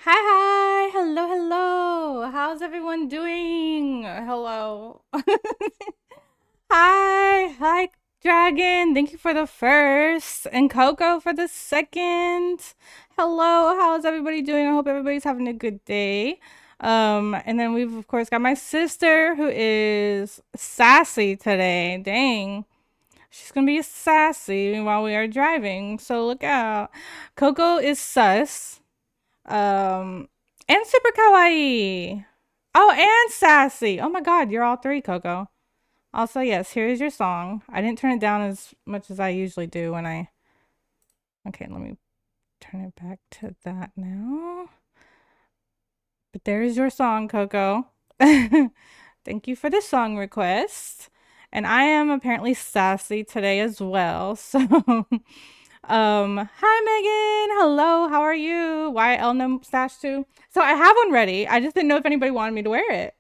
Hi, hi. Hello, hello. How's everyone doing? Hello. Hi, Dragon. Thank you for the first, and Coco for the second. Hello. How's everybody doing? I hope everybody's having a good day. And then we've of course got my sister who is sassy today. Dang. She's gonna be sassy while we are driving, so look out. Coco is sus. Um, and super kawaii. Oh, and sassy. Oh my god, you're all three, Coco. Also, yes, here's your song. I didn't turn it down as much as I usually do when I. Okay, let me turn it back to that now. But there's your song, Coco. Thank you for the song request. And I am apparently sassy today as well. So, hi Megan. Hello, how are you? Why Elnum stash too? So I have one ready. I just didn't know if anybody wanted me to wear it.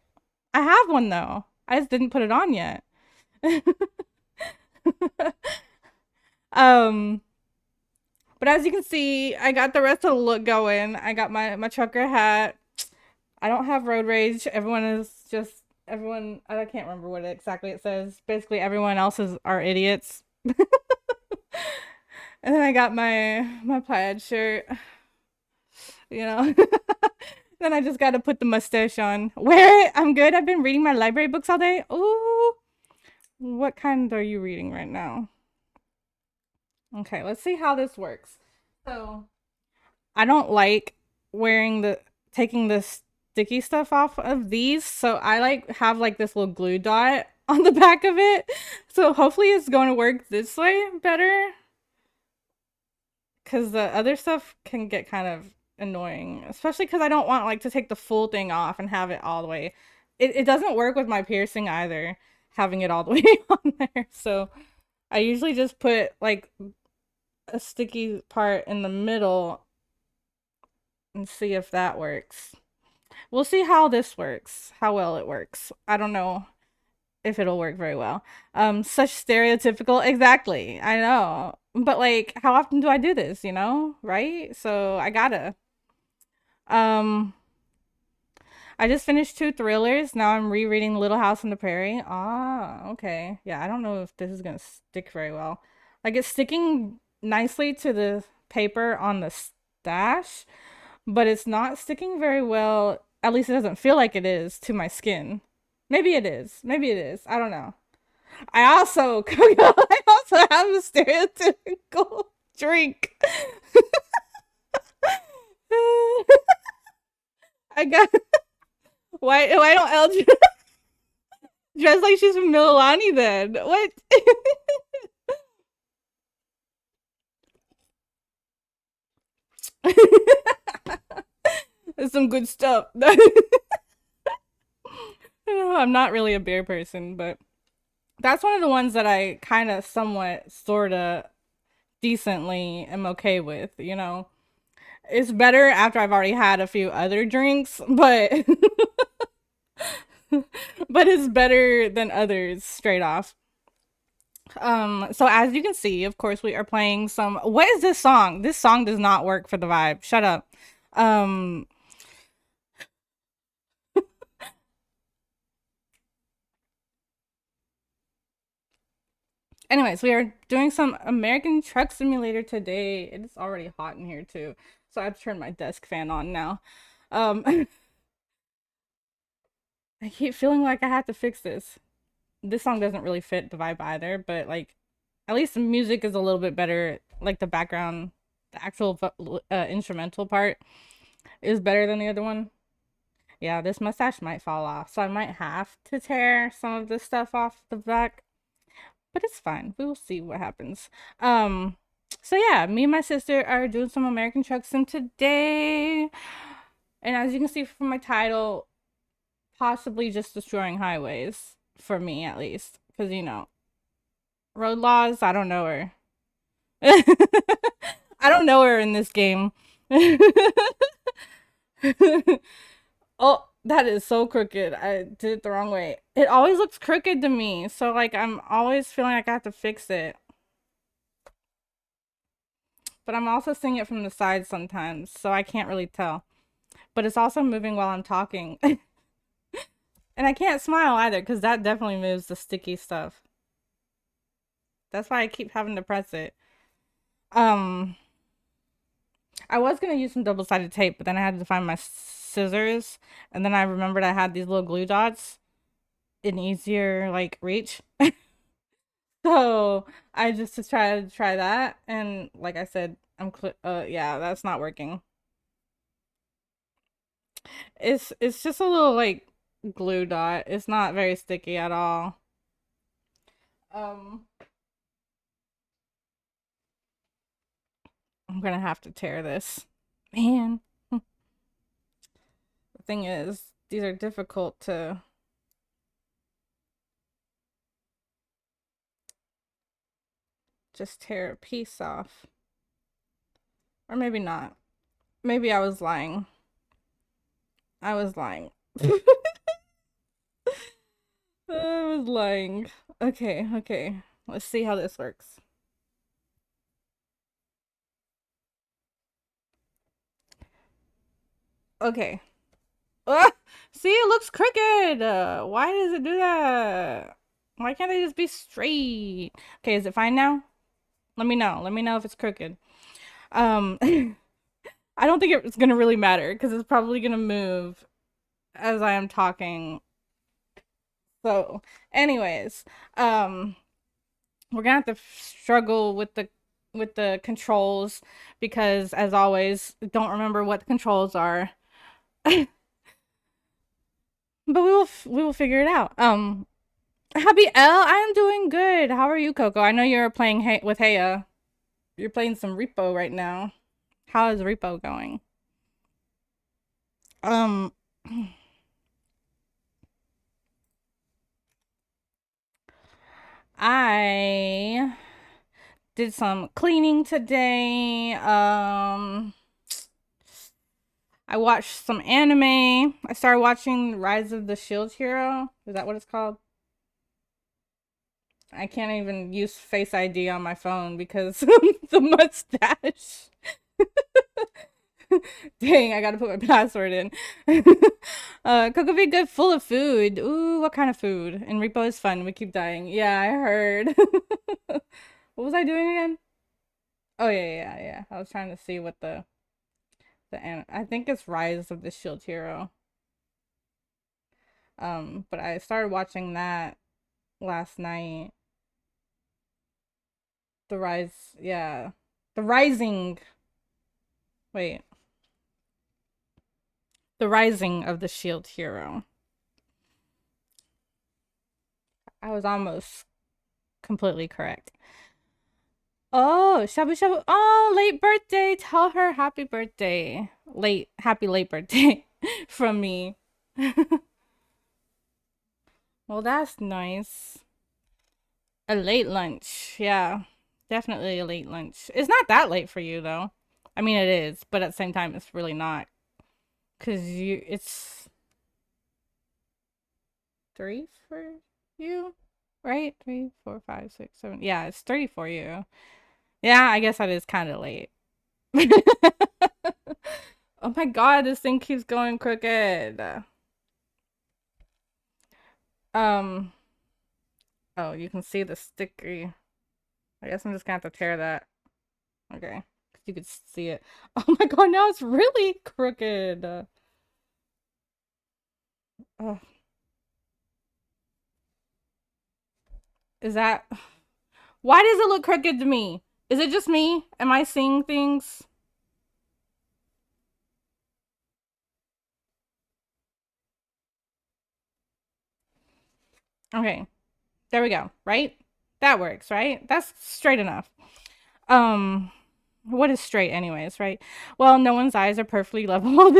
I have one though. I just didn't put it on yet. um, but as you can see, I got the rest of the look going. I got my trucker hat. I don't have road rage. Everyone is just everyone. I can't remember what exactly it says. Basically, everyone else are idiots. And then I got my plaid shirt. You know. Then I just got to put the mustache on. Wear it. I'm good. I've been reading my library books all day. Ooh, what kind are you reading right now? Okay, let's see how this works. So I don't like wearing the taking the sticky stuff off of these, so I like have like this little glue dot on the back of it. So hopefully it's going to work this way better, because the other stuff can get kind of annoying, especially because I don't want like to take the full thing off and have it all the way. It doesn't work with my piercing either, having it all the way on there. So I usually just put like a sticky part in the middle and see if that works. We'll see how this works, how well it works. I don't know if it'll work very well. Such stereotypical, exactly. I know. But like, how often do I do this, right? So I gotta. Um, I just finished two thrillers. Now I'm rereading Little House on the Prairie. Ah, okay. Yeah, I don't know if this is gonna stick very well. Like it's sticking nicely to the paper on the stash, but it's not sticking very well. At least it doesn't feel like it is to my skin. Maybe it is. Maybe it is. I don't know. I also I also have a stereotypical drink. I got why don't Elle dress like she's from Mililani then? What? That's some good stuff. I'm not really a beer person, but that's one of the ones that I kind of somewhat sort of decently am okay with. It's better after I've already had a few other drinks, but but it's better than others straight off. So as you can see, of course, we are playing some. What is this song? This song does not work for the vibe. Shut up. Um, Anyways, we are doing some American Truck Simulator today. It is already hot in here too, so I have to turn my desk fan on now. Um, I keep feeling like I have to fix this. This song doesn't really fit the vibe either, but like, at least the music is a little bit better. Like the background, the actual instrumental part is better than the other one. Yeah, this mustache might fall off, so I might have to tear some of this stuff off the back, but it's fine. We will see what happens. So yeah, me and my sister are doing some American Truck Sim today, and as you can see from my title, possibly just destroying highways for me at least, because road laws. I don't know her. I don't know her in this game. Oh, that is so crooked. I did it the wrong way. It always looks crooked to me. So like I'm always feeling like I have to fix it. But I'm also seeing it from the side sometimes, so I can't really tell. but it's also moving while I'm talking. And I can't smile either because that definitely moves the sticky stuff. That's why I keep having to press it. Um, I was gonna use some double-sided tape, but then I had to find my scissors, and then I remembered I had these little glue dots in easier like reach. So I just to try that, and like I said, yeah, that's not working. It's just a little like glue dot. It's not very sticky at all. Um, I'm gonna have to tear this. Man, the thing is, these are difficult to just tear a piece off. Or maybe not. Maybe I was lying. I was lying. I was lying. Okay, okay. Let's see how this works. Okay. Ah! See, it looks crooked. Why does it do that? Why can't they just be straight? Okay, is it fine now? Let me know. Let me know if it's crooked. I don't think it's gonna really matter because it's probably gonna move as I am talking. So, anyways, um, we're gonna have to struggle with the controls because, as always, don't remember what the controls are. But we will figure it out. Happy L, I am doing good. How are you, Coco? I know you're playing with Haya. You're playing some Repo right now. How is Repo going? Um, I did some cleaning today. I watched some anime. I started watching Rise of the Shield Hero. Is that what it's called? I can't even use Face ID on my phone because the mustache. Dang, I gotta put my password in. Coco be good, full of food. Ooh, what kind of food? And Repo is fun. We keep dying. Yeah, I heard. What was I doing again? Oh yeah. I was trying to see what I think it's Rise of the Shield Hero. But I started watching that last night. The Rise, yeah. The Rising. Wait. The Rising of the Shield Hero. I was almost completely correct. Oh, Shabu Shabu. Oh, late birthday. Tell her happy birthday. Happy late birthday from me. Well, that's nice. A late lunch. Yeah, definitely a late lunch. It's not that late for you, though. I mean, it is, but at the same time, it's really not. Because it's 3 for you, right? 3, 4, 5, 6, 7. Yeah, it's 30 for you. Yeah, I guess that is kind of late. Oh my god, this thing keeps going crooked. Um, oh, you can see the sticky. I guess I'm just gonna have to tear that. Okay, you could see it. Oh my god, now it's really crooked. Oh, is that? Why does it look crooked to me? Is it just me? Am I seeing things? Okay, there we go. Right? That works, right? That's straight enough. Um, what is straight, anyways, right? Well, no one's eyes are perfectly leveled.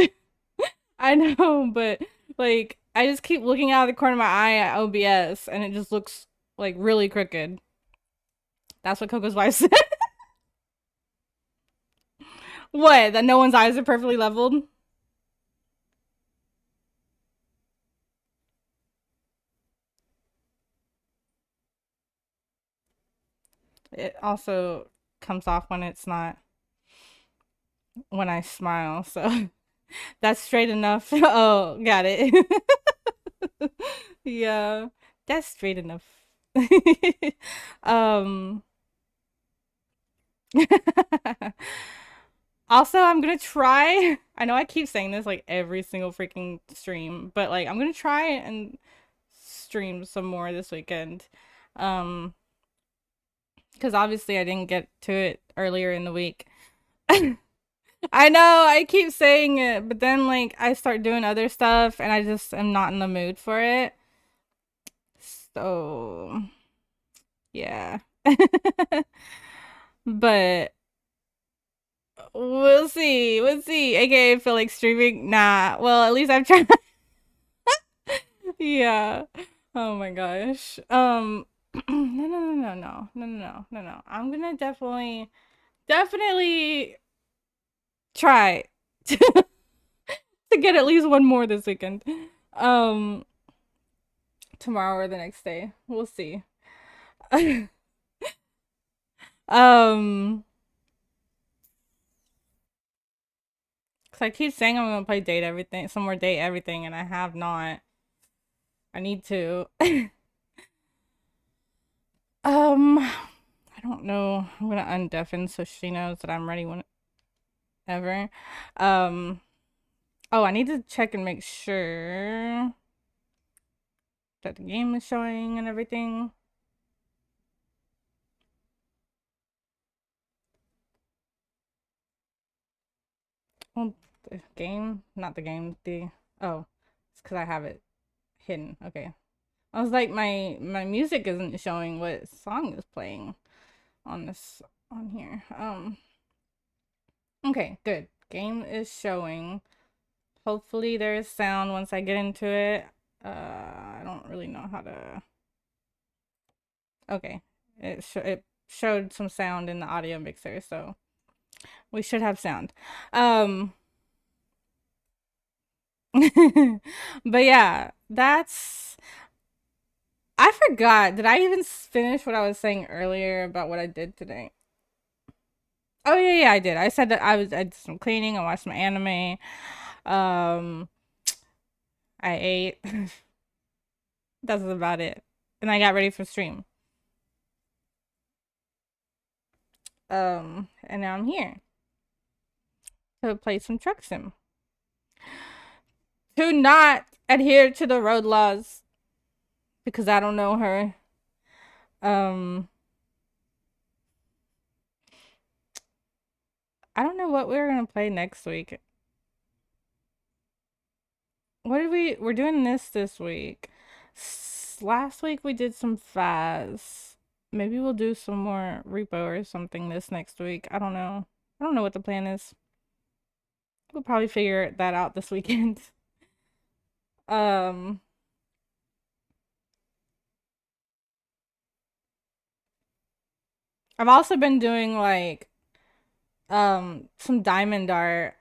I know, but like, I just keep looking out of the corner of my eye at OBS, and it just looks like really crooked. That's what Coco's wife said. What? That no one's eyes are perfectly leveled? It also comes off when it's not when I smile, so That's straight enough. Oh, got it. Yeah, that's straight enough. um Also, I'm gonna try. I know I keep saying this like every single freaking stream, but like I'm gonna try and stream some more this weekend. Um, because obviously I didn't get to it earlier in the week. I know I keep saying it, but then like I start doing other stuff and I just am not in the mood for it. So, yeah. But we'll see. We'll see. AKA feel like streaming. Nah. Well, at least I've tried. Yeah. Oh my gosh. No. I'm gonna definitely try to get at least one more this weekend. Um, Tomorrow or the next day. We'll see. um, cause I keep saying I'm gonna play date everything, some more date everything, and I have not. I need to. I don't know. I'm gonna undeafen so she knows that I'm ready whenever. Um, oh, I need to check and make sure that the game is showing and everything. Well, the game, not the game. Oh, it's because I have it hidden. Okay. I was like, my music isn't showing what song is playing on this on here. Okay, good. Game is showing. Hopefully there is sound once I get into it. I don't really know how to. Okay, it showed some sound in the audio mixer, so we should have sound. But yeah, that's. I forgot. Did I even finish what I was saying earlier about what I did today? Oh yeah, I did. I said that I did some cleaning, I watched some anime. Um, I ate. That's about it. And I got ready for stream. And now I'm here to play some truck sim. To not adhere to the road laws because I don't know her. I don't know what we're gonna play next week. What did we're doing this week. Last week we did some Faz. Maybe we'll do some more repo or something this next week. I don't know. I don't know what the plan is. We'll probably figure that out this weekend. um I've also been doing like some diamond art.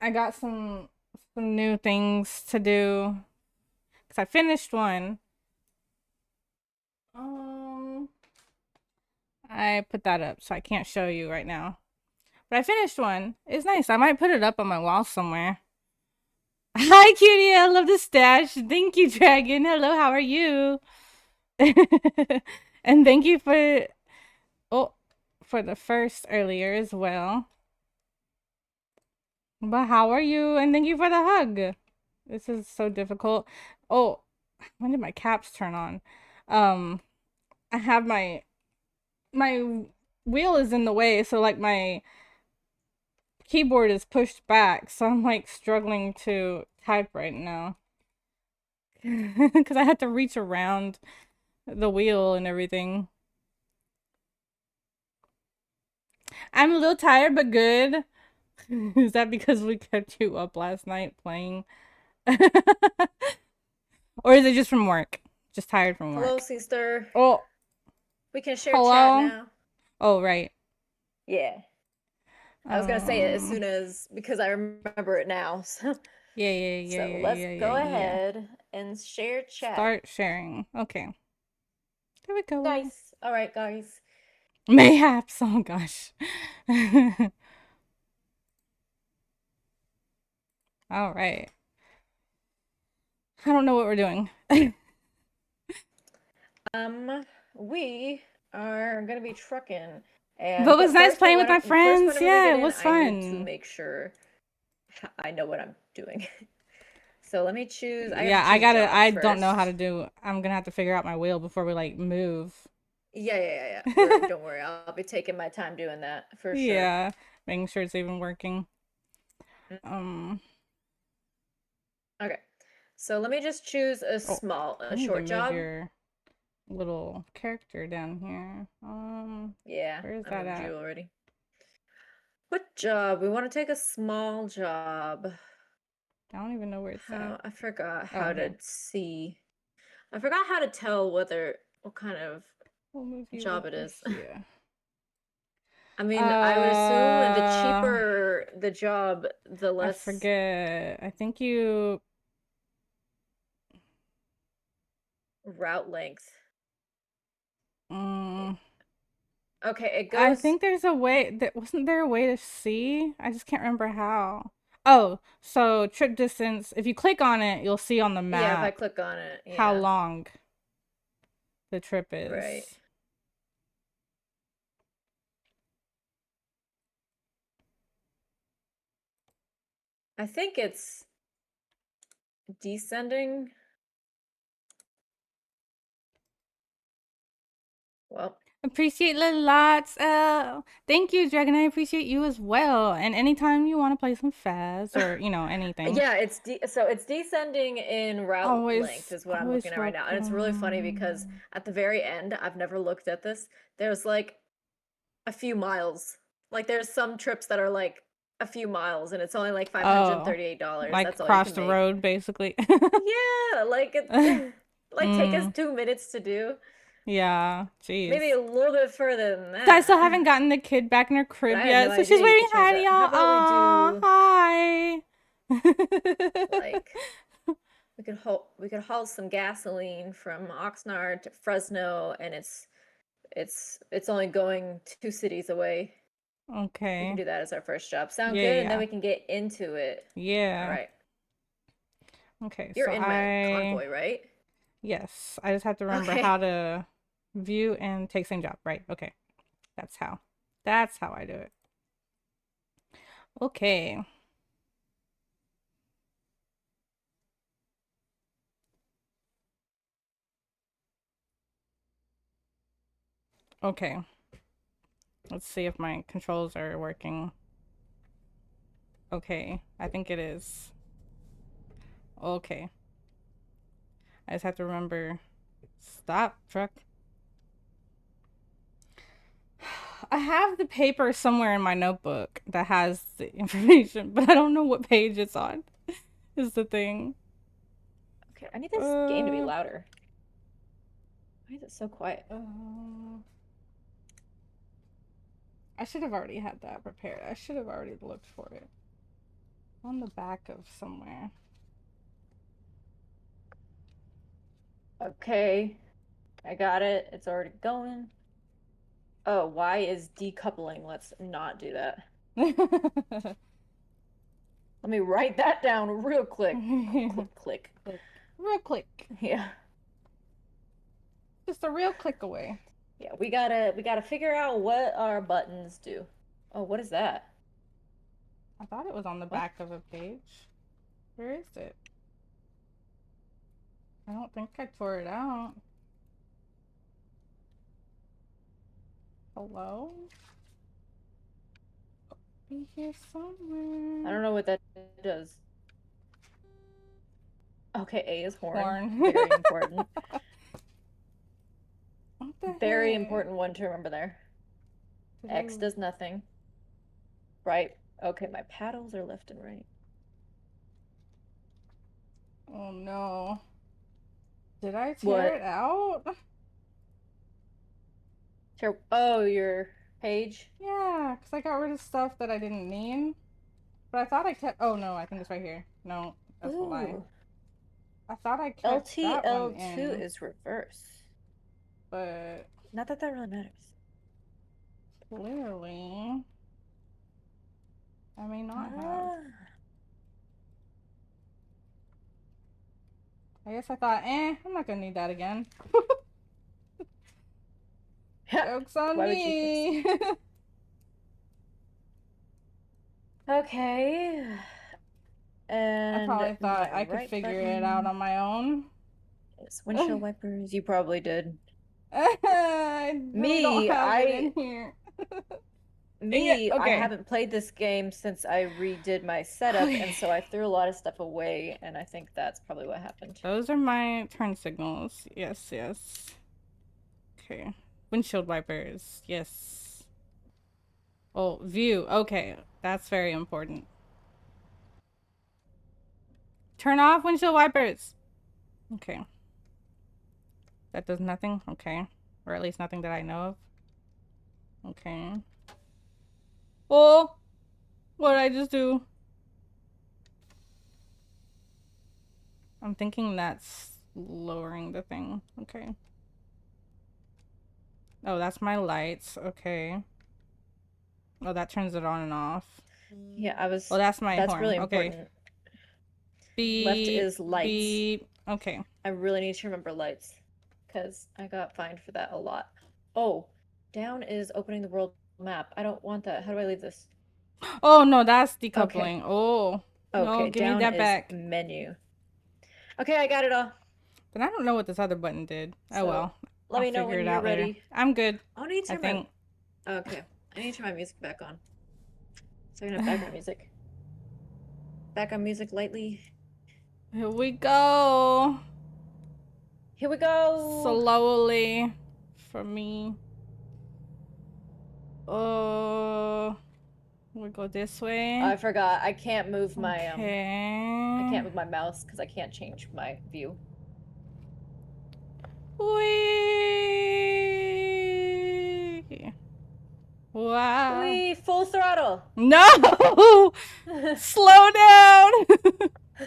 I got some new things to do because I finished one. Um I put that up so I can't show you right now. But I finished one. It's nice. I might put it up on my wall somewhere. Hi, cutie. I love the stash. Thank you, Dragon. Hello, how are you? And thank you for the first earlier as well. But how are you? And thank you for the hug. This is so difficult. Oh, when did my caps turn on? I have my wheel is in the way, so like my keyboard is pushed back, so I'm like struggling to type right now. Because I had to reach around the wheel and everything. I'm a little tired, but good. Is that because we kept you up last night playing? Or is it just from work? Just tired from work. Hello, sister. Oh, We can share chat hello? now. Oh, right. Yeah. I was gonna say it as soon as because I remember it now. So let's go Yeah. ahead and share chat. Start sharing. Okay. There we go. Guys. All right, guys. Mayhaps. Oh gosh. All right. I don't know what we're doing. We are gonna be trucking, But it was but nice first, playing with my friends. whenever we Yeah, get it in, was I need to fun. make sure I know what I'm doing. So let me choose. I have to Yeah, choose I jobs don't know how to first. do. I'm gonna have to figure out my wheel before we like move. Yeah. Don't worry. I'll be taking my time doing that for sure. Yeah, making sure it's even working. Mm, Um, Okay. So let me just choose oh, a I need to short move job. your little character down here. Yeah, Where is I that moved at? you already. What job? We want to take a small job. I don't even know where it's at. I forgot Oh, how to here. see. I forgot how to tell what kind of We'll move you job it over is. here. I mean, I would assume the I cheaper the job, the less forget. I think you. route length. Mm, Okay, it I goes. think there's a way. That wasn't there a way to see? I just can't remember how. Oh, so trip distance. If you click on it, you'll see on the Yeah, if I map click on it, how yeah, long the trip right. is. I think it's descending. Well, Appreciate the lots. Thank you, Dragon. I appreciate you as well. And anytime you want to play some Faz or anything, yeah, so it's descending in route length always, is what I'm looking always at right now. And it's really funny because welcome. at the very end, I've never looked at this. There's like a few miles. Like there's some trips that are like a few miles and it's only like Oh, $538. like That's all you across can the make. road, basically. Yeah, like it like take us mm, 2 minutes to do. yeah, Maybe jeez. a little bit further than So I still that. haven't gotten the kid back in her But I crib had no yet, so idea she's you waving could change hi to that. How y'all. about we do Aw, like hi. we could haul some gasoline from Oxnard to Fresno and it's only going 2 cities away. We can Okay. do that as our first job. Sound Yeah, good? And then yeah, we can get into it. All yeah. right. Okay, You're so in my convoy, right? yes, I just have to remember Okay. how to view and take same job, right? Okay, that's how. That's how I do it. Okay. Okay. Let's see if my controls are working. Okay, I think it is. Okay. I just have to remember. Stop, truck. I have the paper somewhere in my notebook that has the information, but I don't know what page it's on. Is the thing. Okay, I need this game to be Uh, louder. Why is it so quiet? I should have already had that prepared. I should have already looked for it. On the back of somewhere. Okay. I got it. It's already going. Oh, why is decoupling? Let's not do that. Let me write that down real quick. Click, click. Click. Real click. Yeah. Just a real click away. Yeah, we gotta figure out what our buttons do. Oh, what is that? I thought it was on the What? back of a page. Where is it? I don't think I tore it out. Hello? Be here I somewhere. don't know what that does. Okay, A is horn. Horn. Very important. What the Very heck? important one to remember there. Did I... X does nothing. Right. Okay, my paddles are left and right. Oh no. Did I tear What? it out? Sure. Oh, your page? Yeah, because I got rid of stuff that I didn't need. But I thought I kept. Oh no, I think it's right here. No, that's a lie. Ooh. I thought I kept that one LTL2 in, is reverse. but Not that that really matters. clearly I may not have. Ah. I guess I thought, I'm not gonna need that again. Joke's on Why would you me. think so? Okay. I And probably thought my I could right figure it out button on my own. is windshield wipers. You probably did. I really don't Me, have it in I here. Dang it. me, I Okay. haven't played this game since I redid my setup, and so I threw a lot of stuff away, and I think that's probably what happened. Those are my turn signals. Yes, yes. Okay. Windshield wipers. Yes. Oh, view. Okay. That's very important. Turn off windshield wipers. Okay. That does nothing? Okay. Or at least nothing that I know of. Okay. Oh! What did I just do? I'm thinking that's lowering the thing. Okay. Oh, that's my lights. Okay. Oh, that turns it on and off. Yeah, Oh, that's my that's horn. really Okay. important. Left Beep. is lights. Beep. Okay. I really need to remember lights, because I got fined for that a lot. Oh, down is opening the world map. I don't want that. How do I leave this? Oh, no, that's Okay. decoupling. Oh. No, Okay, give me down that is back. menu. Okay, I got it all. But I don't know what this other button did. Oh, So well. let I'll me know figure when it you're out later. ready. I'm good. I need to I turn think. my okay. I need to turn my music back on. So I can have background music. Background music lightly. Here we go. Here we go. Slowly. For me. Oh. We go this way. I forgot. I can't move my I Okay. can't move my mouse because I can't change my view. Whee! Wow. Wee, full throttle. No! Slow down!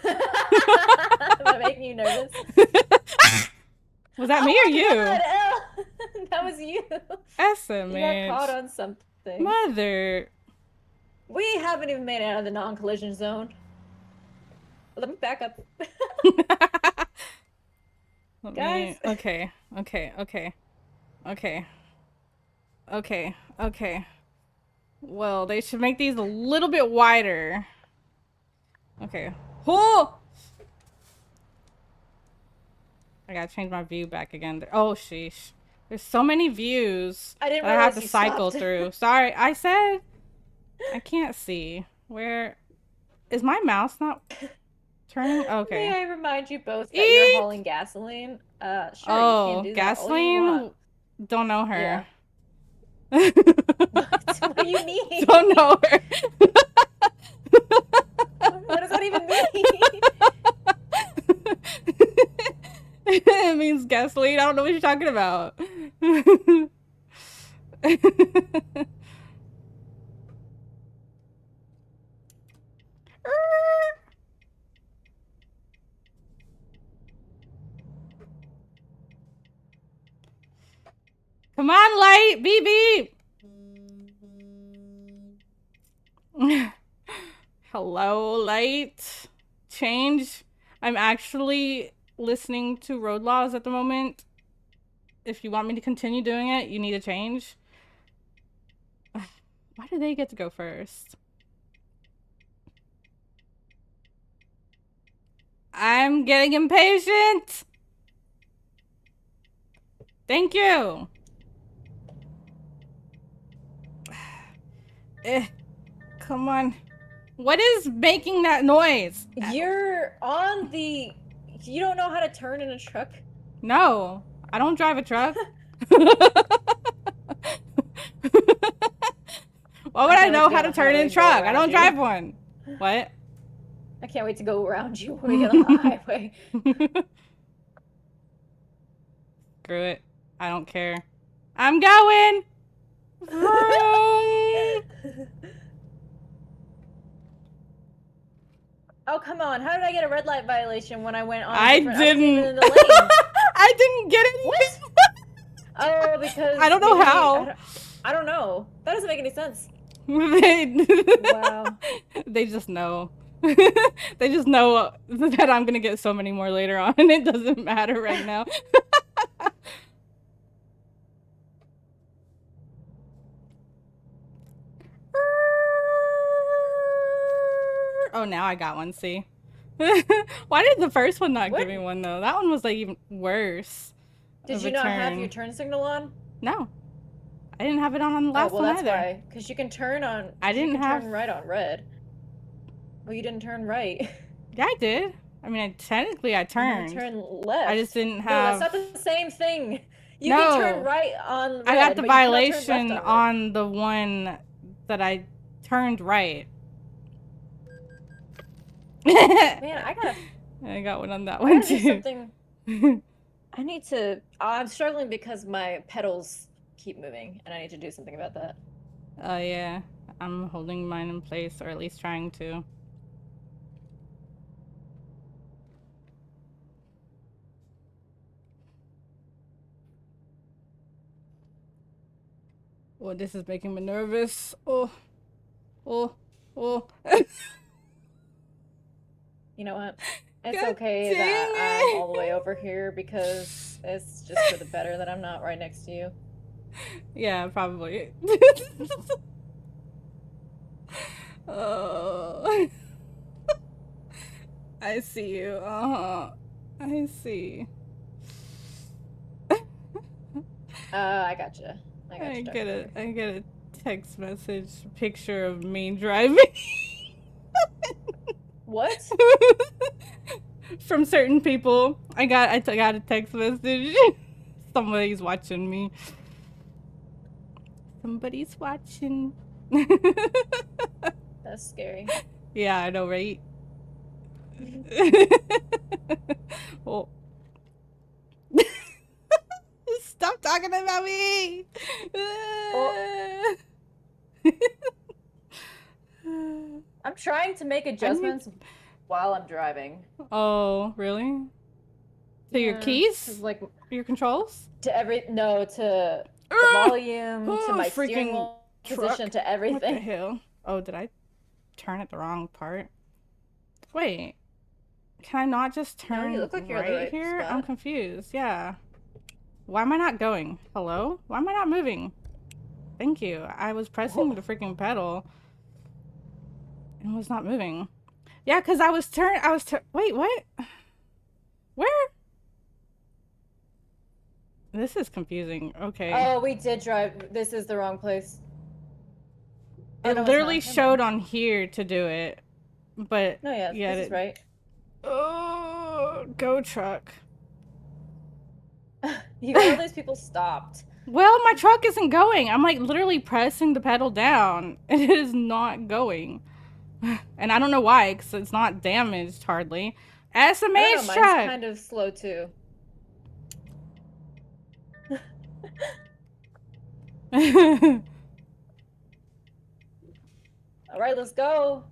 Am I making you nervous? Was that me or you? God, Elle! That was you. SMH. You got caught on something. Mother. We haven't even made it out of the non-collision zone. Let me back up. Guys. Okay. Well, they should make these a little bit wider. Okay. Oh! I gotta change my view back again. Oh, sheesh. There's so many views I didn't that I have realize to you cycle stopped. through. Sorry, I said I can't see. Where is my mouse not turning? Okay. May I remind you both that you're Eek! hauling gasoline? Sure, you can Oh, do that all you want. gasoline? Don't know Yeah. her. What do you mean? Don't know her. What does that even mean? It means gasoline. I don't know what you're talking about. Come on, light. Beep, beep. Hello, light. Change. I'm actually listening to road laws at the moment. If you want me to continue doing it, you need to change. Why do they get to go first? I'm getting impatient. Thank you. Come on. What is making that noise? You're on the... You don't know how to turn in a truck? No, I don't drive a truck. Why would I know how to turn in a truck? I don't drive one. What? I can't wait to go around you when we get on the highway. Screw it. I don't care. I'm going. Oh, come on. How did I get a red light violation when I went on I didn't. I wasn't even in the lane? I didn't get anything. Oh, because... I don't know how. I don't know. That doesn't make any sense. Wow. Wow. They just know. They just know that I'm gonna get so many more later on, and it doesn't matter right now. Oh, now I got one, see? Why did the first one not give me one, though? That one was, like, even worse. Did you not have your turn signal on? No. I didn't have it on the last one either. Well, that's why. Because you can turn on... I didn't have... turn right on red. Well, you didn't turn right. Yeah, I did. I mean, technically, I turned. You turn left. I just didn't have... No, that's not the same thing. You can turn right on red, I got the violation on the one that I turned right. Man, I got one on that one too. Something. I need to. I'm struggling because my pedals keep moving, and I need to do something about that. Oh yeah, I'm holding mine in place, or at least trying to. Oh, this is making me nervous. Oh. You know what? It's okay that I'm all the way over here because it's just for the better that I'm not right next to you. Yeah, probably. Oh. I see you. I see. I gotcha. I get a text message picture of me driving. What? From certain people. I got a text message. Somebody's watching me. Somebody's watching. That's scary. Yeah, I know, right? Oh. Stop talking about me. Oh. I'm trying to make adjustments while I'm driving. Oh, really? To your keys? Like your controls? To the volume, to my steering wheel position, to everything. What the hell? Oh, did I turn at the wrong part? Wait. Can I not just turn you look like you're right here? Spot. I'm confused. Yeah. Why am I not going? Hello? Why am I not moving? Thank you. I was pressing the freaking pedal and was not moving. Yeah, because I was wait, what? Where? This is confusing. Okay. Oh, we did drive. This is the wrong place. It literally showed on here to do it. But no, yeah, this is right. Oh, go truck. You got all those people stopped. Well, my truck isn't going. I'm like literally pressing the pedal down and it is not going. And I don't know why, because it's not damaged hardly. SMH truck. Mine's kind of slow too. All right, let's go.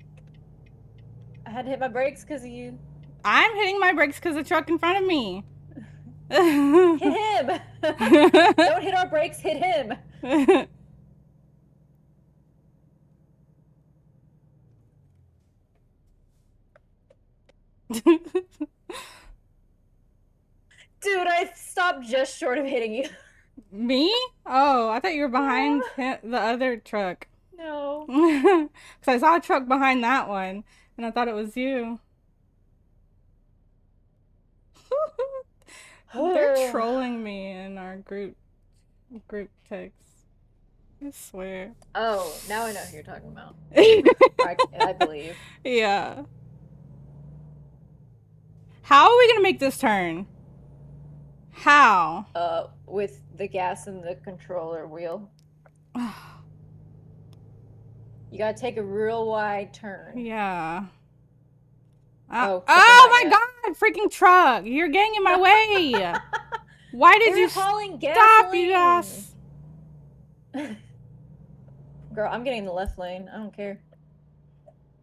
I had to hit my brakes because of you. I'm hitting my brakes because of the truck in front of me. Hit him! Don't hit our brakes, hit him! Dude, I stopped just short of hitting you. Me? Oh, I thought you were behind the other truck. No. Because I saw a truck behind that one, and I thought it was you. They're trolling me in our group text. I swear. Oh, now I know who you're talking about. I believe. Yeah. How are we gonna make this turn? How? With the gas and the controller wheel. You gotta take a real wide turn. Yeah. Oh my god, freaking truck! You're getting in my way! Why did you stop, you ass? Girl, I'm getting in the left lane. I don't care.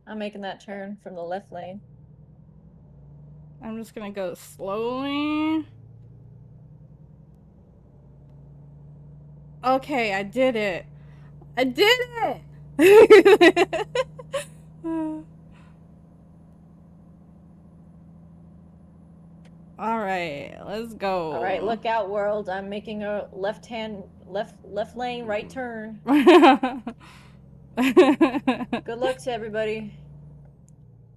I'm making that turn from the left lane. I'm just gonna go slowly. Okay, I did it. I did it! All right, let's go. All right, look out, world. I'm making a left lane, right turn. Good luck to everybody.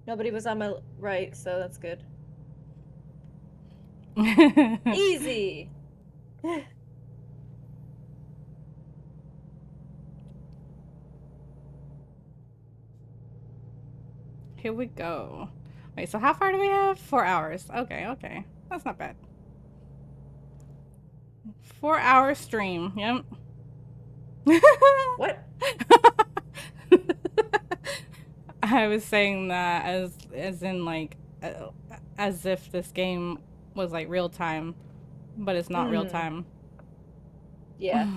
Nobody was on my right, so that's good. Easy. Here we go. Wait, so how far do we have? 4 hours. Okay, okay. That's not bad. 4-hour stream. Yep. What? I was saying that as in like as if this game was like real time, but it's not real time. Yeah.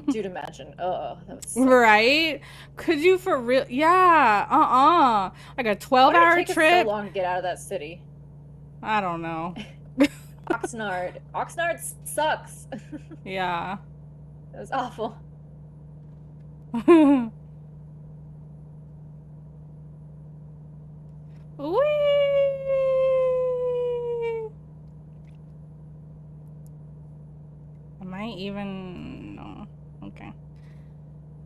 Dude, imagine. Oh, that was so right? Could you for real? Yeah. Like a 12-hour trip. Why did it take us so long to get out of that city? I don't know. Oxnard. Oxnard sucks. Yeah. It was awful. Whee! Am I even? No. Okay.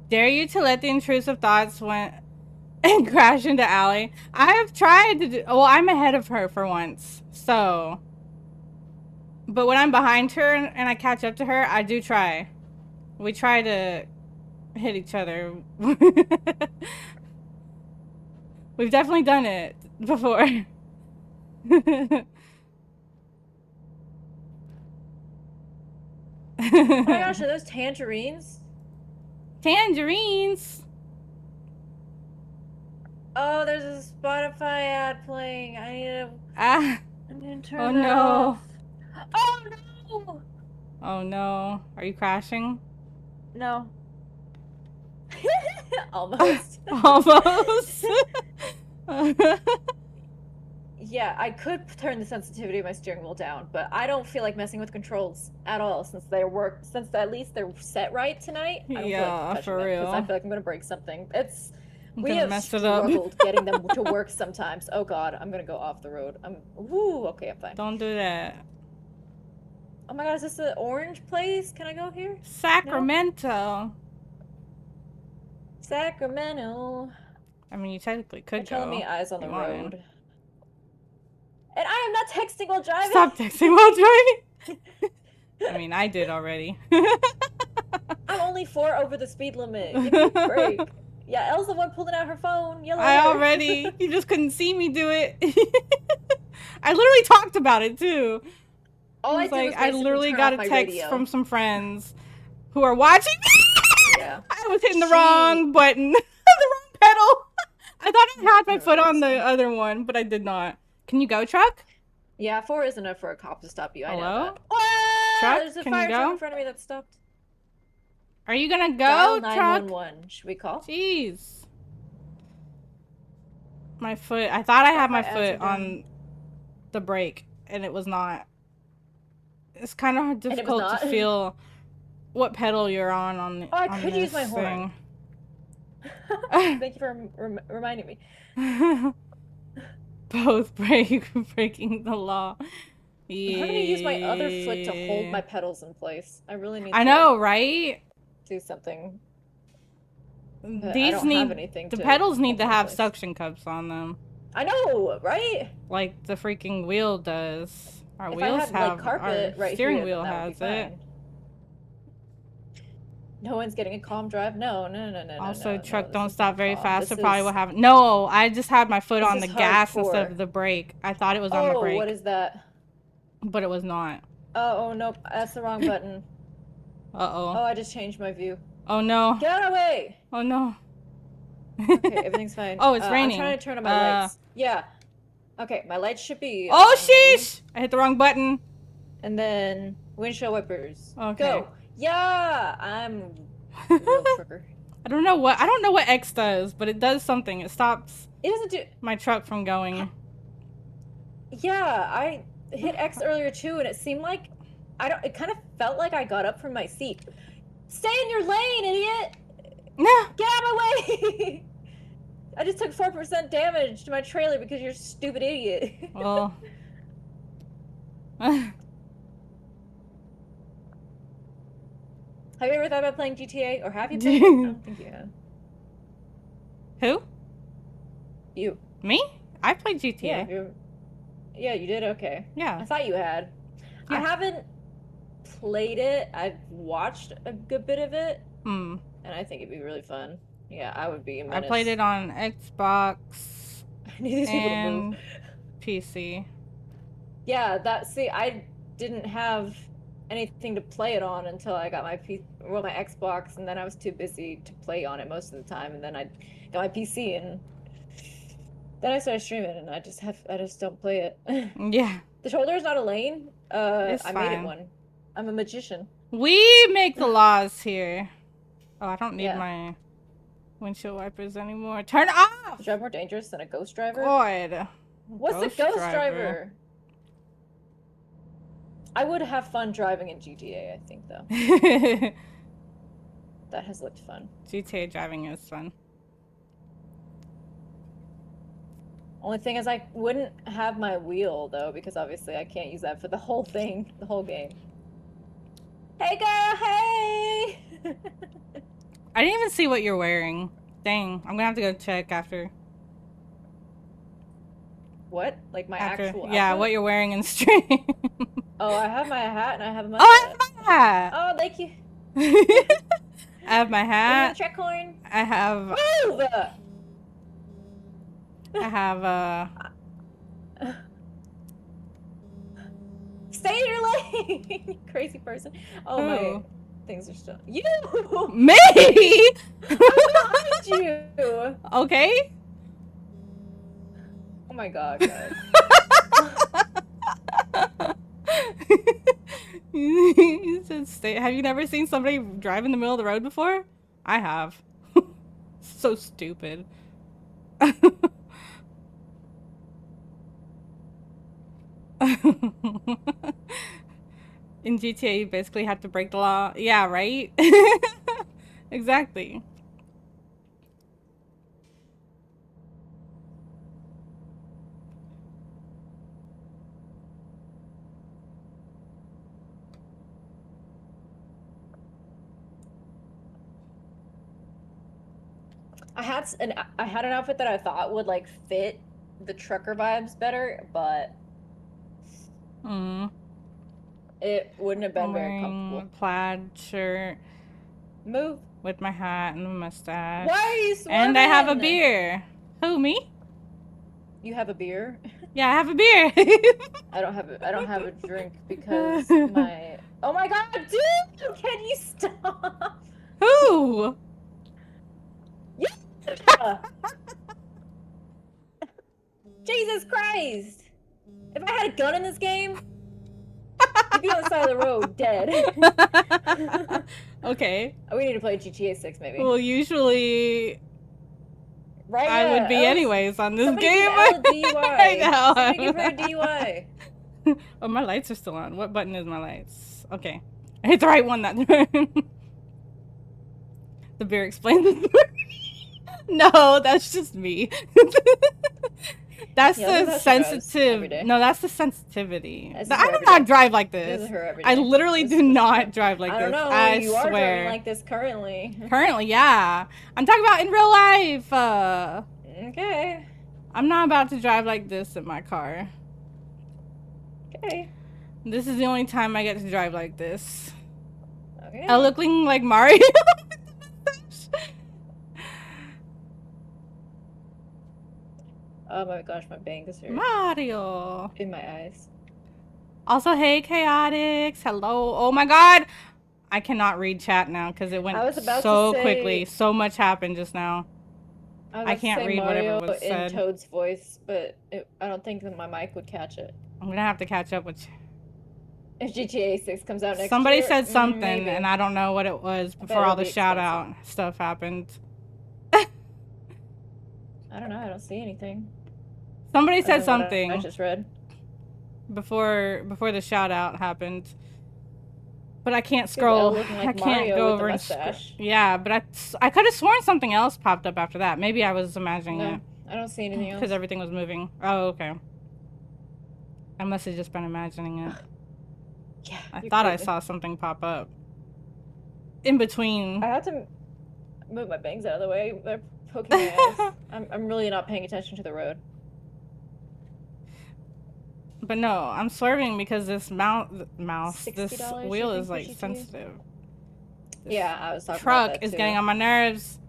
Dare you to let the intrusive thoughts went and crash into Allie? I have tried to do. Well, I'm ahead of her for once, so. But when I'm behind her and I catch up to her, I do try. We try to hit each other. We've definitely done it before. Oh my gosh, are those tangerines? Tangerines? Oh, there's a Spotify ad playing. I need to turn that no. off. Oh no! Oh no. Are you crashing? No. Almost. Almost. Yeah, I could turn the sensitivity of my steering wheel down, but I don't feel like messing with controls at all since at least they're set right tonight. I don't feel like touching for them real. because I feel like I'm gonna break something. We gonna have mess it up. struggled getting them to work sometimes. Oh god, I'm gonna go off the road. Okay, I'm fine. Don't do that. Oh my god, is this an orange place? Can I go here? Sacramento. No? Sacramento. I mean, you technically could go. Telling me eyes on the road. And I am not texting while driving. Stop texting while driving. I mean, I did already. I'm only 4 over the speed limit. Give me a break. Yeah, Elle's the one pulling out her phone. Yellow. You just couldn't see me do it. I literally talked about it too. All I did was I literally got a text from some friends who are watching. Yeah. I was hitting the wrong button, the wrong pedal. I thought I had my foot on the other one, but I did not. Can you go, truck? Yeah, 4 isn't enough for a cop to stop you. I know that. Truck, there's a can fire you go? truck in front of me that stopped. Are you gonna go, Dial truck? 911. Should we call? Jeez. My foot. I thought I had my foot on the brake, and it was not. It's kind of difficult to feel what pedal you're on the. Oh, I could use my horn. Thank you for reminding me. Both breaking the law. Yeah. I'm having to use my other foot to hold my pedals in place. I really need. I know, right? Do something. These the pedals need to have suction cups on them. I know, right? Like the freaking wheel does. Our if wheels I had, have like, carpet our right steering here, wheel has it. No one's getting a calm drive. No. Also, truck don't stop very fast. So probably what happened. No, I just had my foot on the gas instead of the brake. I thought it was on the brake. Oh, what is that? But it was not. Oh, nope. That's the wrong button. Uh-oh. Oh, I just changed my view. Oh, no. Get out of the way! Oh, no. Okay, everything's fine. Oh, it's raining. I'm trying to turn on my lights. Yeah. Okay, my lights should be... Oh, sheesh! I hit the wrong button. And then windshield wipers. Okay. Go. Yeah! I'm a real trucker. I don't know what X does, but it does something. It stops It doesn't do... my truck from going. Yeah, I hit X earlier too, and it seemed like... It kind of felt like I got up from my seat. Stay in your lane, idiot! No! Get out of my way! I just took 4% damage to my trailer because you're a stupid idiot. Well... Have you ever thought about playing GTA, or have you played it? I don't think you have. Who? You. Me? I played GTA. Yeah, yeah, you did? Okay. Yeah. I thought you had. I Yeah. haven't played it. I've watched a good bit of it. Hmm. And I think it'd be really fun. Yeah, I would be a I played menace. it on Xbox I need these people to move. and PC. Yeah, see, I didn't have anything to play it on until I got my my Xbox, and then I was too busy to play on it most of the time, and then I got my PC, and then I started streaming, and I just don't play it. Yeah. The shoulder is not a lane. It's I made it fine. one. I'm a magician. We make the laws here. Oh, I don't need Yeah. my windshield wipers anymore. Turn it off! Is drive more dangerous than a ghost driver? God. What's a ghost driver? I would have fun driving in GTA, I think, though. That has looked fun. GTA driving is fun. Only thing is I wouldn't have my wheel, though, because obviously I can't use that for the whole thing, the whole game. Hey, girl, hey! I didn't even see what you're wearing. Dang, I'm gonna have to go check after. What? Like my actual Yeah, outfit? what you're wearing in stream. Oh, I have my hat and I have a mustache. Oh, I have my hat! Oh, thank you. I have my hat. Is it a check coin? I have... Move! I have, Stay in your lane! Crazy person. Oh, Who? my things are still... You! Me? I'm behind you! Okay. Oh my god, guys. He said stay. Have you never seen somebody drive in the middle of the road before? I have. So stupid. In GTA, you basically have to break the law. Yeah, right? Exactly. I had an outfit that I thought would like fit the trucker vibes better, but it wouldn't have been very comfortable. A plaid shirt. Move. With my hat and a mustache. Why are you swerving? And I have a beer. Who, me? You have a beer? Yeah, I have a beer. I don't have a drink because my... Oh my god, dude! Can you stop? Who? Yeah. Jesus Christ! If I had a gun in this game, you'd be on the side of the road, dead. Okay. We need to play GTA 6, maybe. Well, usually... Right, I would be anyways on this game. I know. Somebody give her a DUI. Oh, my lights are still on. What button is my lights? Okay. I hit the right one that time. The beer explains the No, that's just me. That's the sensitive. No, that's the sensitivity. I do not drive like this. I literally do not drive like this. I don't know. You are driving like this currently. Currently, yeah. I'm talking about in real life. Okay. I'm not about to drive like this in my car. Okay. This is the only time I get to drive like this. Okay. I look like Mario. Oh my gosh, my bangs are Mario in my eyes. Also, hey, Chaotix. Hello. Oh my god. I cannot read chat now because it went so quickly. So much happened just now. I can't read Mario whatever was said. In Toad's voice, but I don't think that my mic would catch it. I'm gonna have to catch up with you. If GTA 6 comes out next Somebody year, said something, and I don't know what it was before all the shout out stuff happened. I don't know. I don't see anything. Somebody said something. I just read. Before the shout out happened. But I can't scroll. I can't go over and yeah, but I could have sworn something else popped up after that. Maybe I was imagining it. I don't see anything else. Because everything was moving. Oh, okay. I must have just been imagining it. Yeah, I you're thought I crazy. saw something pop up in between. I had to move my bangs out of the way. They're poking my eyes. I'm really not paying attention to the road. But no, I'm swerving because this this $60, you wheel is think for like GTA? sensitive. This Yeah, I was talking about truck that is getting too. on my nerves.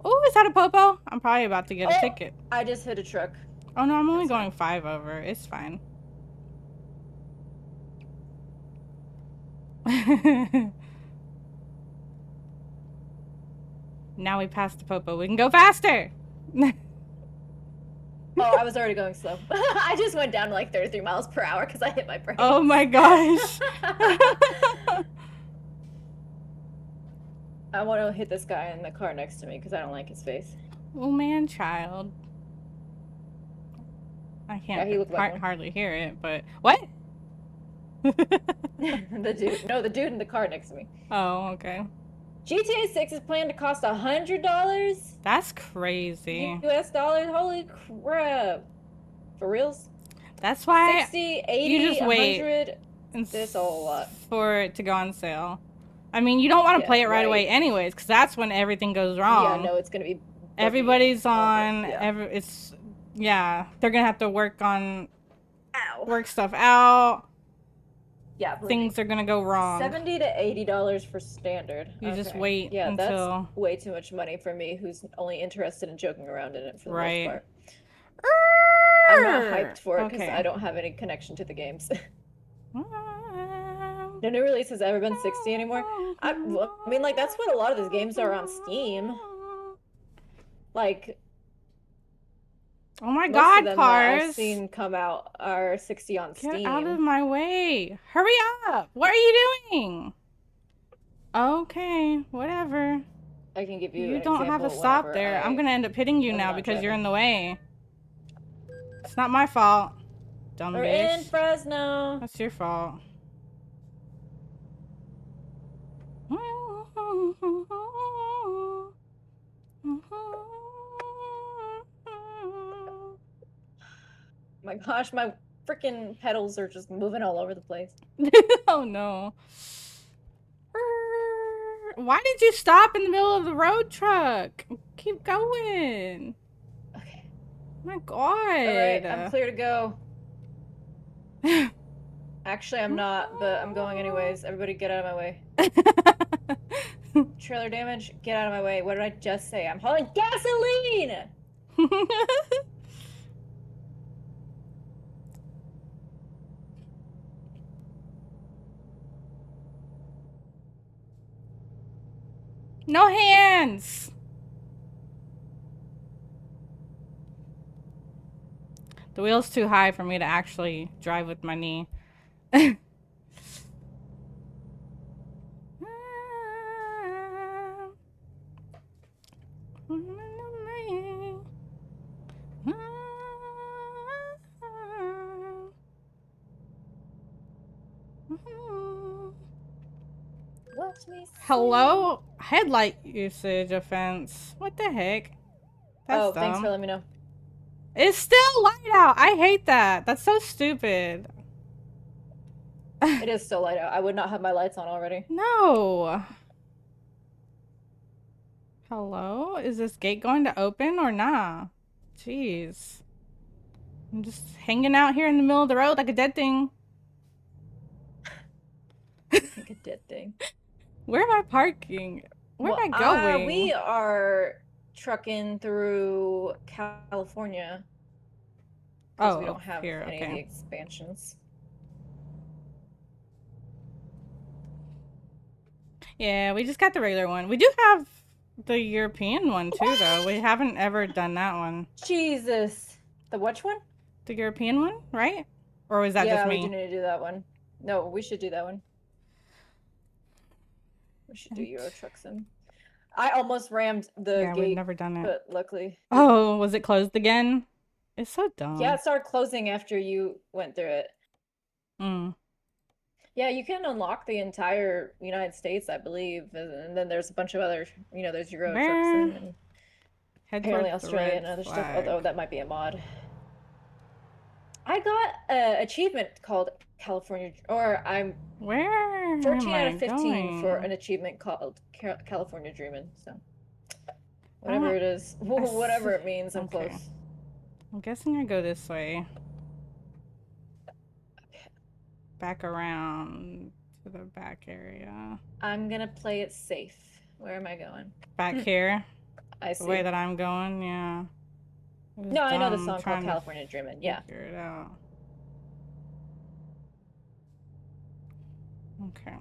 Oh, is that a popo? I'm probably about to get a Oh, ticket. I just hit a truck. Oh no, I'm only That's going fine. 5 over. It's fine. Now we passed the popo. We can go faster. Oh, I was already going slow. I just went down to like 33 miles per hour because I hit my Oh brakes. my gosh. I want to hit this guy in the car next to me because I don't like his face. Oh man, child. I Yeah, can't he looked like one. hardly hear it, but what? The dude in the car next to me. Oh, okay. GTA 6 is planned to cost $100 That's crazy. US dollars. Holy crap. For reals? That's why 60, you 80, just wait 100. There's a whole lot. for it to go on sale. I mean, you don't want to Yeah, play it right away right. anyways, because that's when everything goes Yeah, wrong. no, it's gonna be buggy and Everybody's all, but on, yeah. yeah, they're gonna have to Ow. work stuff out. Yeah, believe me. Things are gonna go wrong. 70 to $80 for standard. You just Okay. wait Yeah, that's until, way too much money for me who's only interested in joking around in it for the most right. part. I'm not hyped for it because I Okay. don't have any connection to the games. No new release has ever been 60 anymore. I mean, like, that's what a lot of these games are on Steam. Like, Oh my most of god, them that I've cars. seen come out are 60 on Get out of Steam. my way. Hurry up. What are you doing? Okay, whatever. I can give you You an don't have to example stop whenever there. I'm I gonna end up hitting you am now not because you're driving. in the way. It's not my fault, dumb We're in bitch. Fresno. That's your fault. My gosh, my freaking pedals are just moving all over the place. Oh no. Why did you stop in the middle of the road truck? Keep going. Okay. My All right, I'm god. clear to go. Actually, I'm not, but I'm going anyways. Everybody get out of my way. Trailer damage, get out of my way. What did I just say? I'm hauling gasoline! No hands. The wheel's too high for me to actually drive with my knee. Let me see. Hello? Headlight usage offense. What the heck? That's Oh, thanks for dumb. letting me know. It's still light out. I hate that. That's so stupid. It is still light out. I would not have my lights on already. No. Hello? Is this gate going to open or nah? Jeez. I'm just hanging out here in the middle of the road like a dead thing. Like a dead thing. Where am I parking? Where am I We going? are trucking through California because we Oh, don't have here, any of the okay. expansions. Yeah, we just got the regular one. We do have the European one too, though. We haven't ever done that one. Jesus. The which one? The European one, right? Or was that just Yeah, we do me? need to do that one. No, we should do that one. We should do Euro Truck Sim. I almost rammed the Yeah, we've gate, never done it. but luckily didn't. Oh, was it closed again? It's so Yeah, dumb. it started closing after you went through it. Mm. Yeah, you can unlock the entire United States, I believe, and then there's a bunch of other, there's Euro Truck Where? Sim and Head apparently towards the Australia red and other stuff. flag. Although that might be a mod. I got an achievement called California, or I'm Where am 14 out I of 15 for going? an achievement called California Dreamin'. So I whatever don't. it is, I s whatever it means, I'm Okay. close. I'm guessing I go this way. Okay. Back around to the back area. I'm gonna play it safe. Where am I going? Back here. I The way see. that I'm going, yeah. It was No, I know the dumb song called trying to California Dreamin'. Yeah. figure it out. Okay.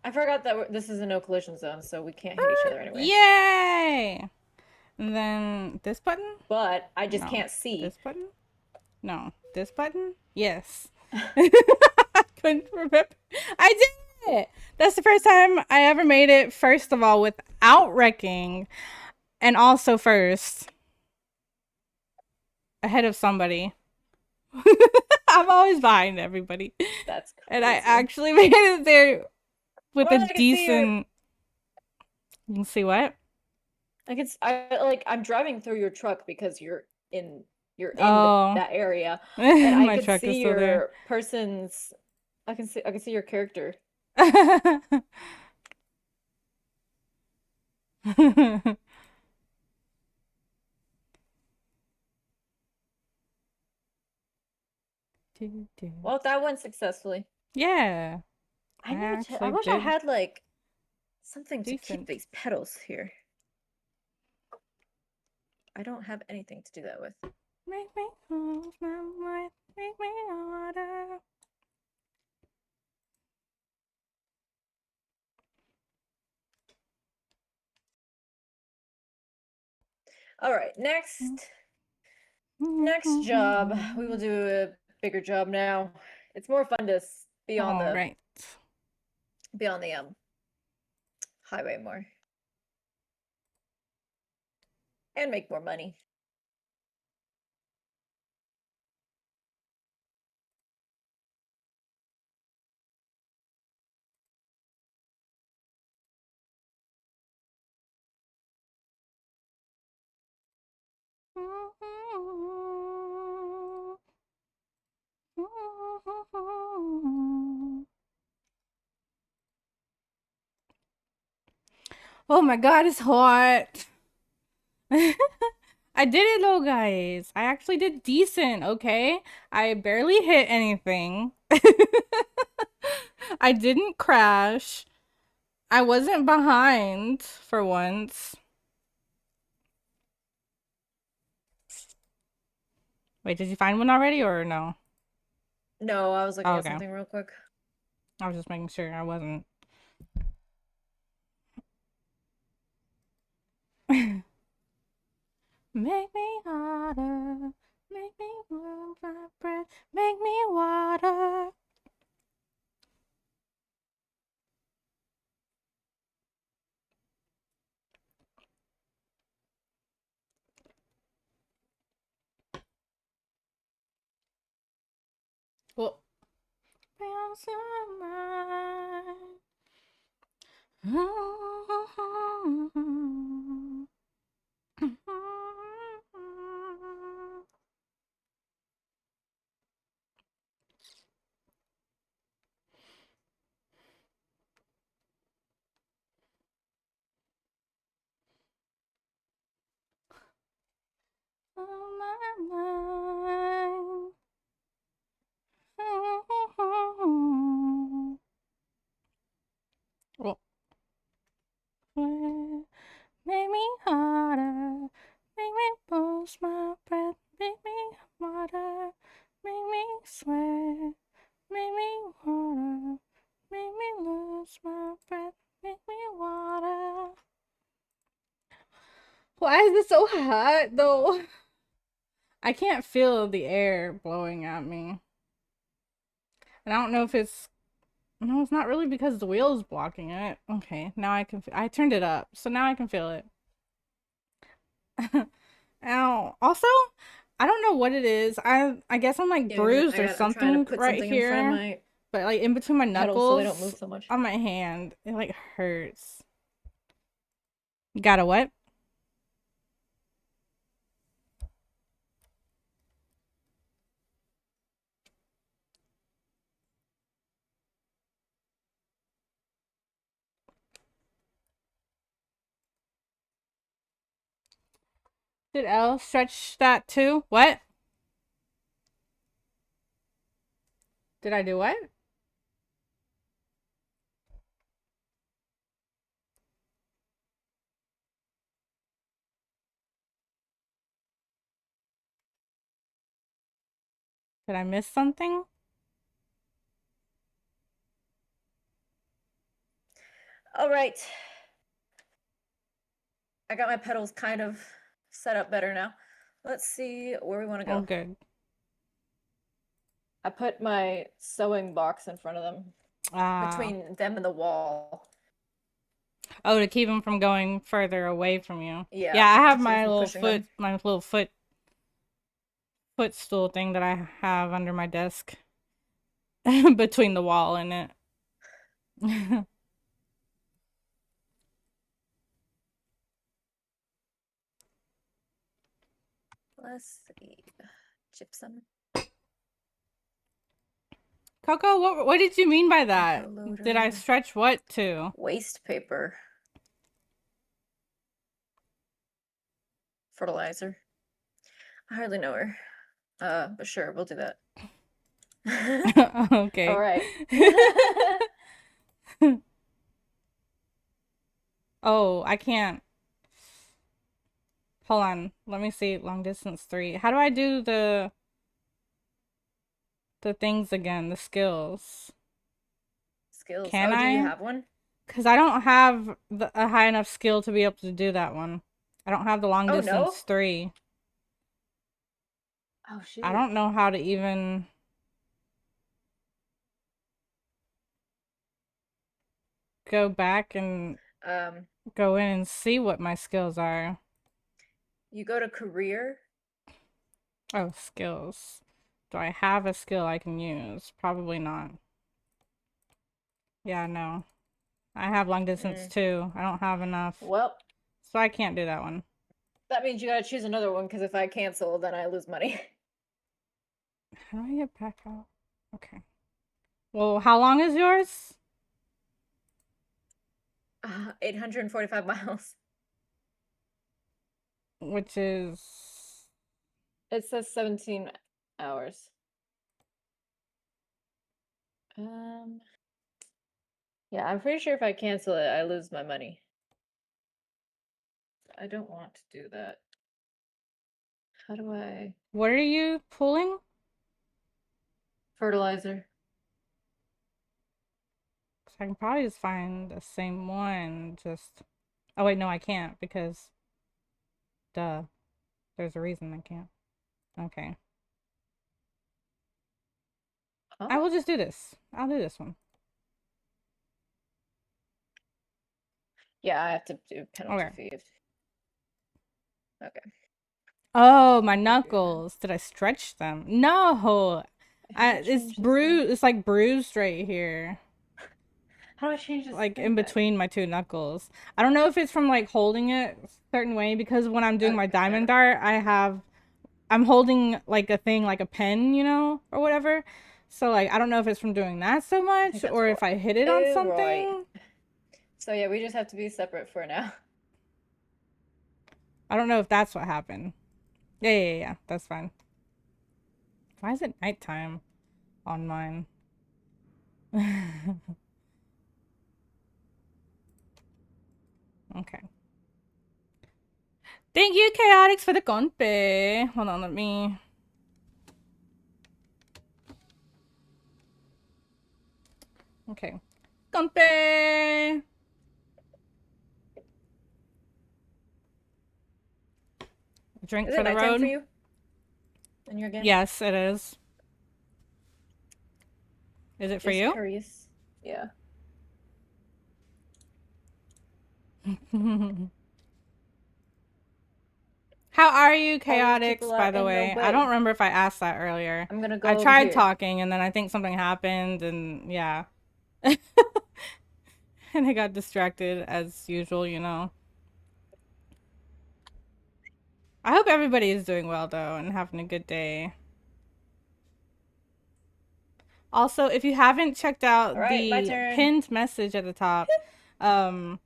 I forgot that this is a no collision zone, so we can't hit each other anyway. Yay! And then this button? But I just No. can't see. This button? No. This button? Yes. I couldn't remember. I did it! That's the first time I ever made it, first of all, without wrecking, and also first. Ahead of somebody. I'm always behind everybody. That's And I crazy. actually made it there with Well, a I can see your. decent. You can see what? I'm driving through your truck because you're in Oh, that area, and I my could truck is see still there. your person's. I can see your character. Well, that went successfully. Yeah, I I need to. I actually wish I did had like something to keep decent. these pedals here. I don't have anything to do that with. Make me lose my mind, make me harder. All right, next job. We will do a bigger job now. It's more fun to be on All the right. highway more and make more money. Oh my god, it's hot. I did it though, guys. I actually did decent, okay? I barely hit anything. I didn't crash. I wasn't behind for once. Wait, did you find one already or no? No, I was looking Oh, at okay. something real quick. I was just making sure I wasn't. Make me harder. Make me lose my breath. Make me water. Well, bounce your mind. On my mind. Well, make me harder, make me lose my breath, make me water, make me sweat, make me water, make me lose my breath, make me water. Why is it so hot though? I can't feel the air blowing at me. And I don't know if it's No, it's not really because the wheel's blocking it. Okay, now I can. I turned it up, so now I can feel it. Ow. Also, I don't know what it is. I guess I'm like Yeah, bruised or I'm trying to something put right something in front of here, my but like in between my pedals so they don't knuckles move so much. on my hand, it like hurts. You got a what? Did Elle stretch that too? What? Did I do what? Did I miss something? All right. I got my pedals kind of set up better now. Let's see where we want to Oh, go. good. I put my sewing box in front of them, Ah. between them and the wall. Oh, to keep them from going further away from you. Yeah, Yeah, I to have keep them from pushing them. my little footstool thing that I have under my desk between the wall and it. Let's see. Gypsum. Coco, what did you mean by Echo that? Did I loader. stretch what to? Waste paper. Fertilizer. I hardly know her. But sure, we'll do that. All Okay. right. Oh, I can't. Hold on. Let me see. Long distance 3. How do I do the things again? The skills. Skills. Can Oh, do you I? have one? Because I don't have a high enough skill to be able to do that one. I don't have the long Oh, distance no? 3. Oh, I shoot. don't know how to even go back and Um, go in and see what my skills are. you go to career. Oh, skills. Do I have a skill I can use? Probably not. Yeah, no. I have long distance Mm. too. I don't have enough. Well, So I can't do that one. that means you gotta choose another one because if I cancel, then I lose money. How do I get back out? Okay. Well, how long is yours? 845 miles. Which is. It says 17 hours. Um, yeah, I'm pretty sure if I cancel it, I lose my money. I don't want to do that. How do I What are you pulling? fertilizer? 'Cause I can probably just find the same one. Just. Oh, wait, no, I can't because. Duh. There's a reason I can't. Okay. I Oh, will just do this. I'll do this one. yeah, I have to do penalty Okay. fee. Okay, Oh, my we're doing that. knuckles. Did I stretch them? No. How do I It's change this thing? bruised. It's like bruised right here. How do I change this Like thing in back? between my two knuckles. I don't know if it's from like holding it a certain way because when I'm doing Okay, my there we diamond go. dart, I'm holding like a thing like a pen, or whatever. So like I don't know if it's from doing that so I think much that's or if I hit it on right. something. So yeah, we just have to be separate for now. I don't know if that's what happened. Yeah. That's fine. Why is it nighttime on mine? Okay. Thank you, Chaotix, for the compe. Hold on, let me. Okay. Compe! Drink Is for it the nighttime for road? you in your game? Yes, it is. Is it for Just you? curious. Yeah. How are you, All those people Chaotix, by are the in the way? I don't way. remember if I asked that earlier. I'm gonna I go over tried here. talking and then I think something happened and yeah. And I got distracted as usual, you know. I hope everybody is doing well though and having a good day. Also, if you haven't checked All out right, my the turn. pinned message at the top, um,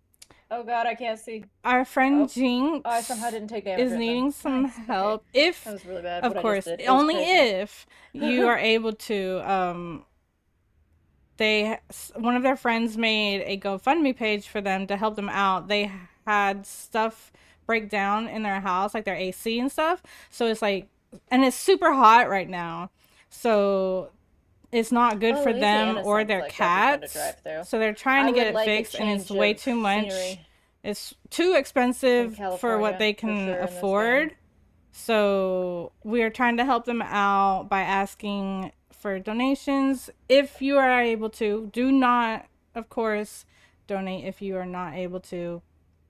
Oh God, I can't see. our friend Oh, oh, I somehow Jinx didn't take damage is right then. needing some Nice. Okay, help. that If, was really bad. of What I just course, did, it was only crazy. if you are able to, they one of their friends made a GoFundMe page for them to help them out. They had stuff break down in their house, like their AC and stuff. So it's like, and it's super hot right now. So it's not good Oh, for them Louisiana or sounds their like that'd be fun to cats. drive through. So they're trying I to get would it like a fixed and it's change way of too much. scenery It's too from expensive for what California they for can sure in this game. afford. So we are trying to help them out by asking for donations. If you are able to, do not, of course, donate if you are not able to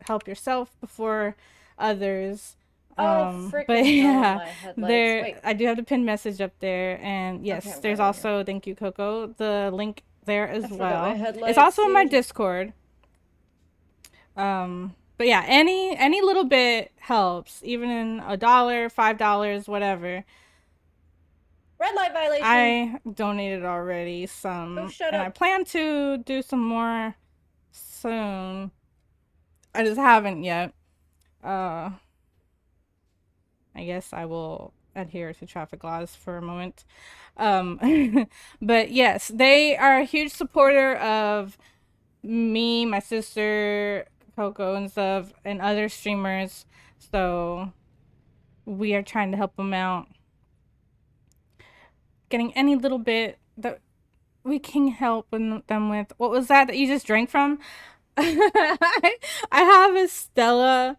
help yourself before others. Oh, But freaking hell, yeah, my headlights. there Wait. I do have the pinned message up there, and Okay, yes, I'm there's going over here. also thank you Coco the link there I as forgot my well. It's headlights, also in my dude. Discord. But yeah, any little bit helps, even in $1, $5, whatever. Red light violation. I donated already Oh, some, shut and I up. plan to do some more soon. I just haven't yet. Uh, I guess I will adhere to traffic laws for a moment. But yes, they are a huge supporter of me, my sister, Coco, and stuff, and other streamers. So we are trying to help them out, getting any little bit that we can help them with. What was that you just drank from? I have a Stella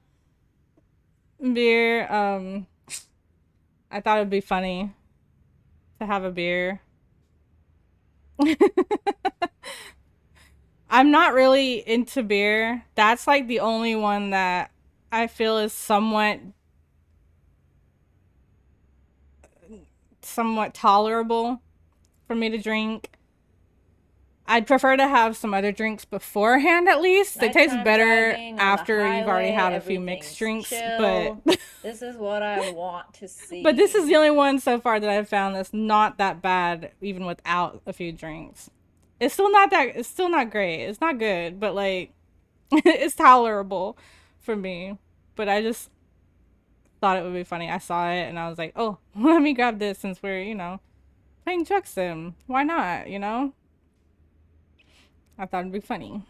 beer. I thought it'd be funny to have a beer. I'm not really into beer. That's like the only one that I feel is somewhat tolerable for me to drink. I'd prefer to have some other drinks beforehand at least. They taste Nighttime better driving on the after you've already highway, had a few mixed everything's drinks, but chill. This is what I want to but this is see. the only one so far that I've found that's not that bad even without a few drinks. It's still not great. It's not good, but like it's tolerable for me. But I just thought it would be funny. I saw it and I was like, "Oh, let me grab this since we're, playing Truck Sim. Why not, you know?" I thought it'd be funny.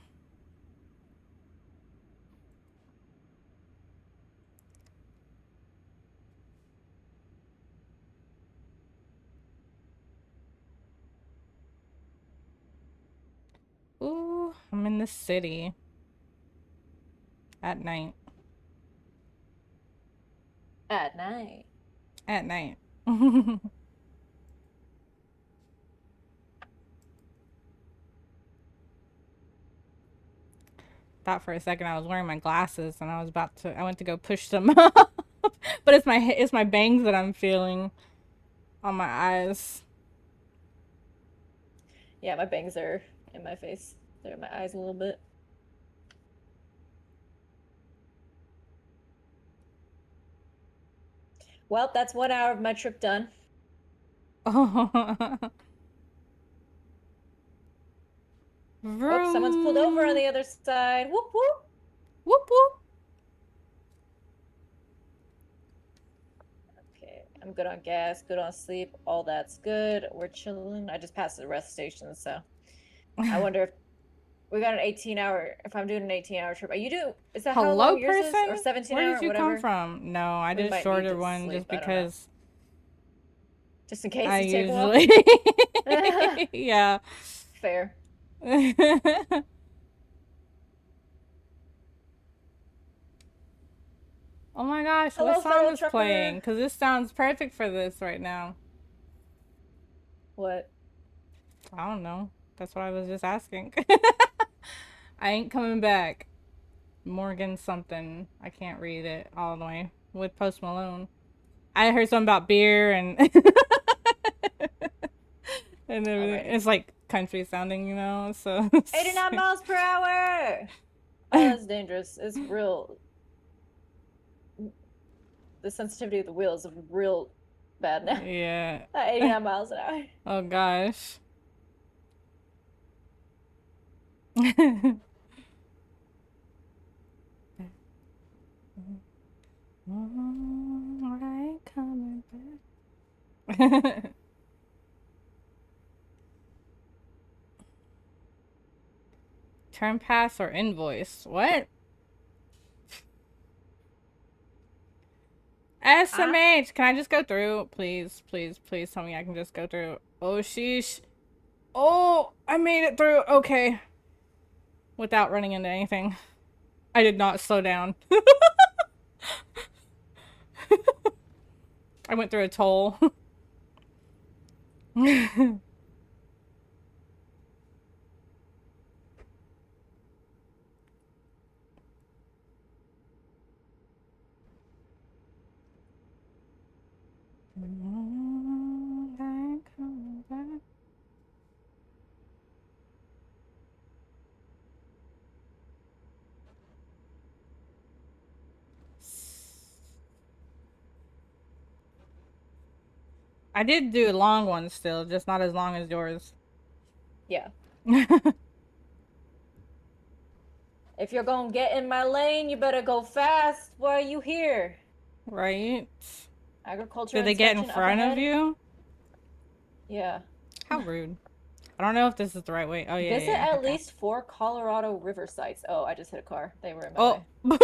Ooh, I'm in the city at night. At night. At night. Thought for a second I was wearing my glasses and I went to go push them up. But it's my bangs that I'm feeling on my eyes. Yeah, my bangs are in my face. They're in my eyes a little bit. Well, that's 1 hour of my trip done. Oh. Oh, someone's pulled over on Vroom. the other side. Whoop whoop. Whoop whoop. Okay, I'm good on gas, good on sleep. All that's good. We're chilling. I just passed the rest station, so I wonder if we got an 18-hour. If I'm doing an 18-hour trip, is that how Hello, long yours is? Or person? 17 Where did hour, you come whatever? from? No, I We did a might need shorter to one sleep. just I don't know. because Just in case I you take a while. usually. Yeah. Fair. Oh my gosh, what Hello, song fellow is playing? trucker. Because this sounds perfect for this right now. What? I don't know. That's what I was just asking. I ain't coming back. Morgan something. I can't read it all the way. With Post Malone. I heard something about beer and and everything. Alrighty. It's like country sounding, you know. So 89 miles per hour. Oh, that's dangerous. It's real. The sensitivity of the wheel is real bad now. yeah. At 89 miles an hour. Oh gosh. Alright, coming back. Turn pass or invoice. What? SMH! Can I just go through? Please, please, please tell me I can just go through. Oh, sheesh. Oh, I made it through. Okay. Without running into anything. I did not slow down. I went through a toll. I did do long ones still, just not as long as yours. Yeah. If you're gonna get in my lane, you better go fast. Why are you here? Right? Agriculture Did they get in inspection up front of ahead? you? Yeah. How rude. I don't know if this is the right way. Oh, yeah, Visit yeah, at okay. least 4 Colorado River sites. Oh, I just hit a car. They were in my Oh. way.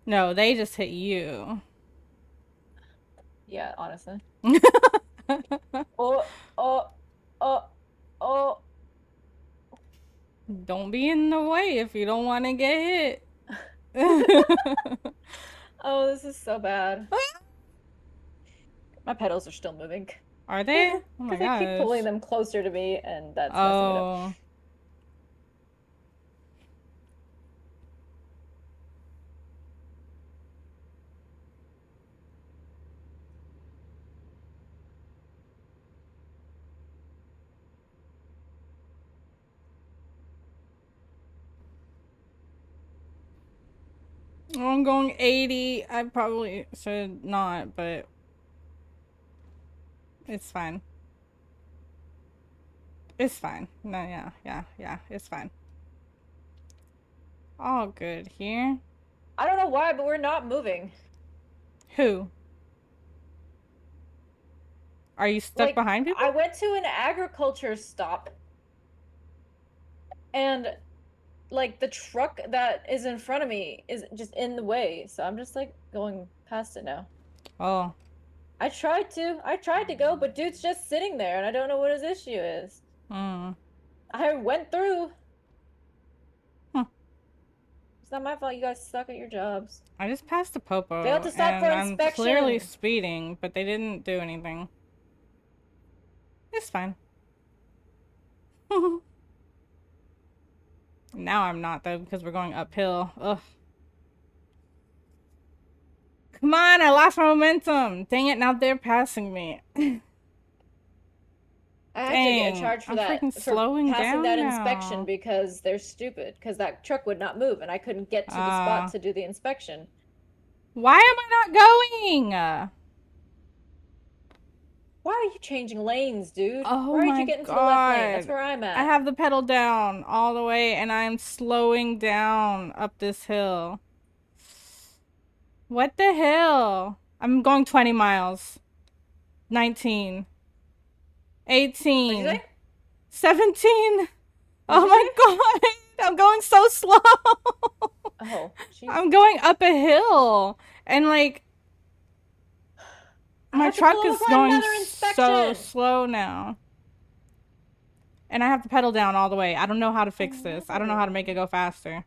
No, they just hit you. Yeah, honestly. Oh, oh, oh, oh. Don't be in the way if you don't want to get hit. Oh, this is so bad. My pedals are still moving. Are they? Oh my Because I keep pulling gosh. them closer to me, and that's messing it up. Oh. I'm going 80. I probably should not, but it's fine. It's fine. No, yeah. It's fine. All good here. I don't know why, but we're not moving. Who? Are you stuck behind people? I went to an agriculture stop, and like the truck that is in front of me is just in the way, so I'm just like going past it now. Oh. I tried to go, but dude's just sitting there, and I don't know what his issue is. Hmm. I went through. Huh. It's not my fault. You guys suck at your jobs. I just passed the popo, Failed to stop for and I'm inspection. clearly speeding, but they didn't do anything. It's fine. Now I'm not, though, because we're going uphill. Ugh. Come on, I lost my momentum. Dang it, now they're passing me. I have to get a Dang, charge for I'm that, freaking for slowing passing down that now. inspection because they're stupid. Because that truck would not move, and I couldn't get to the spot to do the inspection. Why am I not going? Why are you changing lanes, dude? Oh Why did my you get into God. the left lane? That's where I'm at. I have the pedal down all the way, and I'm slowing down up this hill. What the hell? I'm going 20 miles. 19. 18. What'd you say? 17. What'd Oh you my say? God. I'm going so slow. Oh, jeez. I'm going up a hill. And like, my truck is going so slow now. And I have to pedal down all the way. I don't know how to fix this. I don't know how to make it go faster.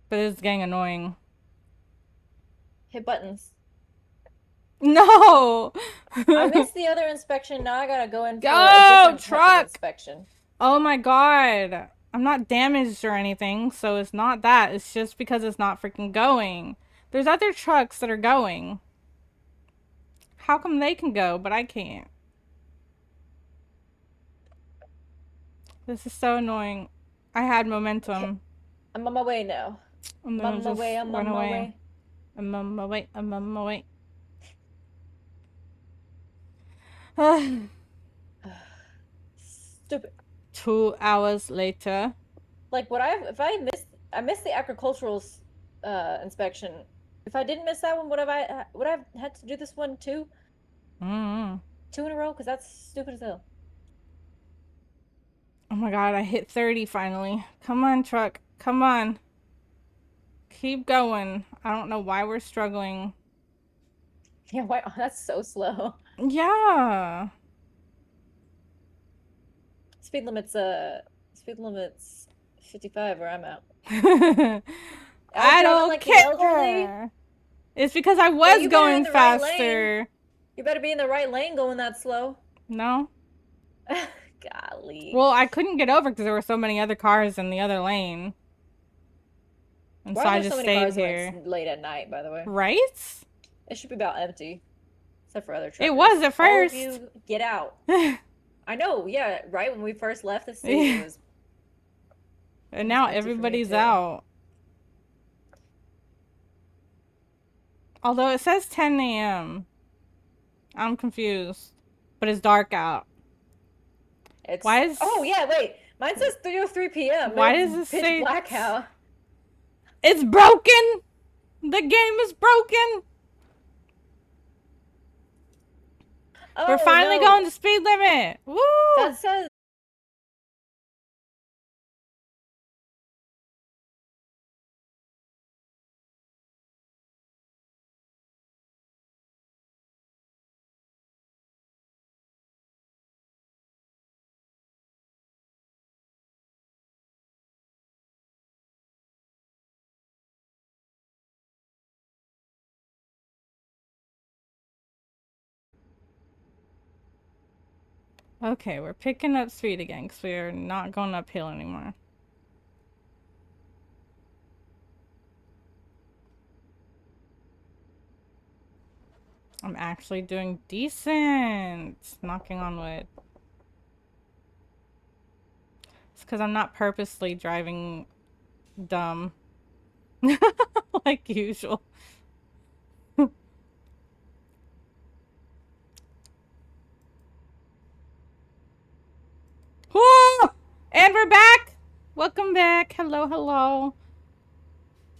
But it's getting annoying. Hit buttons. No. I missed the other inspection. Now I gotta go in for a Go, different type of truck. inspection. Oh my god. I'm not damaged or anything, so it's not that. It's just because it's not freaking going. There's other trucks that are going. How come they can go, but I can't? This is so annoying. I had Okay, momentum, I'm on my way now. and I'm then on it my just way. I'm went on my away. way. I'm on my way. I'm on my way. Stupid. 2 hours later. Like what I missed the agricultural inspection. If I didn't miss that one, would I have had to do this one too? Mm. Two in a row? Because that's stupid as hell. Oh my god, I hit 30 finally. Come on, truck. Come on. Keep going. I don't know why we're struggling. Yeah, why? That's so slow. Yeah. Speed limit's uh speed limit's 55 where I'm at. El I driving don't like the elderly? care. It's because I Yeah, was you better in going the right lane. faster. You better be in the right lane going that slow. No? Golly. Well, I couldn't get over because there were so many other cars in the other lane. And Why so are I there so just many stayed cars when it's here. late at night, by the way? Right? It should be about empty, except for other It truckers. was at All of first. you, get out. I know, yeah, right when we first left the city, And it was now empty for me everybody's too. out. Although it says 10 a.m. I'm confused. But it's dark out. Why Oh is yeah, wait. Mine says 3:03 p.m. why It's does it pitch say black out. it's broken? The game is broken. We're Oh finally going no. the speed limit. Woo! That says Okay, we're picking up speed again because we're not going uphill anymore. I'm actually doing decent. Knocking on wood. It's because I'm not purposely driving dumb. Like usual. Whoa! And we're back! Welcome back. Hello, hello.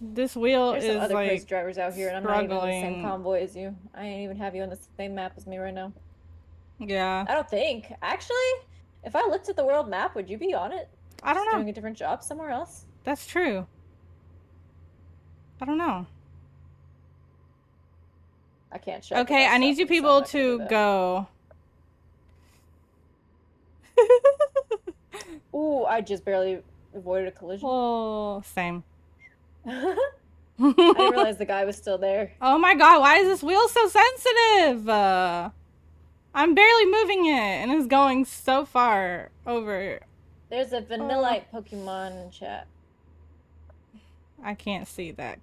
This wheel there's some is other crazy like drivers out here, and I'm not even in the same struggling. convoy as you. I ain't even have you on the same map as me right now. Yeah. I don't think. Actually, if I looked at the world map, would you be on it? I don't Just know. doing a different job somewhere else? That's true. I don't know. I can't check Okay, without I need you stopping, so I'm people not gonna do to that. go. Ooh, I just barely avoided a collision. Oh, same. I didn't realize the guy was still there. Oh my god, why is this wheel so sensitive? I'm barely moving it and it's going so far over. There's a Uh, Vanillite Pokemon in chat. I can't see that.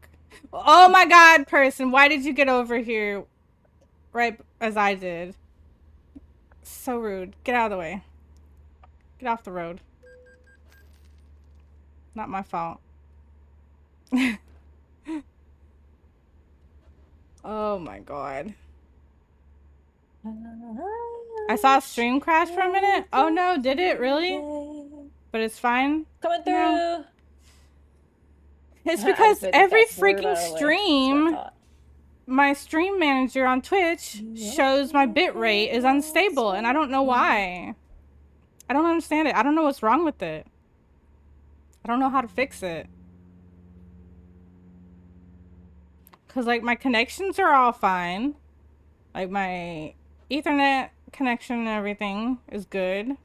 Oh my god, person, why did you get over here right as I did? So rude. Get out of the way. Get off the road. Not my fault. Oh my god. I saw a stream crash for a minute. Oh no, did it really? But it's fine Coming now. through! It's I just because made this guy every swerve freaking out of the way. That's what I stream, thought. my stream manager on Twitch shows my bitrate is unstable, and I don't know why. I don't understand it. I don't know what's wrong with it. I don't know how to fix it. Because, like, my connections are all fine. Like, my Ethernet connection and everything is good.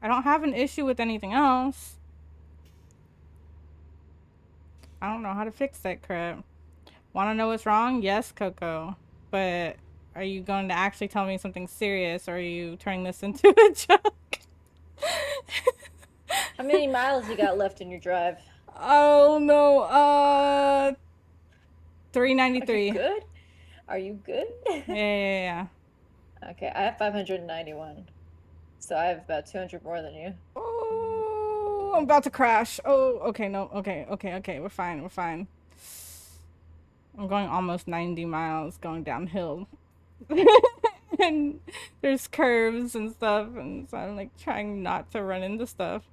I don't have an issue with anything else. I don't know how to fix that crap. Want to know what's wrong? Yes, Coco. But are you going to actually tell me something serious, or are you turning this into a joke? How many miles you got left in your drive? Oh no. Are you 393. good? Are you good? Yeah, yeah, yeah. Okay, I have 591. So I have about 200 more than you. Oh, I'm about to crash. Oh, okay, no, okay, okay, okay. We're fine. We're fine. I'm going almost 90 miles going downhill. And there's curves and stuff, and so I'm like trying not to run into stuff.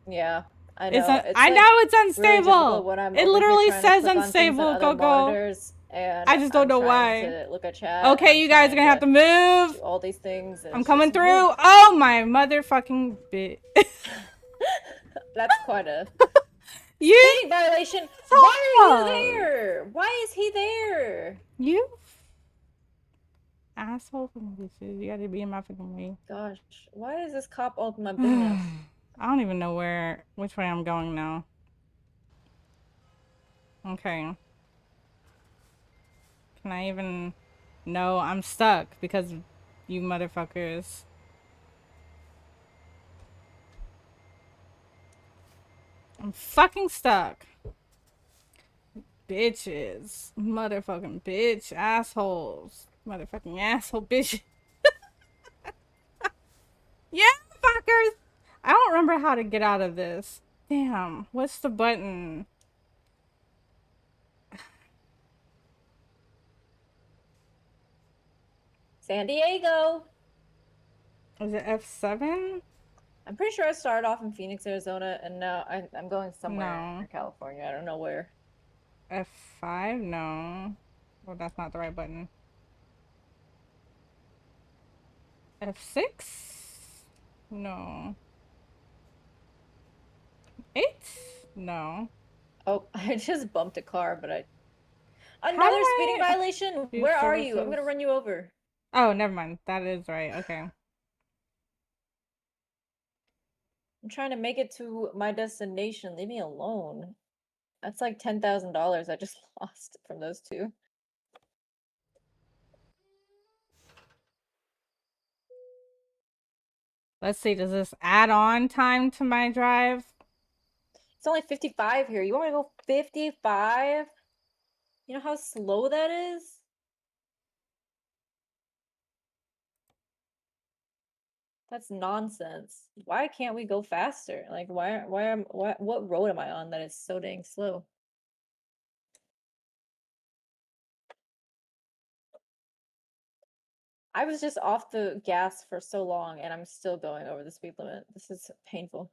Yeah, I It's know. It's I like know it's really difficult unstable. when I'm It over here literally trying to says click on things on unstable, other Coco. monitors and I just don't I'm know trying why. to look at chat and Okay, I'm you guys are trying gonna have to to move. do all these things and I'm it's coming just through. woo. Oh my motherfucking bit. That's quite a You speeding violation. Why are you stop. there? Why is he there? You asshole fucking bitches. You gotta be in my fucking way. Gosh, why is this cop all in my business? I don't even know which way I'm going now. Okay. Can I even? No, I'm stuck because you motherfuckers. I'm fucking stuck. Bitches. Motherfucking bitch assholes. Motherfucking asshole bitch. Yeah, fuckers. I don't remember how to get out of this. Damn, what's the button? San Diego. Is it F7? I'm pretty sure I started off in Phoenix, Arizona, and now I'm going somewhere No. in California. I don't know where. F5? No. Well, that's not the right button. F6? No. 8? No. Oh, I just bumped a car, but I How do another speeding I violation. view Where are you? I'm services? gonna run you over. Oh, never mind. That is right. Okay. I'm trying to make it to my destination. Leave me alone. That's like $10,000 I just lost from those two. Let's see. Does this add on time to my drive? It's only 55 here. You want me to go 55? You know how slow that is? That's nonsense. Why can't we go faster? Like what road am I on that is so dang slow? I was just off the gas for so long and I'm still going over the speed limit. This is painful.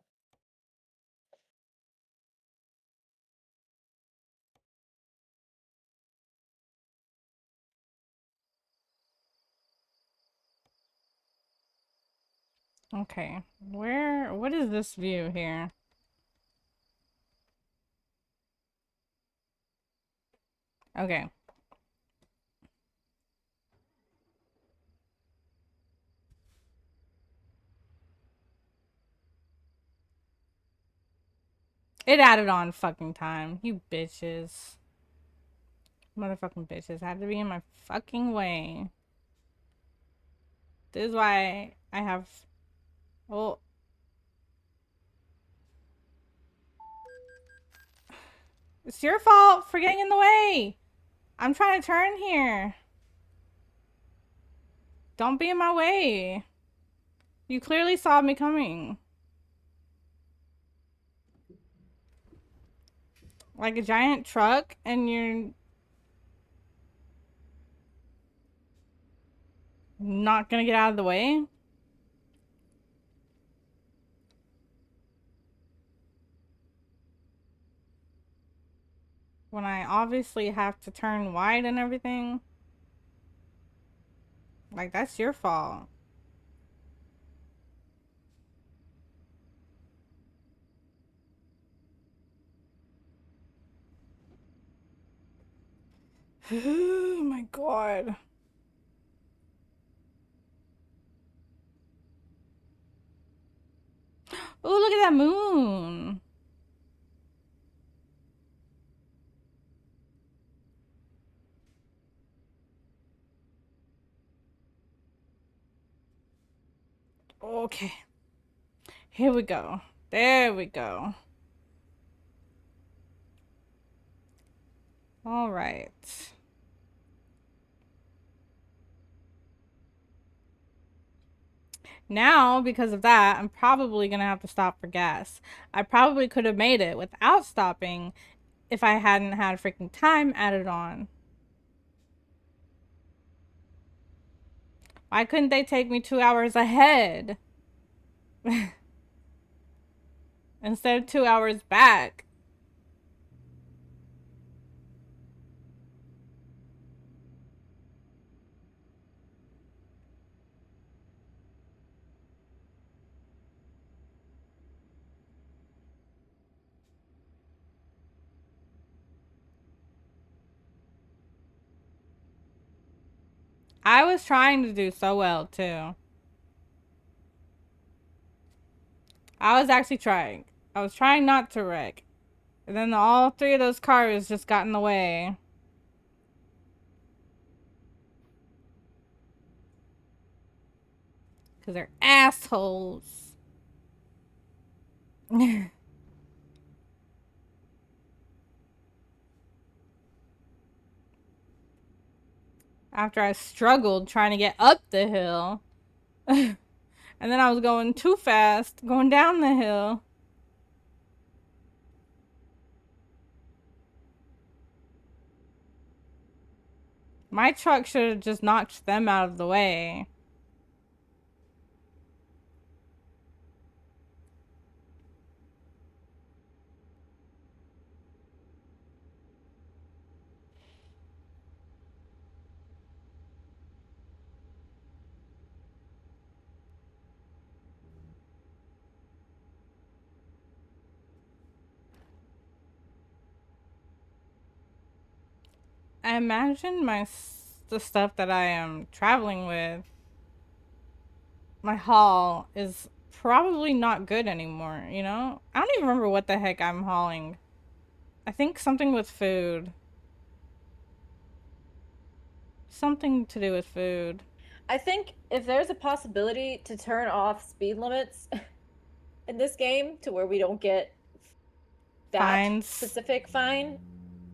Okay. What is this view here? Okay. It added on fucking time. You bitches. Motherfucking bitches. Had to be in my fucking way. This is why I have. Well. It's your fault for getting in the way. I'm trying to turn here. Don't be in my way. You clearly saw me coming. Like a giant truck, and you're not gonna get out of the way? When I obviously have to turn wide and everything? Like, that's your fault. Oh my god. Oh, look at that moon. Okay. Here we go. There we go. All right. Now, because of that, I'm probably going to have to stop for gas. I probably could have made it without stopping if I hadn't had freaking time added on. Why couldn't they take me 2 hours ahead instead of 2 hours back? I was trying to do so well, too. I was actually trying. I was trying not to wreck. And then all three of those cars just got in the way. Because they're assholes. After I struggled trying to get up the hill. And then I was going too fast, going down the hill. My truck should have just knocked them out of the way. I imagine the stuff that I am traveling with, my haul is probably not good anymore, you know? I don't even remember what the heck I'm hauling. I think something with food. Something to do with food. I think if there's a possibility to turn off speed limits in this game to where we don't get that Fines. specific fine,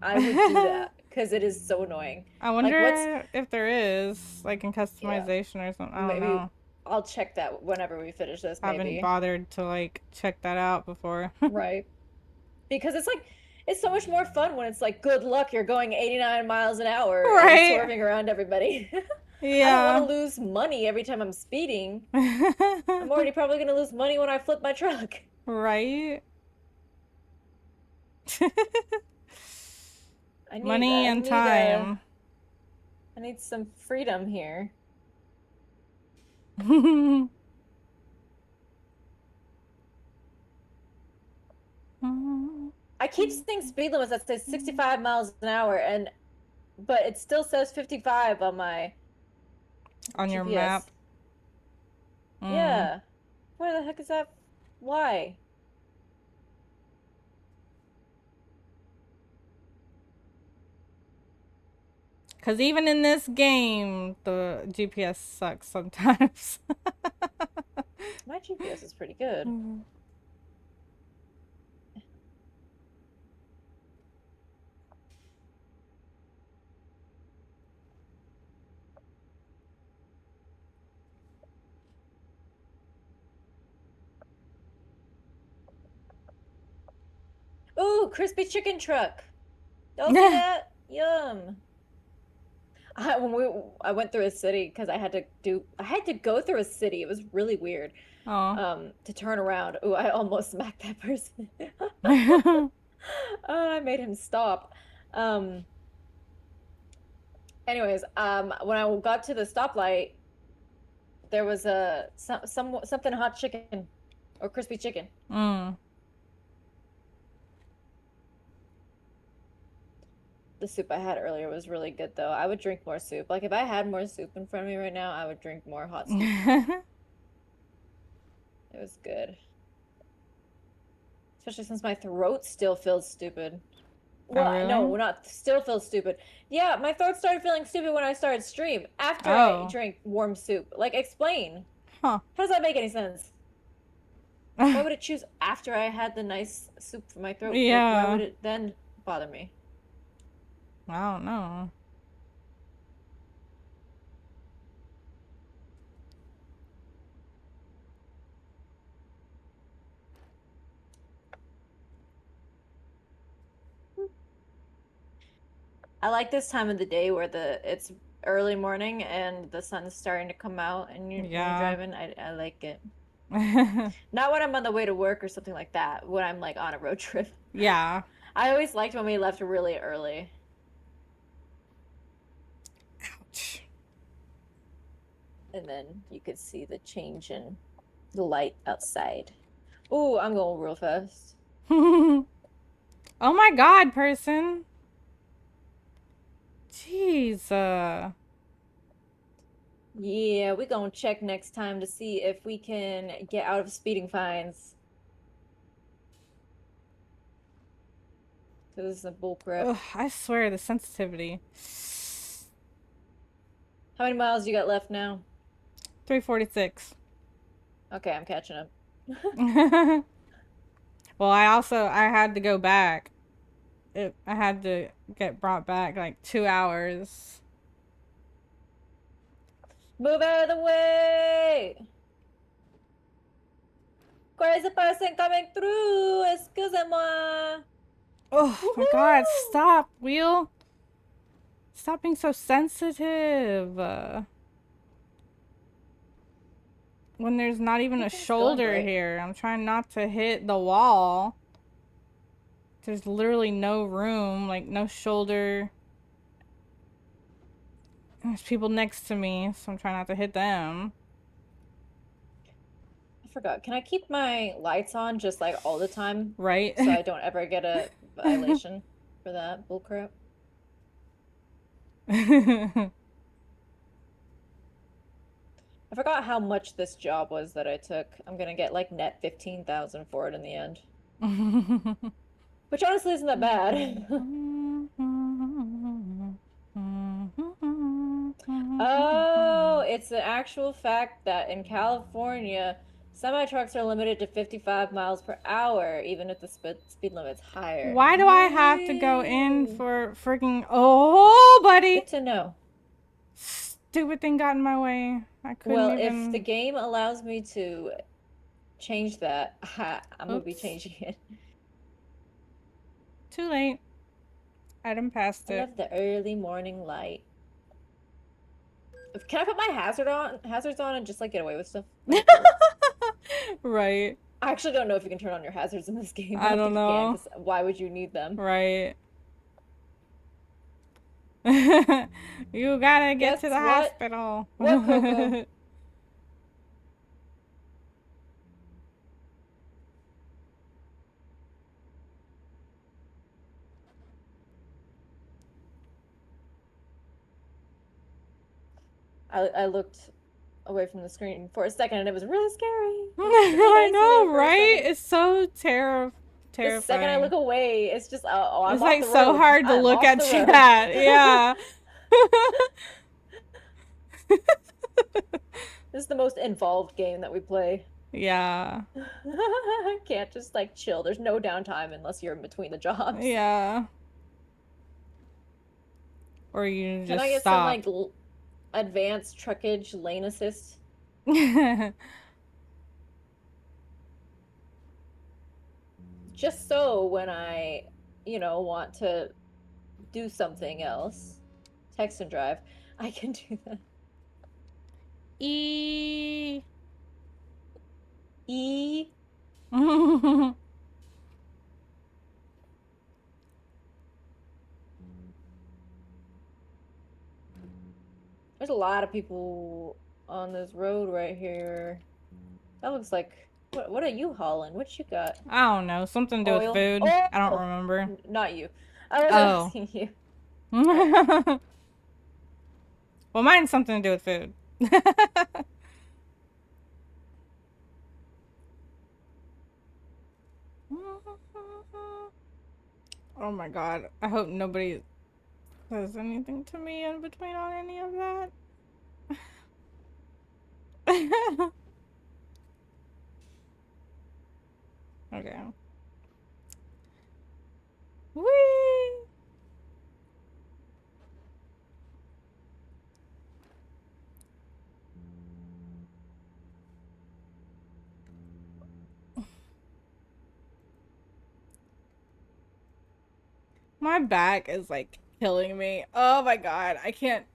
I would do that because it is so annoying. I Like, what's, wonder if there is, like in yeah, customization or something. I don't maybe know. I'll check that whenever we finish this, Haven't maybe. bothered to like check that out before. Right. Because it's like, it's so much more fun when it's like, good luck, you're going 89 miles an hour and Right? swerving around everybody. I don't want to Yeah. lose money every time I'm speeding. I'm already probably going to lose money when I flip my truck. Right? I need Money I and need a time. I need some freedom here. I keep seeing speed limits that say 65 miles an hour and but it still says 55 on my On your GPS. map. Mm. Yeah. Why the heck is that? Why? Because even in this game, the GPS sucks sometimes. My GPS is pretty good. Ooh, crispy chicken truck. Y'all see that? Yum. I went through a city because I had to go through a city. It was really weird. Oh. To turn around. Ooh, I almost smacked that person. I made him stop. Um, anyways, when I got to the stoplight, there was something hot chicken or crispy chicken. Mm. The soup I had earlier was really good though. I would drink more soup. Like if I had more soup in front of me right now, I would drink more hot soup. It was good. Especially since my throat still feels stupid. Oh, Well, really? no, not still feels stupid. Yeah, my throat started feeling stupid when I started stream after I Oh. drank warm soup. Like, explain. Huh. How does that make any sense? Why would it choose after I had the nice soup for my throat? Like, why would Yeah. it then bother me? I don't know. I like this time of the day where it's early morning and the sun's starting to come out and when you're Yeah. driving. I like it. Not when I'm on the way to work or something like that, when I'm like on a road trip. Yeah. I always liked when we left really early. Ouch. And then you could see the change in the light outside. Ooh, I'm going real fast. Oh my god, person. Jeez. Yeah, we gonna check next time to see if we can get out of speeding fines. This is a bull crap. Ugh, I swear the sensitivity. How many miles you got left now? 346. Okay, I'm catching up. Well, I had to go back. I had to get brought back like 2 hours. Move out of the way! Crazy person coming through! Excusez-moi! Oh my god, Woohoo! stop, wheel. Stop being so sensitive. When there's not even a Everything's going shoulder great. here. I'm trying not to hit the wall. There's literally no room, like no shoulder. There's people next to me, so I'm trying not to hit them. I forgot. Can I keep my lights on just like all the time Right? so I don't ever get a violation for that bullcrap? I forgot how much this job was that I took. I'm gonna get like net 15,000 for it in the end. Which honestly isn't that bad. Oh, it's an actual fact that in California, semi trucks are limited to 55 miles per hour, even if the speed limit's higher. Why do I have to go in Yay! for freaking... Oh, buddy! Good to know. Stupid thing got in my way. I couldn't Well, if the even... game allows me to change that, I'm gonna be Oops. changing it. Too late. I done passed I it. love the early morning light. Can I put my hazards on and just like get away with stuff? That'd be cool. Right. I actually don't know if you can turn on your hazards in this game. I I don't don't think you can, know. because why would you need them? Right. You gotta get to Guess the what? hospital. What, Coco? I looked away from the screen for a second and it was really scary. I I see there know, for a right? second. It's so The second I terrifying. look away, it's just I'm It's off like the so road. hard to I'm look off the at you road. at. Yeah. This is the most involved game that we play. Yeah. Can't just like chill. There's no downtime unless you're in between the jobs. Yeah. Or you Can I just get some stop. like advanced truckage lane assist? Just so when I, want to do something else, text and drive, I can do that. E. E. There's a lot of people on this road right here. That looks like what are you hauling? What you got? I don't know. Something to do with Oil? food. I don't Oh, remember. not you. I was Oh. asking you. All right. Well, mine's something to do with food. Oh my god. I hope nobody says anything to me in between on any of that. Okay. Whee! My back is like killing me. Oh my god, I can't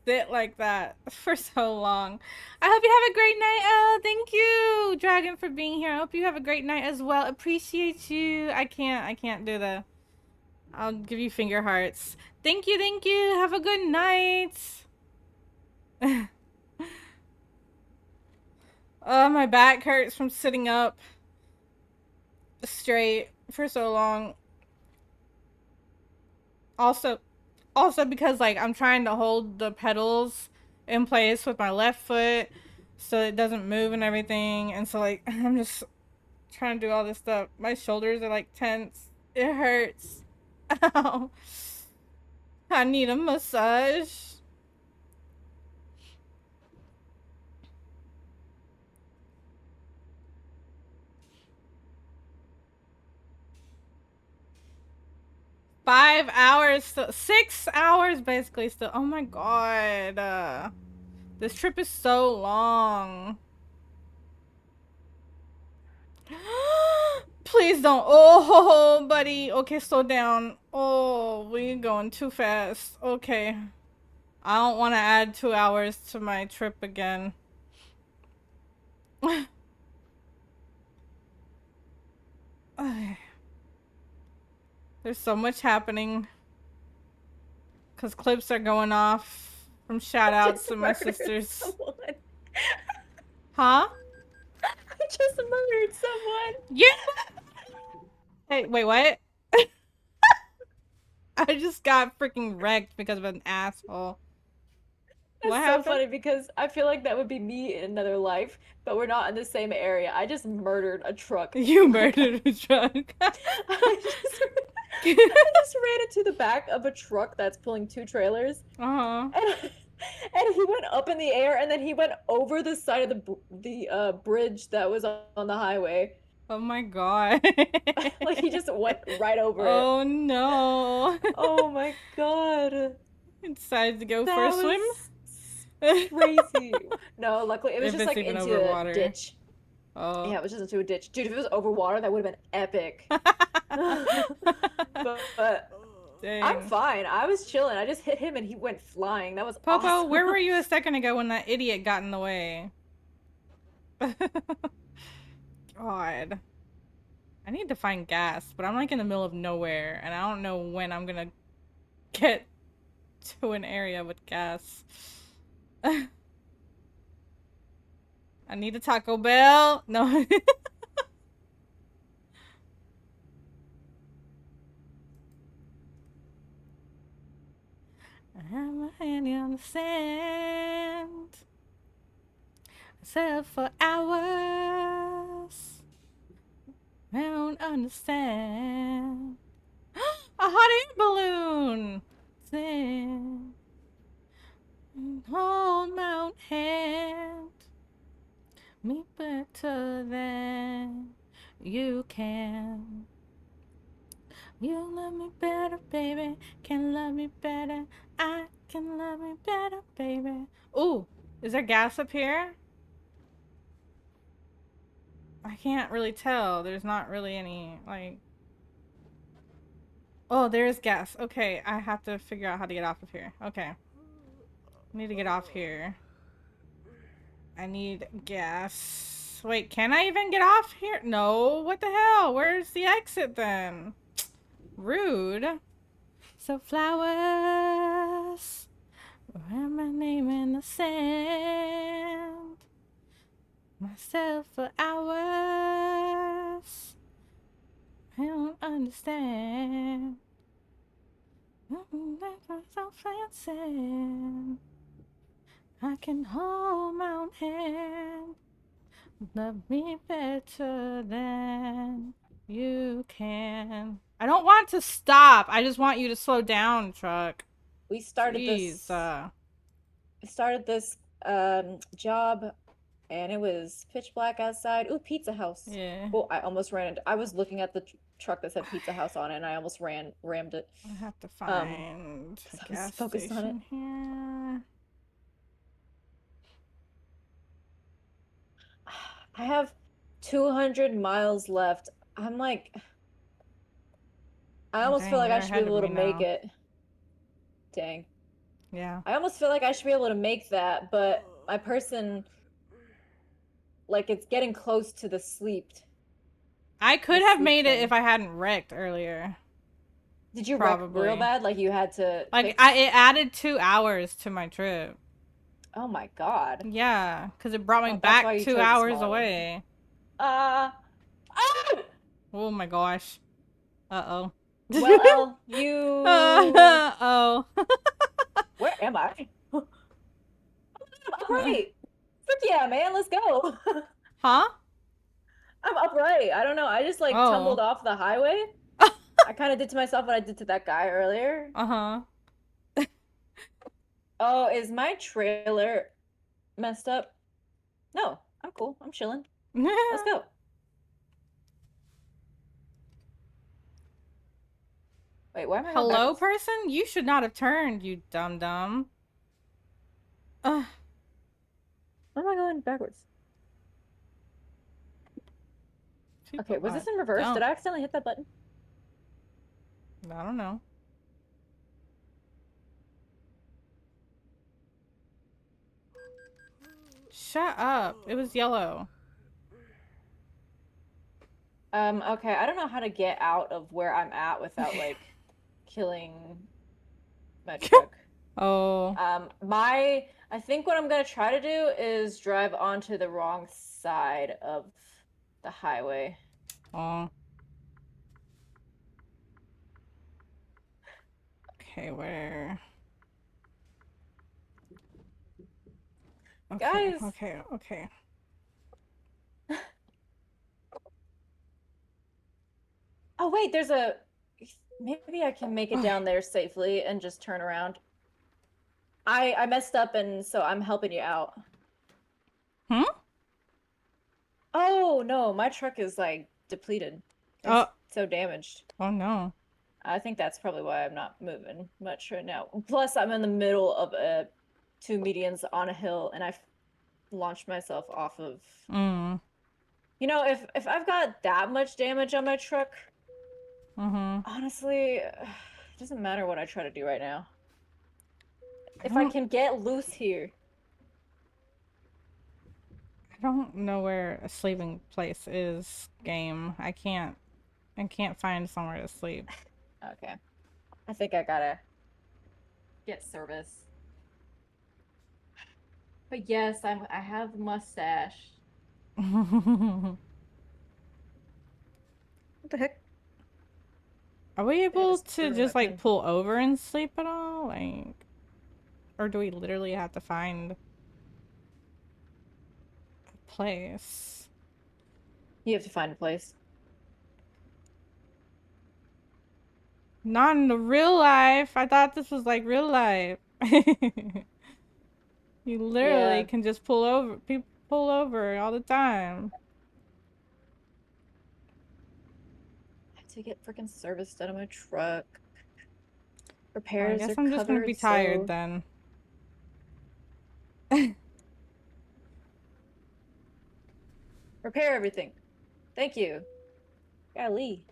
sit like that for so long. I hope you have a great night. Oh, thank you, Dragon, for being here. I hope you have a great night as well. Appreciate you. I can't do the. I'll give you finger hearts. Thank you, thank you. Have a good night. Oh, my back hurts from sitting up straight for so long. Also, because like I'm trying to hold the pedals in place with my left foot so it doesn't move and everything, and so like I'm just trying to do all this stuff. My shoulders are like tense. It hurts. Ow. I need a massage. Five hours still, 6 hours basically still. Oh my god. This trip is so long. Please don't. Oh, buddy. Okay, slow down. Oh, we're going too fast. Okay. I don't want to add 2 hours to my trip again. There's so much happening. Because clips are going off from shout outs to my sisters. Someone. Huh? I just murdered someone. Yeah! Hey, wait, what? I just got freaking wrecked because of an asshole. That's What so happened? funny because I feel like that would be me in another life, but we're not in the same area. I just murdered a truck. You Like, murdered a truck. I just ran into the back of a truck that's pulling two trailers, Uh-huh. and and he went up in the air, and then he went over the side of the bridge that was on the highway. Oh my god. Like he just went right over it. Oh no. Oh my god. Decided to go for a That swim? was crazy. No, luckily it was If just it's like even into over a water. ditch. Oh. Yeah, it was just into a ditch. Dude, if it was over water, that would have been epic. But I'm Dang. fine. I was chilling. I just hit him and he went flying. That was Popo, awesome. where were you a second ago when that idiot got in the way? God. I need to find gas, but I'm like in the middle of nowhere, and I don't know when I'm gonna get to an area with gas. I need a Taco Bell. No. I have my hand on the sand. I said for hours. I don't understand. A hot air balloon. Sand. Hold my own hand. Me better than you can. You love me better, baby. Can love me better. I can love me better, baby. Ooh, is there gas up here? I can't really tell. There's not really any, like... Oh, there's gas. Okay, I have to figure out how to get off of here. Okay. I need to get off here. I need gas. Wait, can I even get off here? No, what the hell? Where's the exit then? Rude. So flowers, write my name in the sand. Myself for hours. I don't understand. That's so fancy. I can hold my own hand. Love me better than you can. I don't want to stop. I just want you to slow down, truck. We started Jeez. this job and it was pitch black outside. Ooh, Pizza House. Yeah. Oh, I almost ran into. I was looking at the truck that said Pizza House on it, and I almost rammed it. I have to Um, find a because I was gas focused on it. station here. I have 200 miles left. I'm like, I Oh, almost feel dang, like I you're should be ahead of able to me make now. it. Dang. Yeah. I almost feel like I should be able to make that, but my person, like, it's getting close to I the could have sleep made it if thing. I hadn't wrecked earlier. Did you wreck real Probably. bad? Like you had to Like, fix? it added 2 hours to my trip. Oh my God. Yeah, because it brought me Oh, that's why back you two chose the hours smaller one. away. Uh, ah! Oh my gosh. Uh-oh. Well, Elle, you. Oh. Where am I? I'm upright. Frick yeah, man, let's go. Huh? I'm upright. I don't know. I just like tumbled Oh. off the highway. I kind of did to myself what I did to that guy earlier. Uh-huh. Oh, is my trailer messed up? No, I'm cool. I'm chilling. Let's go. Wait, why am I going Hello, backwards? person? You should not have turned, you dum-dum. Ugh. Why am I going backwards? Okay, People was are this in reverse? Did dumb. I accidentally hit that button? I don't know. Shut up. It was yellow. Okay, I don't know how to get out of where I'm at without like killing my truck. Oh. I think what I'm gonna try to do is drive onto the wrong side of the highway. Oh. Okay, where? Okay, Guys, okay, okay. oh wait, there's a maybe I can make it Okay. down there safely and just turn around. I messed up and so I'm helping you out. Hmm? Oh no, my truck is like depleted. It's Oh. so damaged. Oh no. I think that's probably why I'm not moving much right now. Plus, I'm in the middle of two medians on a hill, and I've launched myself off of. Mm. You know, if I've got that much damage on my truck, Mm-hmm. honestly, it doesn't matter what I try to do right now. I If I don't can get loose here. I don't know where a sleeping place is, game. I can't find somewhere to sleep. Okay, I think I gotta get service. But yes, I have a mustache. Are What the heck? we I able just to threw my just like pen. pull over and sleep at all? Like, or do we literally have to find a place? You have to find a place. Not in the real life. I thought this was like real life. You literally Yeah, can just pull over. People pull over all the time. I have to get freaking service done on my truck. Well, I Repairs guess are I'm just gonna be covered, tired so then. repair everything. Thank you. Golly.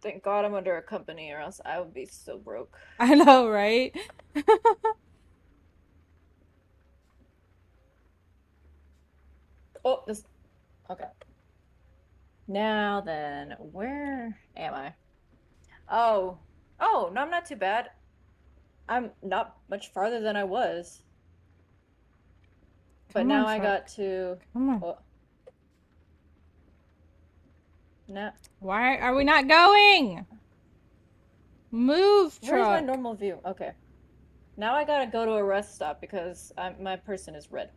Thank God I'm under a company, or else I would be so broke. I know, right? Oh, this. Okay. Now then, where am I? Oh. Oh, no, I'm not too bad. I'm not much farther than I was. But Come on, now I got truck. to. Come on. Oh, no. Why are we not going? Move, Where's my truck. normal view? Okay. Now I gotta go to a rest stop because my person is red.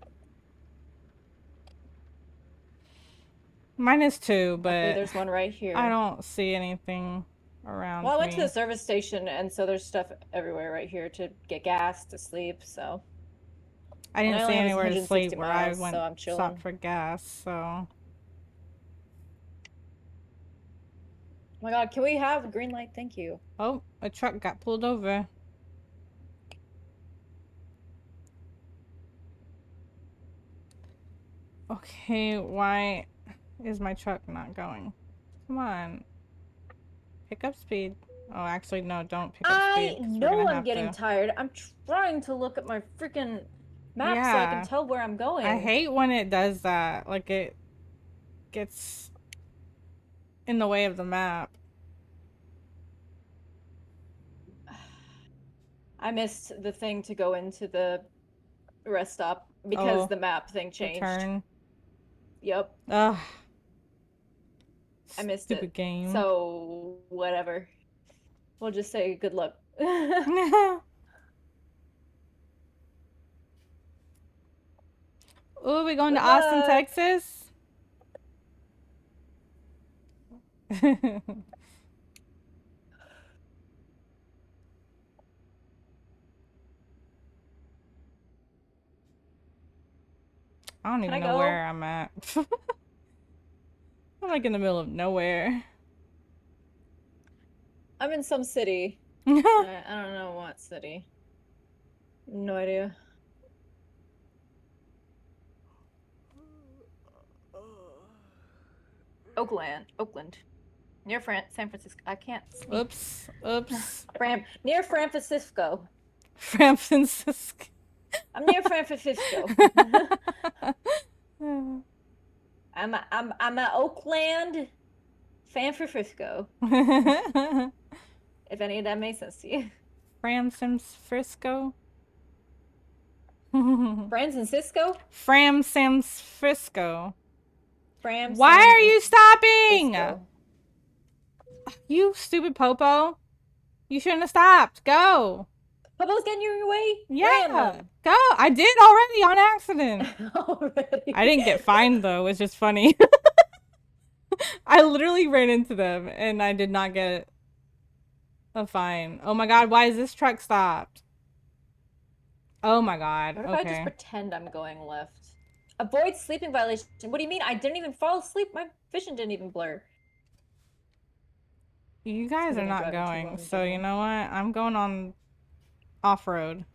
Mine is too, Luckily, but there's one right I here. don't see anything Well, around I went to the me. service station, and so there's stuff everywhere right here to get gas, to sleep, so. I And didn't I see only have anywhere to sleep 160 where I miles, so went I'm stopped chilling. for gas, so. Oh my god, can we have a green light? Thank you. Oh, a truck got pulled over. Okay, why is my truck not going? Come on. Pick up speed. Oh, actually, no, don't pick up speed I because we're know gonna I'm have getting to. tired. I'm trying to look at my freaking map so I can Yeah. tell where I'm I going. hate when it does that. Like, it gets in the way of the map. I missed the thing to go into the rest stop because Oh, the map thing the changed. turn. Yep, Ugh. I missed Stupid it. game. So, whatever. We'll just say good luck. Ooh, we going to Good Austin, luck. Texas? I don't Can even I know go? where I'm at. I'm like in the middle of nowhere. I'm in some city. I don't know what city. No idea. Oakland. Near San Francisco. I can't speak. Oops. Oops. Near San Francisco. San Francisco. I'm near San Francisco. I'm at Oakland, San Francisco. If any of that makes sense to you. San Frisco. San Francisco? Fram San Frisco. Fram Why San are you stopping? Francisco. You stupid popo. You shouldn't have stopped. Go. Popo's getting you in your way? Ram Yeah. them. Go. I did already on accident. I Already. didn't get fined though. It's just funny. I literally ran into them and I did not get a fine. Oh my god, why is this truck stopped? Oh my god. What if I just Okay. pretend I'm going left? Avoid sleeping violation. What do you mean? I didn't even fall asleep. My vision didn't even blur. You It's guys because are I've been not driving too going. long in So you general. know what? I'm going on off-road.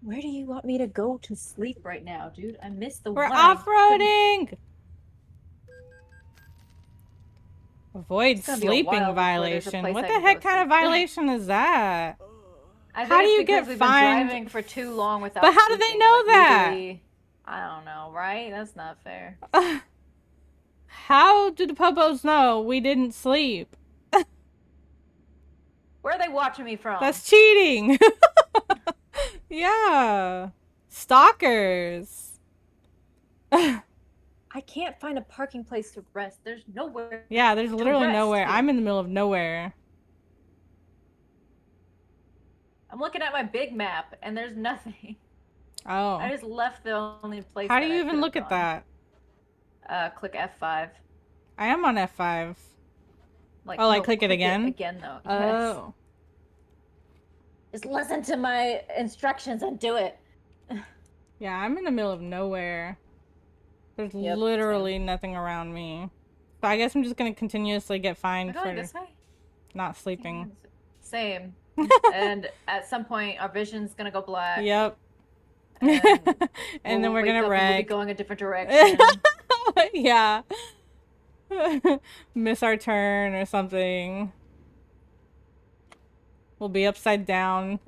Where do you want me to go to sleep right now, dude? I missed the We're one I couldn't. off-roading! Avoid It's gonna be a sleeping while before there's a violation. place What I the can go heck to kind of sleep. violation is that? I How think do it's you because get we've been fined? driving for too long But without how do they sleeping. know Like that? legally, I don't know, right? That's not fair. How do the popos know we didn't sleep? Where are they watching me from? That's cheating. Yeah. Stalkers. I can't find a parking place to rest. There's nowhere Yeah, there's to literally rest nowhere. I'm here. in the middle of nowhere. I'm looking at my big map and there's nothing. I Oh. just left the only place How do that you I could even have look at gone. that? Click F5. I am on F5. Like, Oh, like no, click it click it again? again though. Yes. Oh. Just listen to my instructions and do it. Yeah, I'm in the middle of nowhere. There's Yep, same. literally nothing around me. So I guess I'm just gonna continuously get Am I fined going for this way? not sleeping. Same. And at some point, our vision's gonna go black, Yep. and And then we'll we're wake gonna up and we'll be wreck. going a different direction. Yeah. Miss our turn or something. We'll be upside down.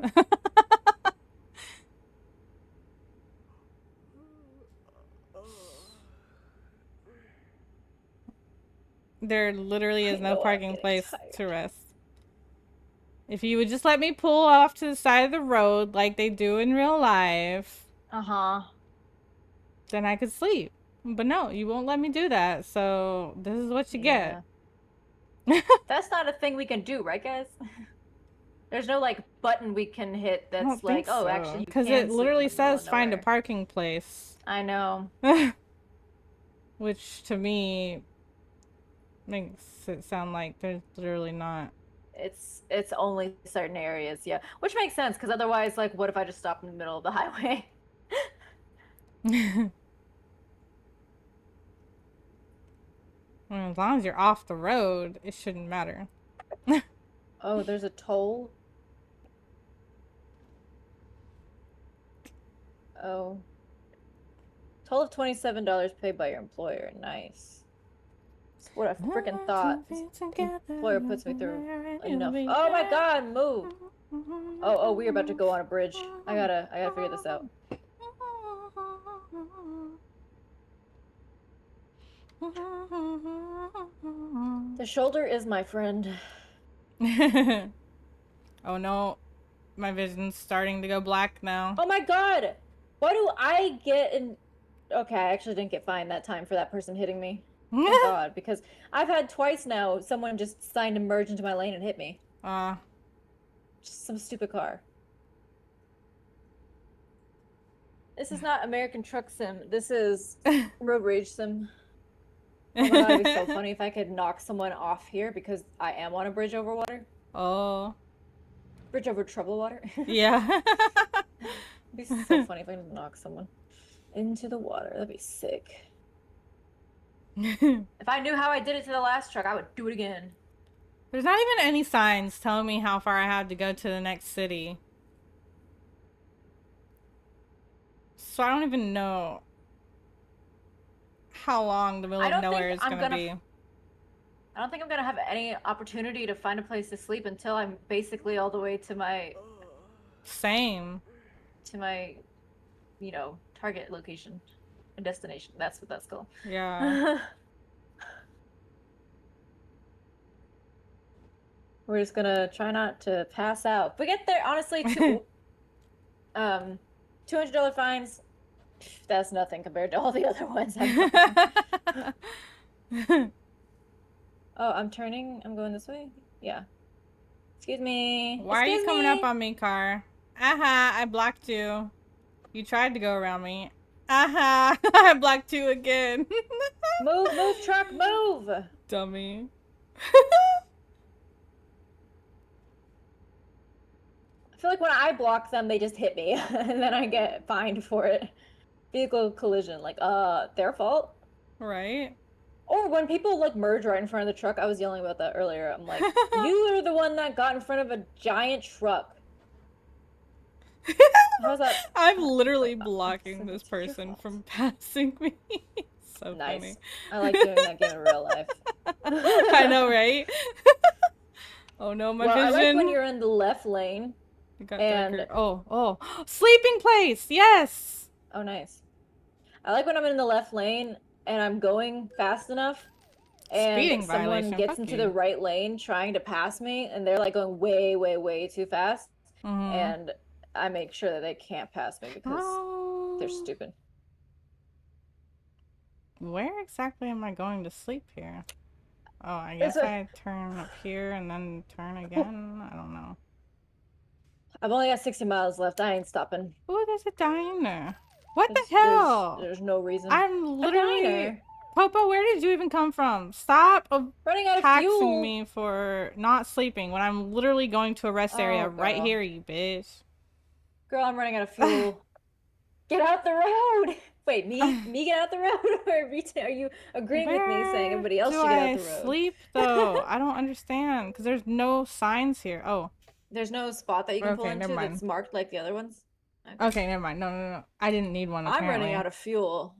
There literally I is no know I'm parking getting place to tired. rest. If you would just let me pull off to the side of the road like they do in real life, Uh-huh. then I could sleep. But no, you won't let me do that. So this is what you get. Yeah. That's not a thing we can do, right, guys? There's no like button we can hit I that's don't think like, oh, so. actually you Because it can sleep in literally the middle of says find a nowhere. parking place. I know. Which to me makes it sound like there's literally not. It's only certain areas, yeah. Which makes sense, because otherwise, like, what if I just stop in the middle of the highway? Well, as long as you're off the road, it shouldn't matter. Oh, there's a toll. Oh. Toll of $27 paid by your employer. Nice. What a freaking Never thought. to This be together, employer puts me through everywhere, and you'll enough. be Oh my there. God, move. Oh, we're about to go on a bridge. I gotta figure this out. The shoulder is my friend. Oh no, my vision's starting to go black now. Oh my God. Why do I get in? Okay, I actually didn't get fined that time for that person hitting me. Thank God, because I've had twice now someone just decided to merge into my lane and hit me. uh, Just some stupid car. This is not American Truck Sim. This is Road Rage Sim. Oh my God, it'd be so funny if I could knock someone off here because I am on a bridge over water. Oh, Bridge over troubled water. yeah. It'd be so funny if I could knock someone into the water. That'd be sick. If I knew how I did it to the last truck, I would do it again. There's not even any signs telling me how far I have to go to the next city. So I don't even know how long the middle I of don't think nowhere is I'm gonna gonna. be. I don't think I'm gonna have any opportunity to find a place to sleep until I'm basically all the way Same. to my, target location and destination. That's what that's called. Yeah. We're just gonna try not to pass out. If we get there, honestly, um, $200 fines. That's nothing compared to all the other ones I've gotten. Oh, I'm turning. I'm going this way. Yeah. Excuse me. Why are you Excuse coming up me. on me, car? Aha, I blocked you. You tried to go around me. Aha, I blocked you again. Move, move, truck, move. Dummy. I feel like when I block them, they just hit me, and then I get fined for it. Vehicle collision, like, their fault. Right? Or when people like merge right in front of the truck, I was yelling about that earlier. I'm like, you are the one that got in front of a giant truck. How's that? I'm literally It's blocking like, this it's your person fault. from passing me. So funny. Nice. I like doing that game in real life. I know, right? Oh no, my Well, I like when vision. you're in the left lane It got darker. and Oh, oh. Sleeping place! Yes! oh, nice. I like when I'm in the left lane and I'm going fast enough and Speeding someone violation. gets Fuck into the you. right lane trying to pass me and they're like going way, way, way too fast. Mm-hmm. And I make sure that they can't pass me because they're How? stupid. Where exactly am I going to sleep here? Oh, I It's guess a I turn up here and then turn again. I don't know. I've only got 60 miles left. I ain't stopping. Oh, there's a diner. What the There's hell? there's no reason. I'm A literally... diner. Popo, where did you even come from? Stop Running out of taxing fuel. me for not sleeping when I'm literally going to a rest area Oh, right girl. here, you bitch. Girl, I'm running out of fuel. Get out the road. Wait, me get out the road, or are you agreeing with me saying Where everybody else do should get out I the road? sleep, though? I don't understand, because there's no signs here. Oh, There's no spot that you can pull okay, never into mind. that's marked like the other ones? Okay. Okay, never mind. No, no, no. I didn't need one, I'm running apparently. out of fuel.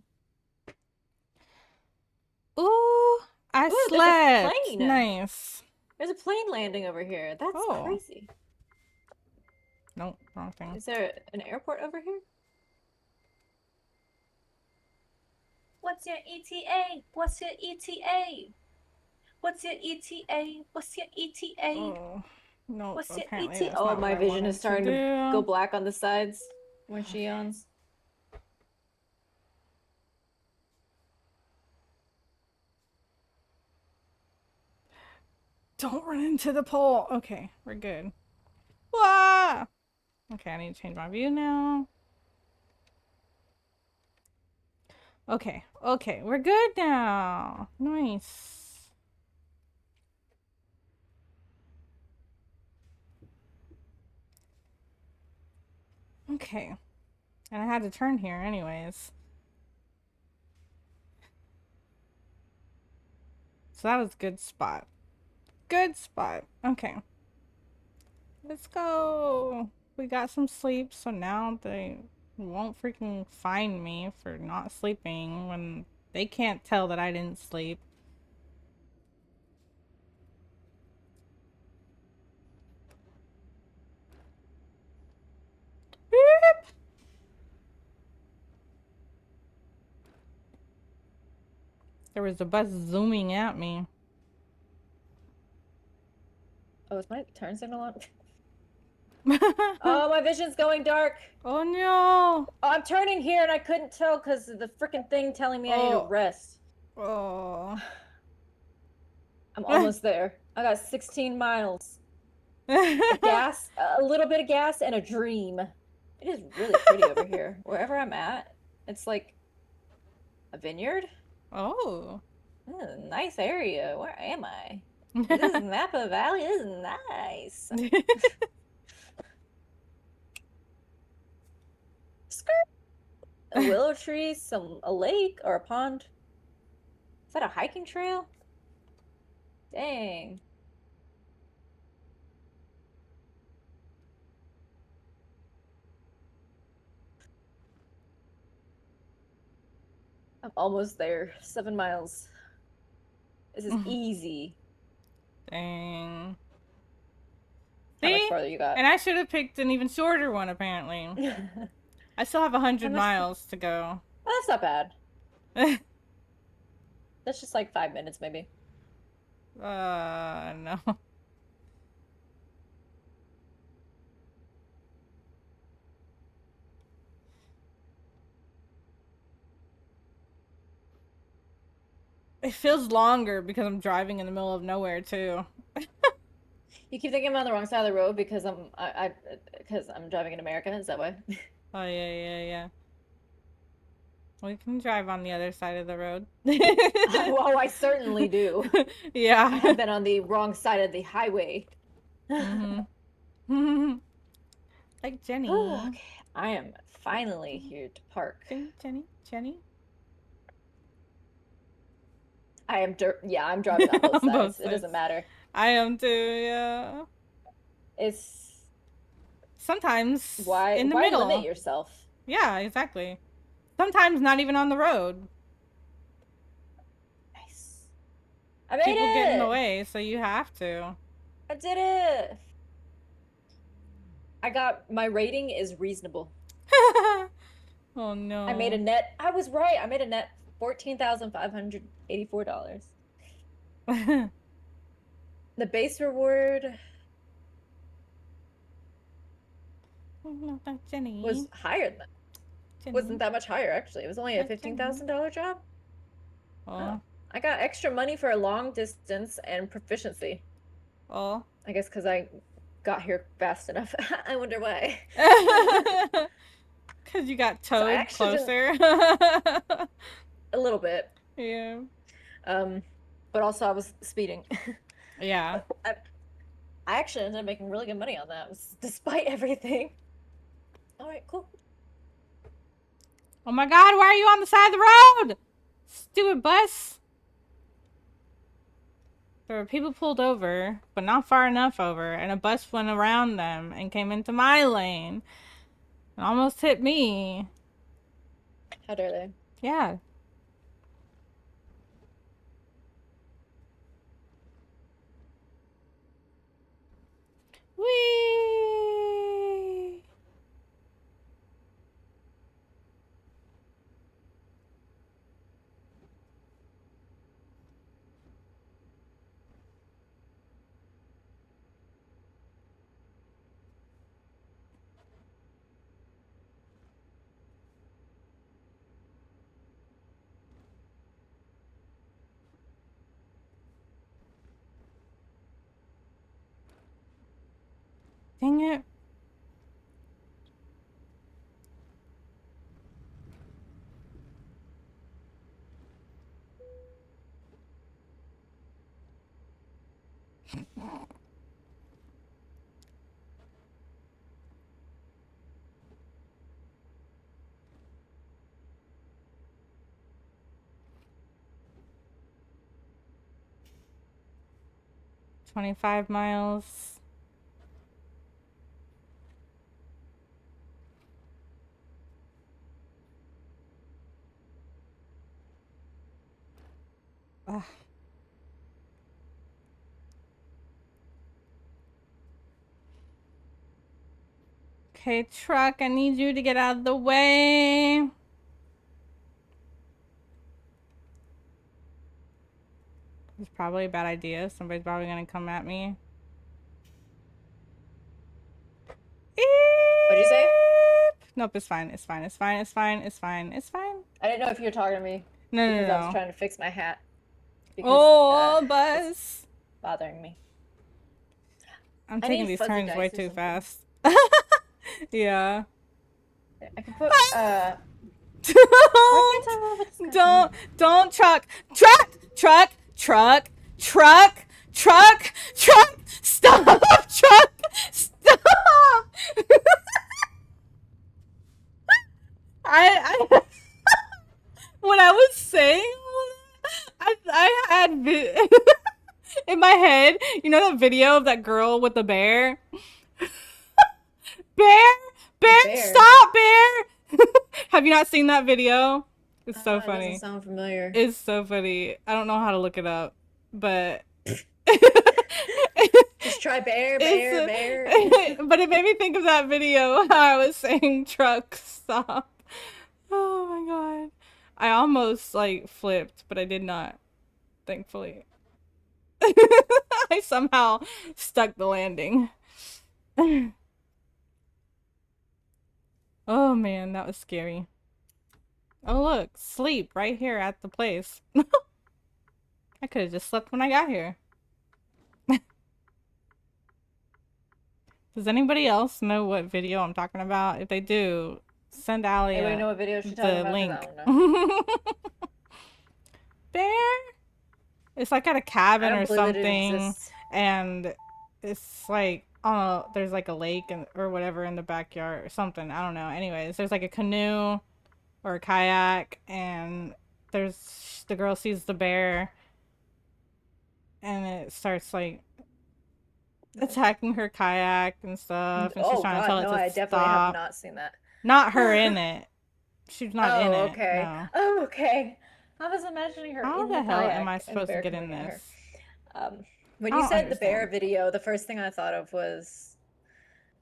Ooh, I Ooh, there's a slept. plane. Nice. There's a plane landing over here. That's Oh, crazy. nope, wrong thing. Is there an airport over here? What's your ETA? What's your ETA? What's your ETA? What's your ETA? Oh, no, What's your apparently ETA? that's Oh, not what my I vision is wanted to starting to go do. black on the sides when she yawns. Don't run into the pole. Okay, we're good. Wah! Okay, I need to change my view now. Okay, okay, we're good now. Nice. Okay. And I had to turn here anyways. So that was a good spot. Good spot. Okay. Let's go. We got some sleep, so now they won't freaking find me for not sleeping when they can't tell that I didn't sleep. Beep. There was a bus zooming at me. Oh, is my turn signal on? Oh, my vision's going dark. Oh no. Oh, I'm turning here and I couldn't tell because of the freaking thing telling me I need to Oh. rest. Oh. I'm almost there. I got 16 miles. A little bit of gas, and a dream. It is really pretty over here. Wherever I'm at, it's like a vineyard. Oh. Nice area. Where am I? This is Napa Valley. This is nice. Skirt. A willow tree, a lake or a pond. Is that a hiking trail? Dang. I'm almost there. 7 miles. This is easy. Dang. How much See? farther you got? And I should have picked an even shorter one, apparently. I still have How 100 much? miles to go. Oh, that's not bad. That's just like 5 minutes, maybe. No. It feels longer because I'm driving in the middle of nowhere, too. You keep thinking I'm on the wrong side of the road because because I'm driving in America. Is that why? Oh, yeah. We can drive on the other side of the road. Oh, I certainly do. I Yeah. have been on the wrong side of the highway. Mm-hmm. Like Oh, Jenny. okay. I am finally here to park. Jenny. Yeah, I'm driving on both On both sides. It sides. doesn't matter. I am too, yeah. It's Sometimes in the why limit middle. yourself? Yeah, exactly. Sometimes not even on the road. Nice. I made People get in the it. way, so you have to. I did it. I got my rating is reasonable. Oh I made a no. net. I was right. I made a net $14,584. The base reward Oh no, not Jenny. was higher than wasn't Jenny. that much higher actually. It was only a Not fifteen Jenny. thousand dollar job. Oh, Oh. I got extra money for a long distance and proficiency. Oh. I guess because I got here fast enough. I wonder why. Because you got So I towed actually didn't closer. a little bit. Yeah. Um, but also I was speeding. Yeah. But I actually ended up making really good money on that, despite everything. All right, cool. Oh my god, why are you on the side of the road? Stupid bus. There were people pulled over, but not far enough over, and a bus went around them and came into my lane and almost hit me. How dare they? Yeah. Whee! Dang it. 25 miles. Ugh. Okay, truck, I need you to get out of the way. It's probably a bad idea. Somebody's probably gonna come at me. What'd you say? Nope, it's fine. It's fine. It's fine. It's fine. It's fine. It's fine. I didn't know if you were talking to me No, no, because I was no. trying to fix my hat because Oh, it's Buzz. bothering me. I'm I taking need these fuzzy turns way dice or too something. fast. Yeah. I can put why can't I roll with this guy? Don't truck. Stop, truck, stop. I When I was saying, I had in my head, you know that video of that girl with the bear? Bear, Bear. stop, bear. Have you not seen that video? It's so It doesn't funny. sound familiar. It's so funny. I don't know how to look it up, but Just try bear. But it made me think of that video how I was saying truck stop. Oh my god. I almost like flipped, but I did not, thankfully. I somehow stuck the landing. Oh man, that was scary. Oh look, sleep right here at the place. I could have just slept when I got here. Does anybody else know what video I'm talking about? If they do, send Allie Anybody know what video she's talking the about? 'Cause link. I don't know. Bear? It's like at a I cabin don't or believe it something, exists. and it's like, I don't know, there's like a lake or whatever in the backyard or something. I don't know. Anyways, there's like a canoe or a kayak, and the girl sees the bear, and it starts like attacking her kayak and stuff, and she's Oh trying to God, tell it no, to I definitely have stop. not seen that. Not her in it. She's not in Oh, it. okay. No. Oh, okay. I was imagining her How in the the hell am I kayak and the supposed to bear get in coming at her. this? When I you don't said the bear understand. video, the first thing I thought of was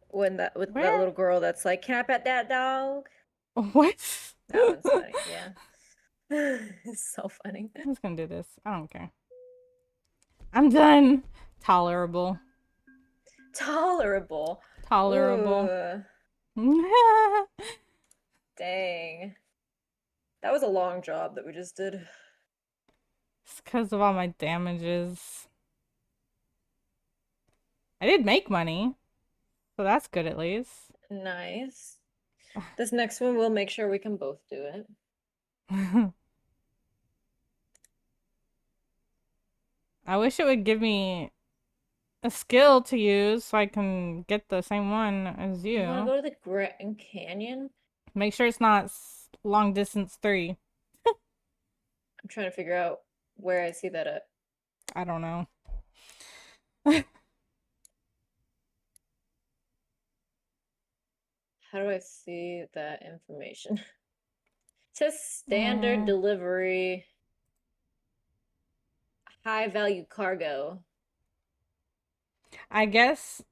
when that with that Where? little girl that's like, "Can I pet that dog?" What? That one's funny. Yeah, it's so funny. I'm just gonna do this. I don't care. I'm done. Tolerable. Tolerable. Tolerable. Ooh, It's dang. That was a long job that we just did. because of all my damages. I did make money, so that's good at least. Nice. This next one, we'll make sure we can both do it. I wish it would give me a skill to use so I can get the same one as You want to you. go to the Grand Canyon? Make sure it's not long distance 3. I'm trying to figure out where I see that at. I don't know. How do I see that information? It says standard delivery, high value cargo. I guess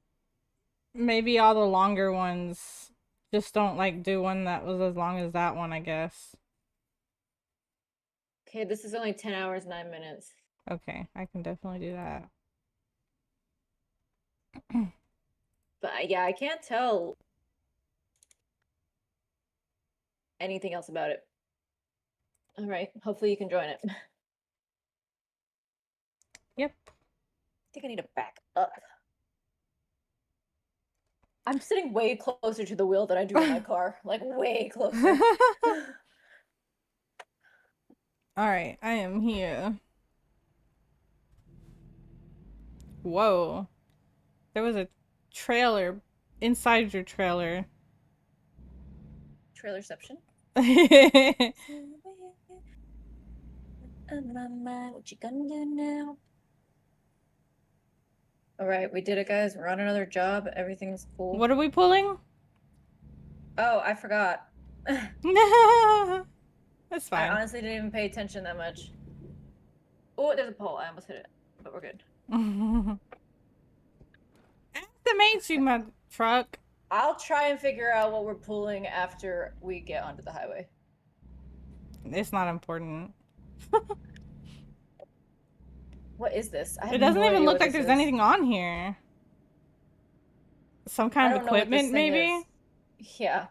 maybe all the longer ones just don't like do one that was as long as that one, I guess. Okay, this is only 10 hours, 9 minutes. Okay, I can definitely do that. But yeah, I can't tell anything else about it. All right, hopefully you can join it. I Yep. think I need to back up. I'm sitting way closer to the wheel than I do in my car. Like, way closer. Alright, I am here. Whoa. There was a trailer inside your trailer. Trailerception. What you gonna do now? All right, we did it, guys. We're on another job. Everything's cool. What are we pulling? Oh, I forgot. I That's fine. honestly didn't even pay attention that much. Oh, there's a pole. I almost hit it, but we're good. The mainstream my truck. I'll try and figure out what we're pulling after we get onto the highway. It's not important. What is this? I It have doesn't no even idea look what like this there's is. anything on here. Some I kind of don't know what this equipment, thing maybe? is. Yeah.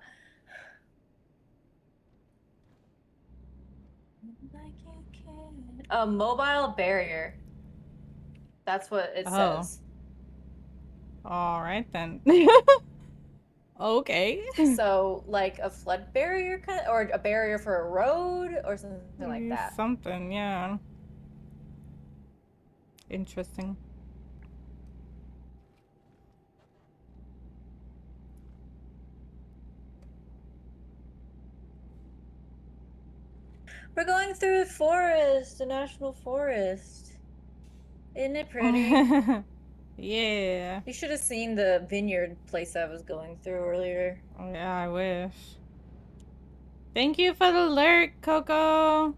A mobile barrier. That's what it Oh. says. All right then. Okay. So, like a flood barrier kind of, or a barrier for a road or something like that. Something, yeah. Interesting. We're going through a forest, a national forest. Isn't it pretty? Yeah. You should have seen the vineyard place I was going through earlier. Oh, yeah, I wish. Thank you for the alert, Coco.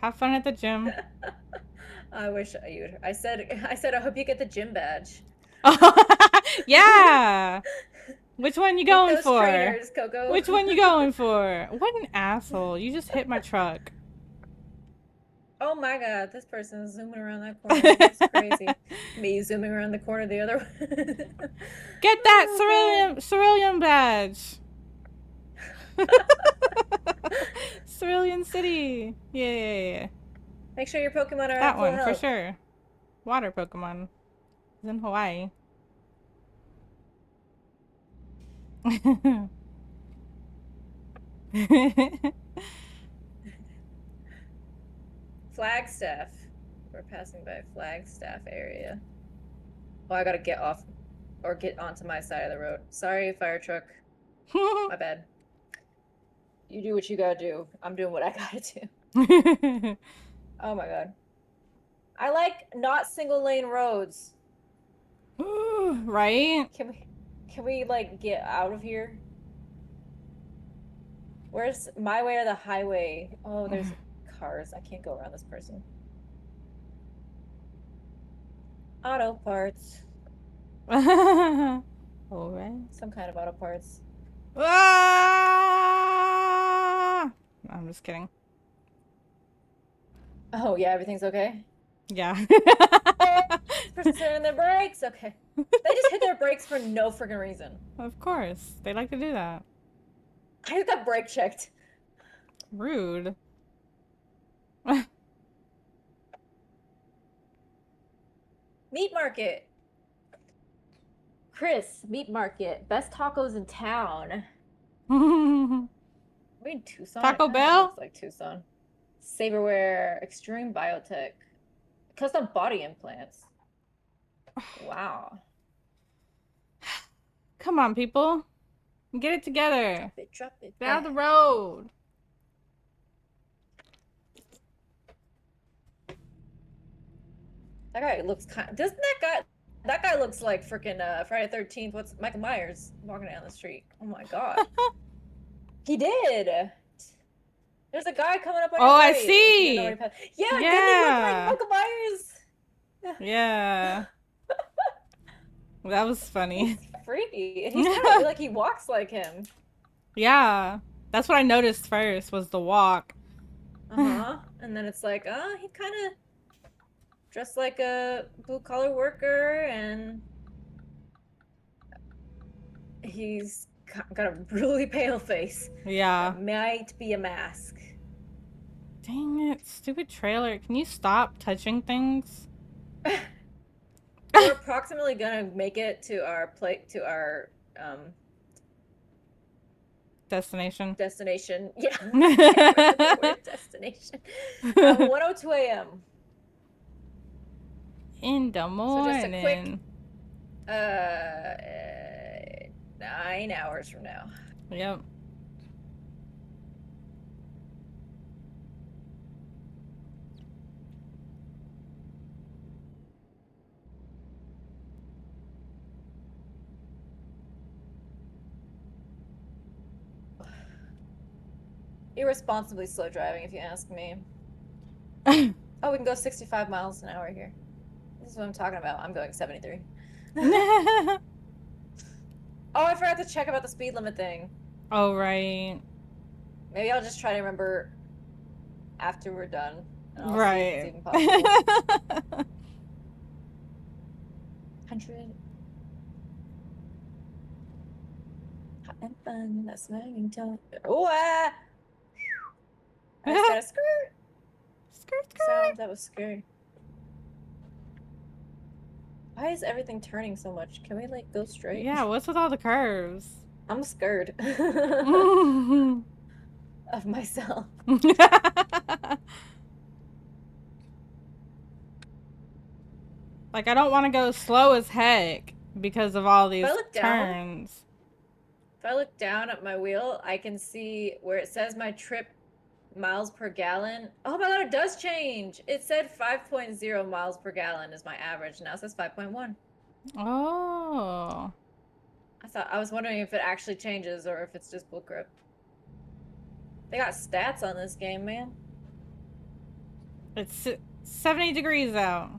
Have fun at the gym. I wish you would. I said, I hope you get the gym badge. Yeah. Which one you going those for? trainers, Coco. Which one you going for? What an asshole. You just hit my truck. Oh my god, this person is zooming around that corner. That's crazy. Me zooming around the corner the other way. Get that cerulean badge. Cerulean City. Yeah. Make sure your Pokemon are That at full one, for health. sure. Water Pokemon. It's in Hawaii. Flagstaff. We're passing by Flagstaff area. Oh, I gotta get off or get onto my side of the road. Sorry, fire truck. My bad. You do what you gotta do. I'm doing what I gotta do. Oh my god. I like not single lane roads. Right? Can we like get out of here? Where's my way or the highway? Oh, there's cars. I can't go around this person. Auto parts. Alright. Some kind of auto parts. Ah! I'm just kidding. Oh yeah, everything's okay. Yeah. This person's hitting their brakes. Okay. They just hit their brakes for no freaking reason. Of course. They like to do that. I just got brake checked. Rude. Meat market. Chris, meat market. Best tacos in town. Are we in Tucson? Taco It kinda Bell? looks like Tucson. Saberware, extreme biotech, custom body implants. Wow. Come on, people. Get it together. Drop it. Get out of the road. That guy looks kind. Doesn't that guy? That guy looks like freaking Friday 13th. What's Michael Myers walking down the street? Oh my god. He did. There's a guy coming up on your Oh, I right. see. Yeah, Yeah. didn't he look like Michael Myers? Yeah. That was funny. He's freaky. And he's kind of like he walks like him. Yeah. That's what I noticed first was the walk. Uh-huh. And then it's like, oh, he kind of dressed like a blue-collar worker, and he's got a really pale face. Yeah. That might be a mask. Dang it. Stupid trailer. Can you stop touching things? We're approximately gonna make it to our Destination. destination. Yeah. I can't remember the word destination. 1:02 a.m. In the So morning. just a quick 9 hours from now. Yep. irresponsibly slow driving, if you ask me. Oh, we can go 65 miles an hour here. This is what I'm talking about. I'm going 73. Oh, I forgot to check about the speed limit thing. Oh, right. Maybe I'll just try to remember after we're done. And I'll see if it's Right. even possible. 100. Hot and fun, that's swinging tone. Oh, ah! I just got a skirt Skirt, sound. skirt. That was scary. Why is everything turning so much? Can we, like, go straight? Yeah, what's with all the curves? I'm scared of myself. Like, I don't want to go slow as heck because of all If I these look down, turns. if I look down at my wheel, I can see where it says my trip miles per gallon. Oh my god, it does change. It said 5.0 miles per gallon is my average. Now it says 5.1. Oh. I was wondering if it actually changes or if it's just book grip. They got stats on this game, man. It's 70 degrees out.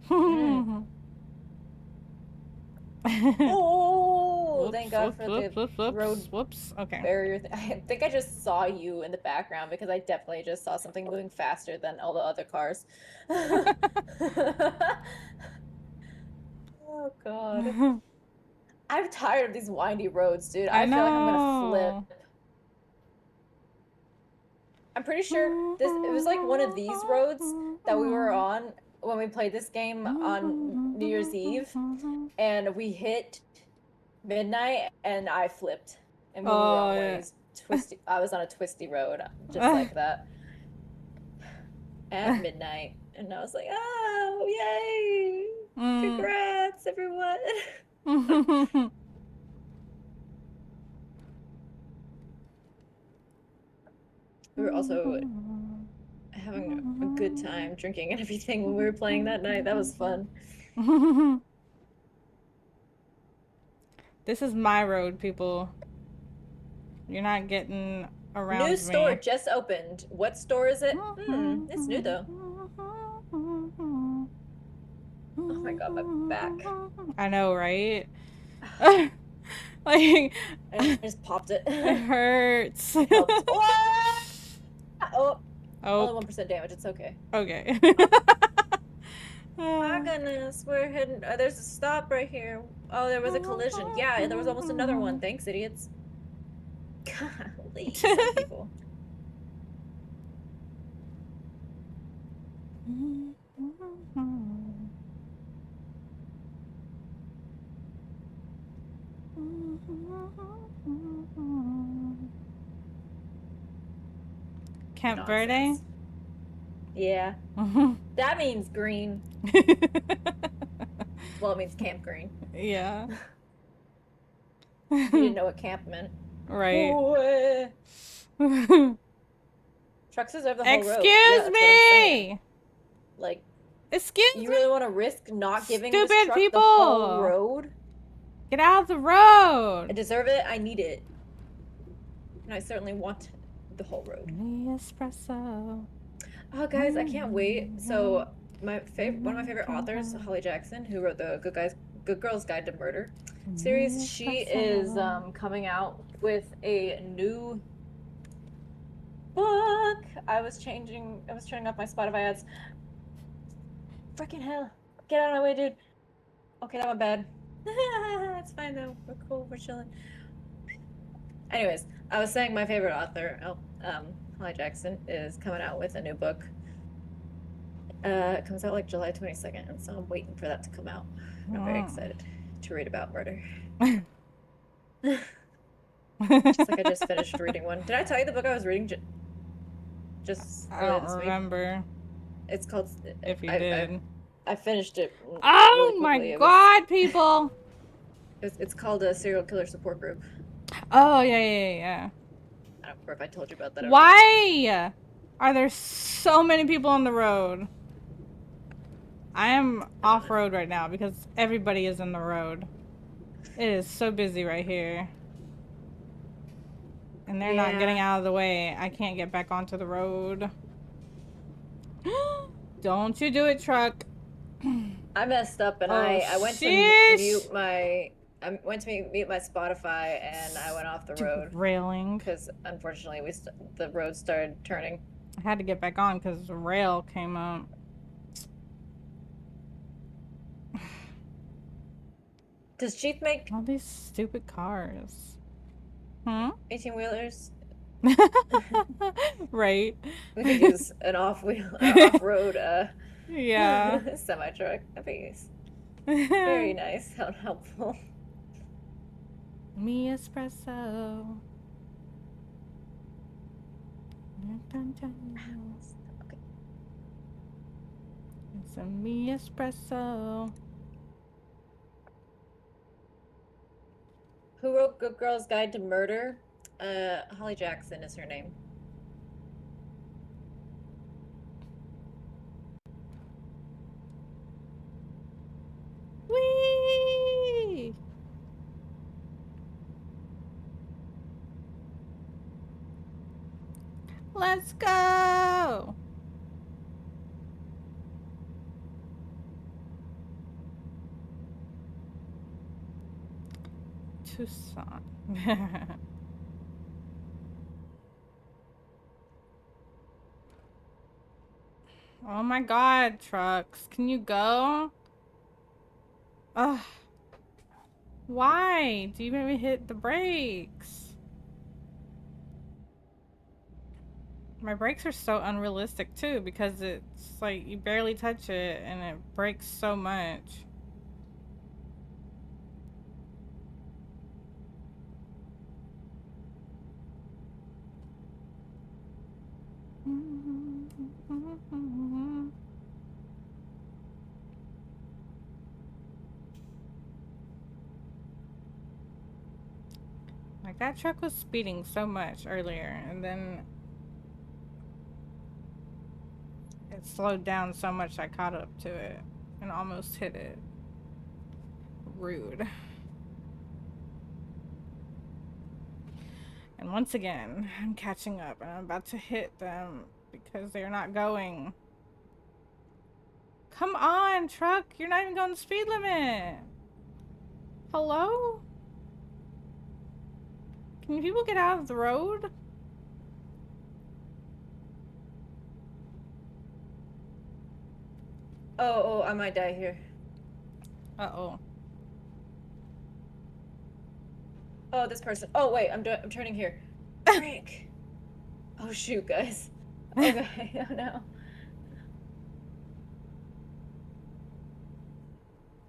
Mm. Oh, Whoops, thank God whoops, for whoops, the whoops, whoops, road whoops. Okay. barrier. I think I just saw you in the background because I definitely just saw something moving faster than all the other cars. Oh God. I'm tired of these windy roads, dude. I I feel like I'm gonna flip. know. I'm pretty sure it was like one of these roads that we were on when we played this game on New Year's Eve, and we hit midnight and I flipped and moved the Oh, wrong yeah. ways. Twisty. I was on a twisty road, just like that, at midnight, and I was like, "Oh, yay! Congrats, everyone!" We were also having a good time drinking and everything when we were playing that night. That was fun. This is my road, people. You're not getting New around store me. just opened. What store is it? It's new though. Oh my god, my back. I know, right? Like, I just popped it. it hurts. It helped. Oh! Oh, Oh, only 1% damage. It's okay. okay. My goodness, we're heading. There's a stop right here. Oh, there was a collision. Yeah, there was almost another one. Thanks, idiots. Golly, some people. Camp Verde? Nonsense. Yeah. That means green. Well, it means Camp Green. Yeah. You didn't know what camp meant. Right. Trucks deserve the whole road. Excuse Yeah, that's what I'm saying. me! Like, Excuse you me! really want to risk not giving this Stupid truck people! the whole road? Get out of the I road! deserve it. I need it. And I certainly want the whole road. Espresso. Oh, guys, I can't wait. So, one of my favorite authors, Holly Jackson, who wrote the Good Girl's Guide to Murder series, she is coming out with a new book. I was turning off my Spotify ads. Freaking hell. Get out of my way, dude. Okay, that went bad. It's fine though. We're cool. We're chilling. Anyways, I was saying my favorite author, Holly Jackson, is coming out with a new book. It comes out like July 22nd, and so I'm waiting for that to come out. I'm very excited to read about murder. Just like I just finished reading one. Did I tell you the book I was reading just I earlier don't this week? remember It's called. if you did. I finised it. Oh really my quickly. god, people! It's called a serial killer support group. Oh, yeah. I don't remember if I told you about that. Why are there so many people on the road? I am off-road right now because everybody is in the road. It is so busy right here. And they're not getting Yeah. out of the way. I can't get back onto the road. Don't you do it, truck. I messed up and Oh, I went to sheesh. mute my mute my Spotify and I went off the Stupid road railing. because unfortunately the road started turning. I had to get back on because the rail came up. Does Chief make All these stupid cars. Hmm? 18 wheelers? Right. We could use an off-road Yeah. semi truck. That'd be very nice. How helpful. Me espresso. Okay. It's a me espresso. Who wrote Good Girl's Guide to Murder? Holly Jackson is her name. Whee! Let's go! Tucson. Oh my god, trucks. Can you go? Ugh. Why do you make me hit the brakes? My brakes are so unrealistic too because it's like you barely touch it and it brakes so much. Like that truck was speeding so much earlier and then it slowed down so much I caught up to it and almost hit it. Rude. And once again, I'm catching up and I'm about to hit them because they're not going. Come on, truck! You're not even going the speed limit! Hello? Can people get out of the road? Oh, I might die here. Uh-oh. Oh, this person. Oh, wait, I'm turning here. Frick. Oh, shoot, guys. Okay, oh no.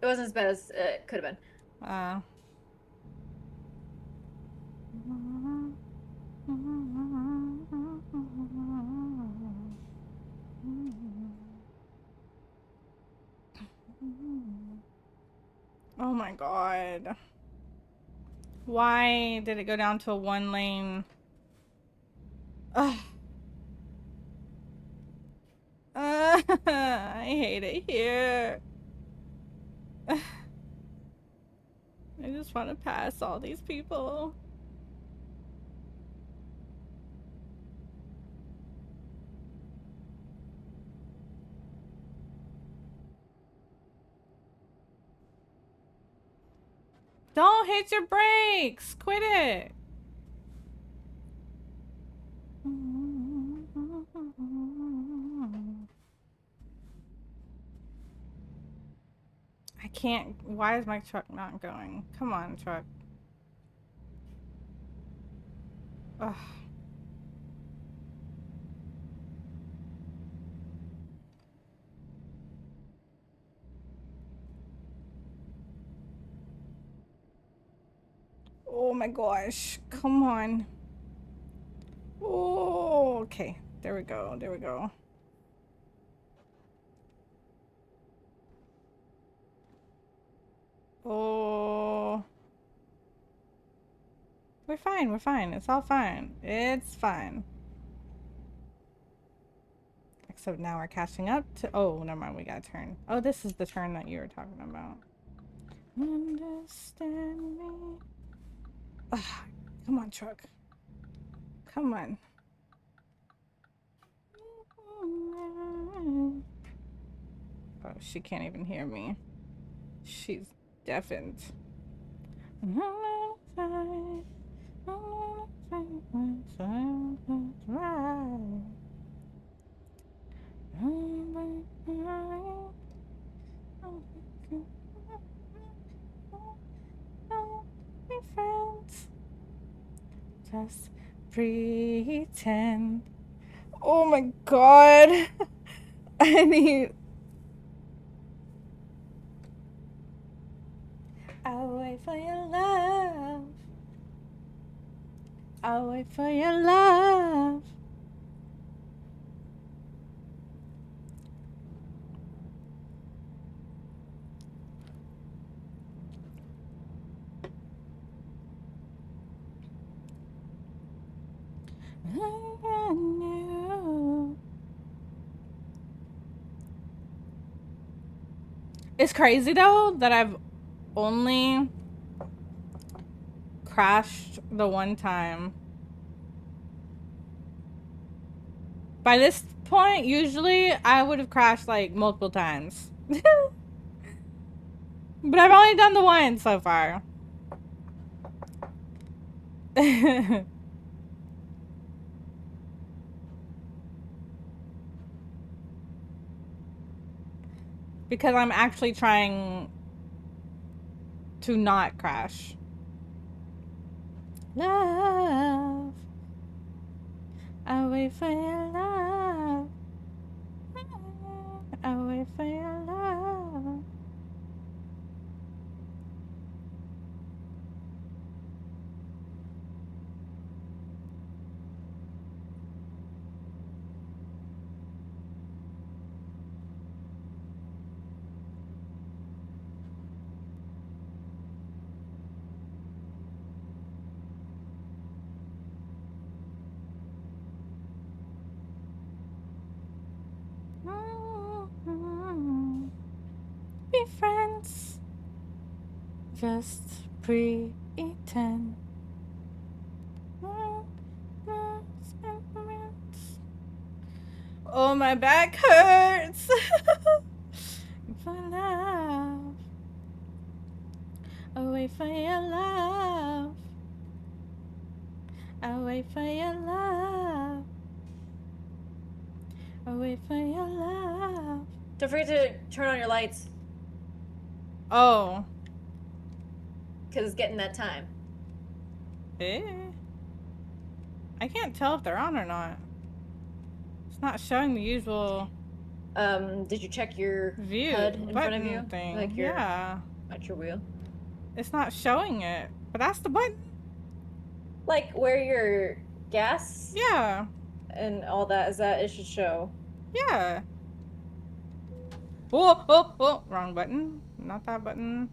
It wasn't as bad as it could have been. Oh my god. Why did it go down to a one lane? Ugh. I hate it here. I just want to pass all these people. Don't hit your brakes! Quit it! I can't. Why is my truck not going? Come on, truck. Ugh. Oh my gosh. Come on. Oh, okay. There we go. There we go. Oh. We're fine. We're fine. It's all fine. It's fine. Except now we're catching up to. Oh, never mind. We got a turn. Oh, this is the turn that you were talking about. Understand me. Ugh. Come on, truck. Come on. Oh, she can't even hear me. She's deafened. Be friends. Just pretend. Oh my god. I need. I'll wait for your love. I'll wait for your love. I knew. It's crazy though that I've only crashed the one time. By this point, usually I would have crashed like multiple times. But I've only done the one so far. Because I'm actually trying to not crash. Love, I wait for your love. I wait for your love. Be friends. Just pretend. Oh, my back hurts. For love. I wait for your love. I wait for your love. I wait for your love. Don't forget to turn on your lights. Oh. Because it's getting that time. Eh? I can't tell if they're on or not. It's not showing the usual Did you check your view HUD in front of you? thing. Like your, yeah. at your wheel? It's not showing it. But that's the button. Like where your gas Yeah. and all that is that it should show. Yeah. Oh, wrong button. Not that button.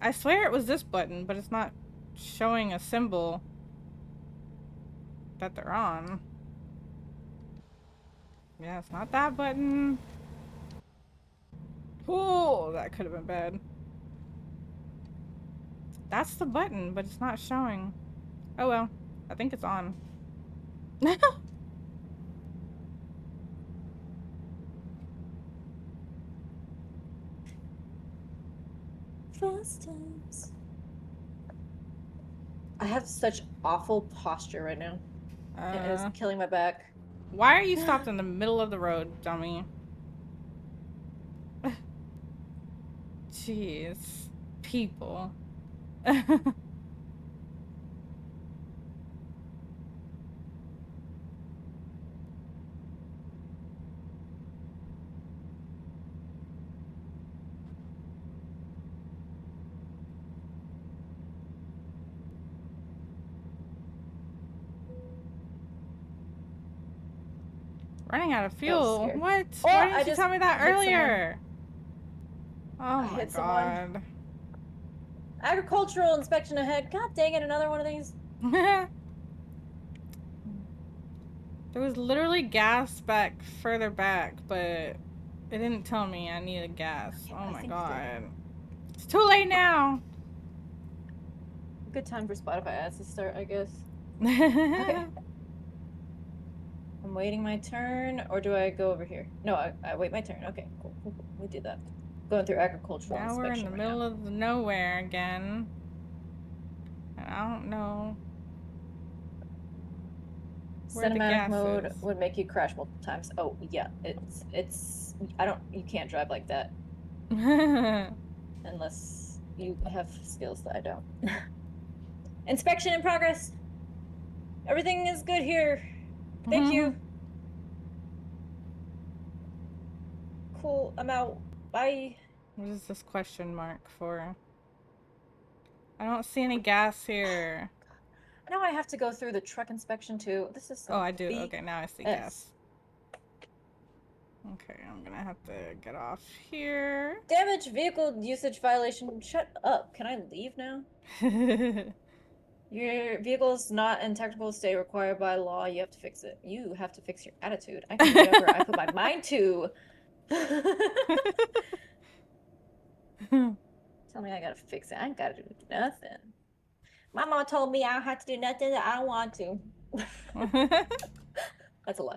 I swear it was this button, but it's not showing a symbol that they're on. Yeah, it's not that button. Oh, that could have been bad. That's the button, but it's not showing. Oh well, I think it's on. Fast times. I have such awful posture right now. It is killing my back. Why are you stopped in the middle of the road, dummy? Jeez. People. Running out of fuel? What? Oh, Why didn't you tell me that earlier? Oh my god. Agricultural inspection ahead. God dang it, another one of these. There was literally gas back further back, but it didn't tell me I needed gas. Oh my god. It's too late now. Good time for Spotify ads to start, I guess. Okay. I'm waiting my turn, or do I go over here? No, I wait my turn. Okay, cool, cool, cool. We do that. Going through agricultural Now we're in inspection the right now. middle of the nowhere again. And I don't know where the Cinematic gas mode is. would make you crash multiple times. Oh, yeah, I don't, you can't drive like that unless you have skills that I don't. Inspection in progress. Everything is good here. Thank you. Cool, I'm out. Bye. What is this question mark for? I don't see any gas here. Now I have to go through the truck inspection too. This is Oh, some I do. Okay, now I see BS. gas. Okay, I'm gonna have to get off here. Damage vehicle usage violation. Shut up. Can I leave now? Your vehicle's not in technical state required by law. You have to fix it. You have to fix your attitude. I can do whatever I put my mind to. Tell me I gotta fix it. I ain't gotta do nothing. My mom told me I don't have to do nothing that I don't want to. That's a lie.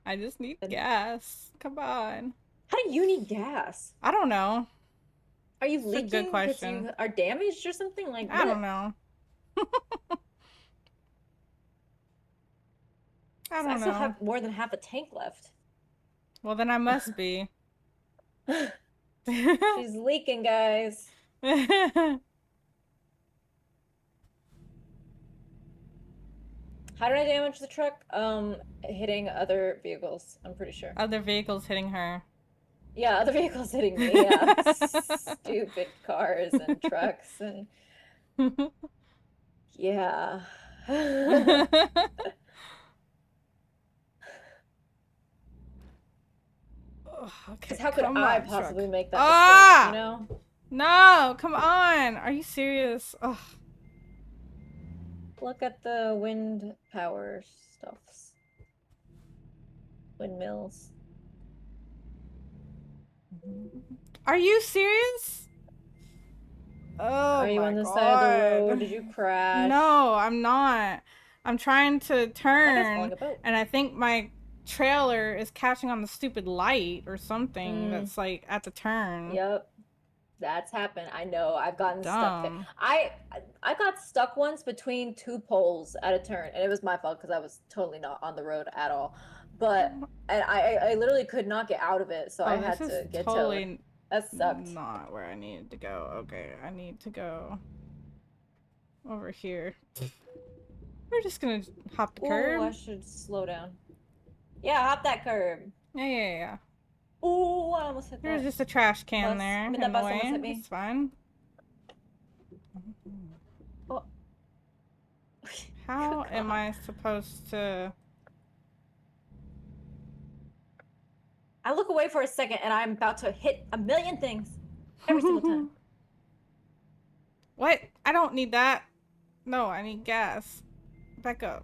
I just need gas. Come on. How do you need gas? I don't know. Are you It's a good leaking because question. you are damaged or something? Like I don't what? know. I Because I don't still know. have more than half a tank left. Well, then I must be. She's leaking, guys. How did I damage the truck? Hitting other vehicles, I'm pretty sure. Other vehicles hitting her. Yeah, other vehicles hitting me, yeah. Stupid cars and trucks and yeah. Because Okay, how could come I on, truck. possibly make that mistake, you Ah! know? No, come on. Are you serious? Ugh. Look at the wind power stuffs. Windmills. Are you serious? Oh Are you my on the side of the road? god. Did you crash? No, I'm not. I'm trying to That guy's turn, hauling a boat. and I think my trailer is catching on the stupid light or something Mm, that's like at the turn. yep. That's happened. I know. I've gotten stuck there. Dumb. I got stuck once between two poles at a turn, and it was my fault because I was totally not on the road at all. But and I literally could not get out of it, so I Oh, this had is to get towed. totally That sucked. not where I needed to go. Okay, I need to go over here. We're just gonna hop the Ooh, curb. I should slow down. Yeah, hop that curb. Yeah. Ooh, I almost hit There's that just a trash can bus. there I mean, in that the bus almost way. hit me. It's fine. Oh. How Good am God. I supposed to... I look away for a second and I'm about to hit a million things every single time. What? I don't need that. No, I need gas. Back up.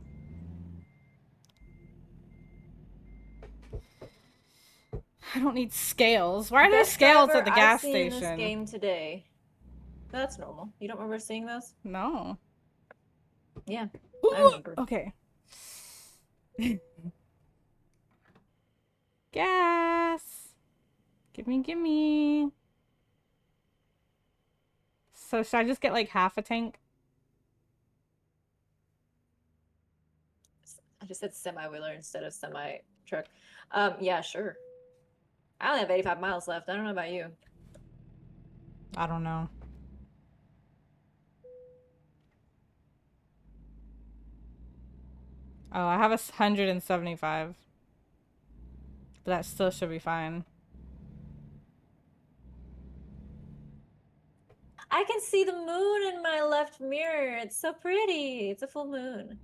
I don't need scales. Why are there Best scales at driver the I've gas seen in this station? game today. That's normal. You don't remember seeing those? No. Yeah, I Ooh, remember. okay. Gas. Gimme. So should I just get like half a tank? I just said semi-wheeler instead of semi-truck. Yeah, sure. I only have 85 miles left. I don't know about you. I don't know. Oh, I have 175. But that still should be fine. I can see the moon in my left mirror. It's so pretty. It's a full moon.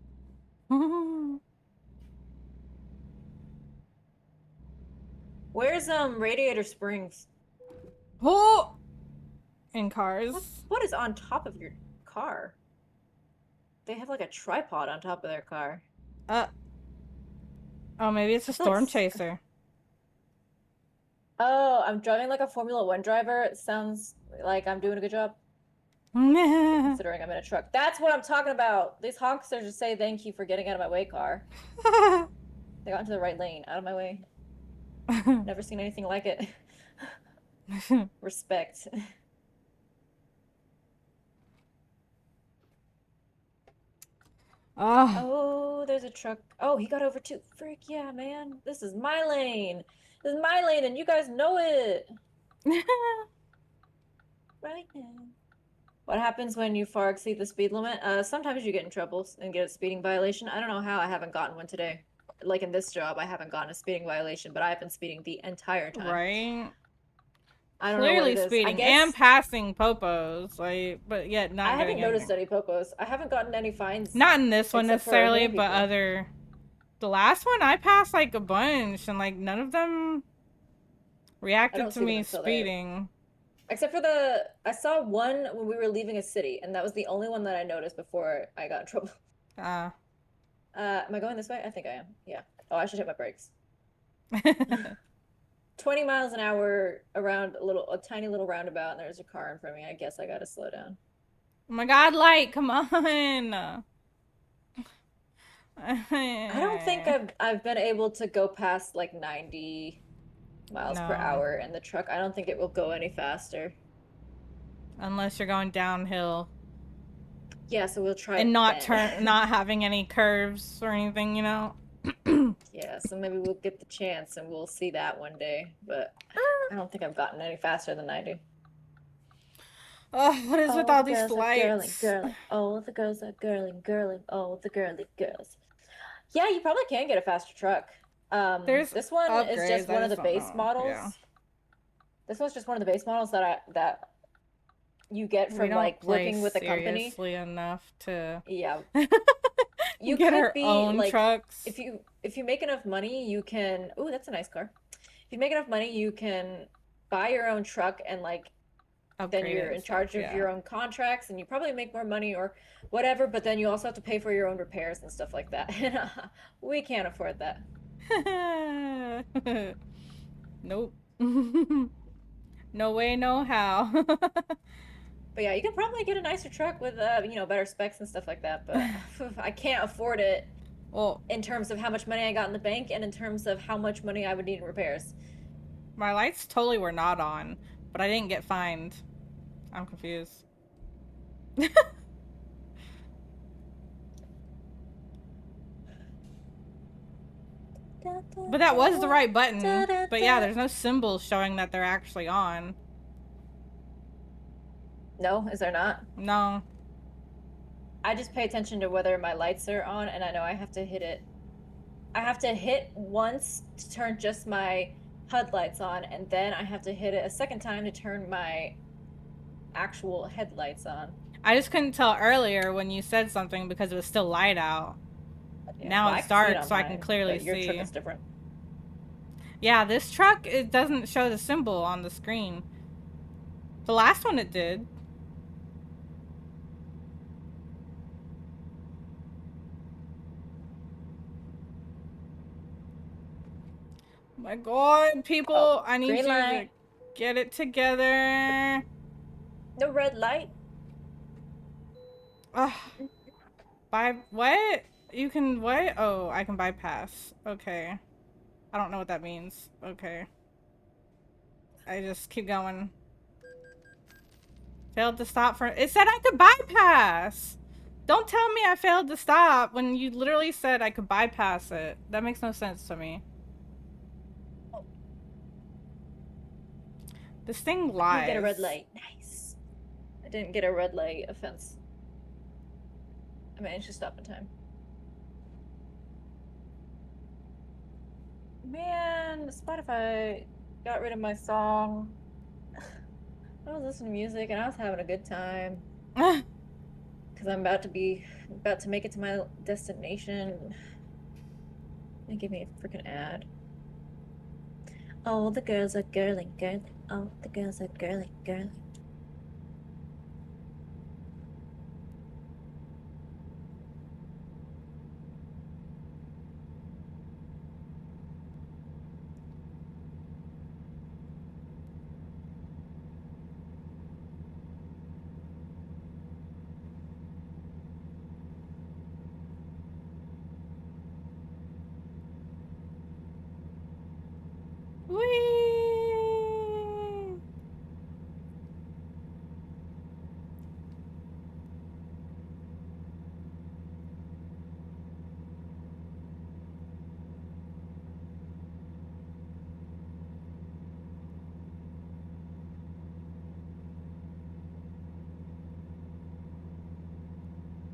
Where's Radiator Springs? Oh, in What cars. what is on top of your car? They have like a tripod on top of their car. Uh, oh, maybe it's I a feel like storm chaser. oh, I'm driving like a Formula One driver. It sounds like I'm doing a good job, considering I'm in a truck. That's what I'm talking about. These honks are just say thank you for getting out of my way, car. They got into the right lane, out of my way. Never seen anything like it. Respect. Oh. Oh, there's a truck. Oh, he got over too. Frick yeah, man. This is my lane. This is my lane, and you guys know it. Right now. What happens when you far exceed the speed limit? Sometimes you get in trouble and get a speeding violation. I don't know how I haven't gotten one today. Like in this job, I haven't gotten a speeding violation, but I've been speeding the entire time. Right? I don't know what Clearly it is. I speeding and guess passing popos, like, but yet I not getting haven't noticed anything. any popos. I haven't gotten any fines Not in this one except for necessarily, hitting but people. other. The last one I passed like a bunch, and like none of them I reacted don't to see them me until they speeding. except for the I saw one when we were leaving a city, and that was the only one that I noticed before I got in trouble. Uh. Am I going this way? I think I am. Yeah. Oh, I should hit my brakes. 20 miles an hour around a tiny little roundabout, and there's a car in front of me. I guess I gotta slow down. Oh my god, light, come on. I don't think I've been able to go past like 90 miles per No. hour in the truck. I don't think it will go any faster. Unless you're going downhill Yeah, so we'll try and not then. not having any curves or anything, you know? Yeah, so maybe we'll get the chance and we'll see that one day. But I don't think I've gotten any faster than I do. Oh, what is with All all the these girls are girly, lights? girly. All the girls are girly, girly. All the girly girls. Yeah, you probably can get a faster truck. There's This one is just upgrades, I one of just the don't base know. Yeah. models. This one's just one of the base models that you get We from don't like play working with a company. seriously enough to Yeah, you get could our be own like trucks. if you make enough money, you can. Oh, that's a nice car. If you make enough money, you can buy your own truck and like then Upgrade it you're and in stuff, charge of yeah. your own contracts and you probably make more money or whatever, but then you also have to pay for your own repairs and stuff like that. We can't afford that. Nope. No way, no how. But yeah, you can probably get a nicer truck with better specs and stuff like that, but I can't afford it Well, in terms of how much money I got in the bank and in terms of how much money I would need in repairs. my lights totally were not on, but I didn't get fined. I'm confused. But that was the right button. But yeah, there's no symbols showing that they're actually on. No, is there not? No. I just pay attention to whether my lights are on and I know I have to hit it. I have to hit once to turn just my HUD lights on, and then I have to hit it a second time to turn my actual headlights on. I just couldn't tell earlier when you said something because it was still light out. Yeah, Now well, I it's can see it dark, on so I can mine, clearly but your truck see. is different. Yeah, this truck, it doesn't show the symbol on the screen. The last one it did. My god, Oh, people, I need green you to light, get it together. no red light. Ugh. By what? You can what? Oh, I can bypass. Okay. I don't know what that means. Okay. I just keep going. Failed to stop for it said I could bypass. Don't tell me I failed to stop when you literally said I could bypass it. That makes no sense to me. This thing I didn't get a red lies. light. Nice. I didn't get a red light offense. I managed to stop in time. Man, Spotify got rid of my song. I was listening to music and I was having a good time because I'm about to make it to my destination. They give me a freaking ad. Oh, the girls are girly, girly. Oh, the girls are girly, girly. Whee!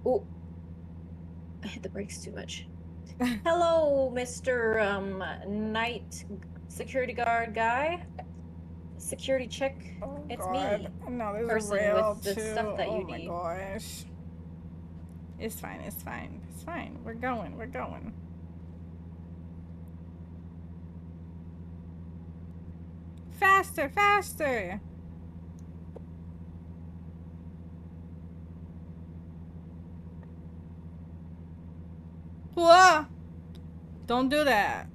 Oh, I hit the brakes too much. Hello, Mr. Night security guard guy. Security check. Oh It's god. me. No, there's a Person rail with the too. stuff that Oh you my need. gosh. It's fine, it's fine. It's fine. We're going, we're going. Faster, faster! Whoa! Don't do that.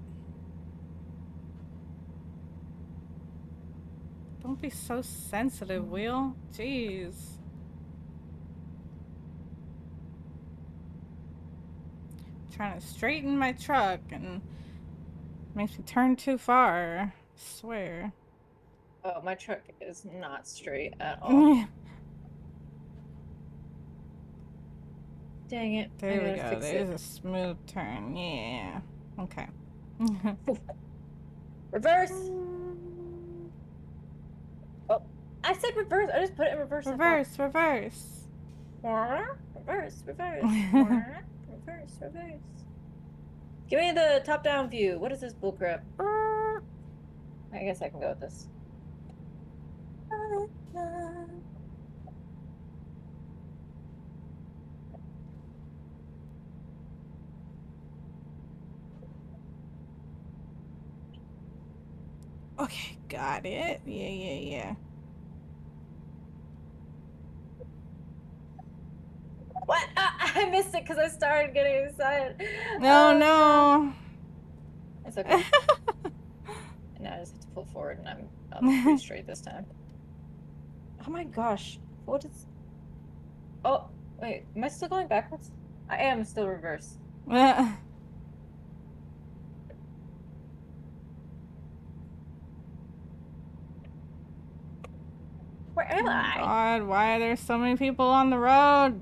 Don't be so sensitive, Will. Jeez. Trying to straighten my truck and makes me turn too far. I swear. Oh, my truck is not straight at all. There Dang it. I we gotta go. fix There's it. a smooth turn. Yeah. Okay. Oof. Reverse. Oh, I said reverse. I just put it in reverse. I thought. Reverse, reverse. Reverse, reverse. Reverse, reverse. Give me the top-down view. What is this bullcrap? I guess I can go with this. Okay, got it. Yeah, yeah, yeah. What? I missed it because I started getting excited. No, Oh no. no. It's okay. And now I just have to pull forward and I'm pretty straight this time. Oh my gosh. What is Oh, wait, am I still going backwards? I am still reverse. Where am Oh I? god, why are there so many people on the road?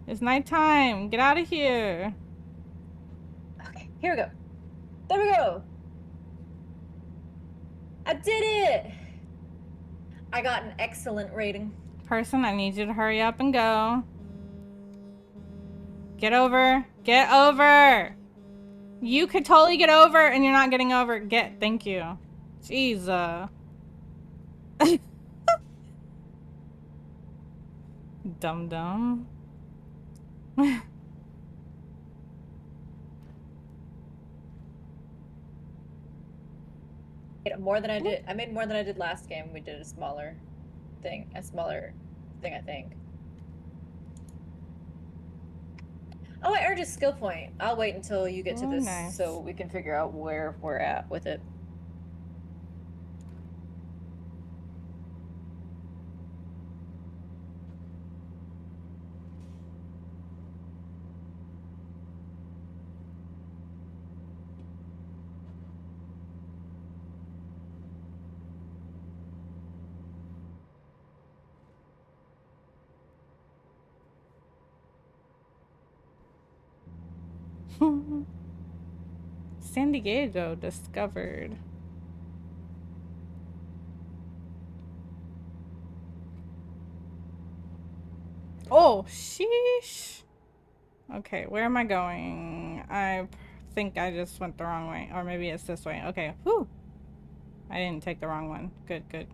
It's nighttime. Get out of here. Okay, here we go. There we go. I did it. I got an excellent rating. Person, I need you to hurry up and go. Get over. Get over. You could totally get over and you're not getting over. Thank you. Jeez. Dum dum. More than I did. I made more than I did last game. We did a smaller thing, I think. Oh, I earned a skill point. I'll wait until you get to Oh, this nice. so we can figure out where we're at with it. San Diego discovered. Oh, sheesh. Okay, where am I going? I think I just went the wrong way. Or maybe it's this way. Okay, whew. I didn't take the wrong one. Good, good.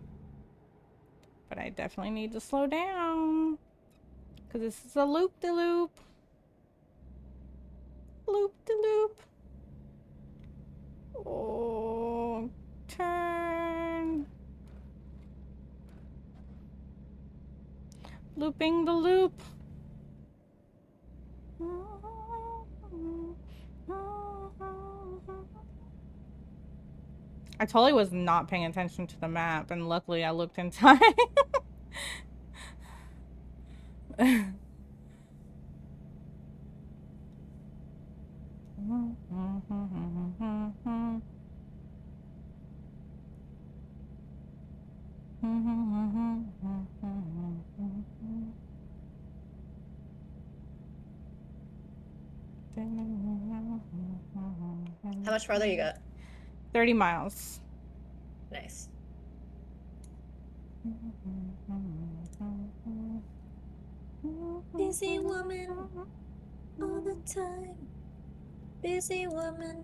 But I definitely need to slow down. Because this is a loop-de-loop. Loop-de-loop. Oh, turn. Looping the loop. I totally was not paying attention to the map, and luckily I looked in time. How much farther you got? 30 miles. Nice. Busy woman all the time. Busy woman.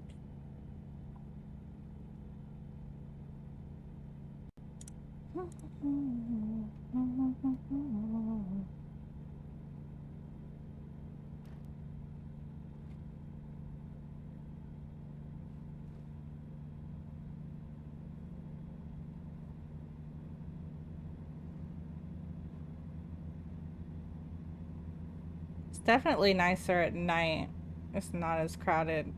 It's definitely nicer at night. It's not as crowded.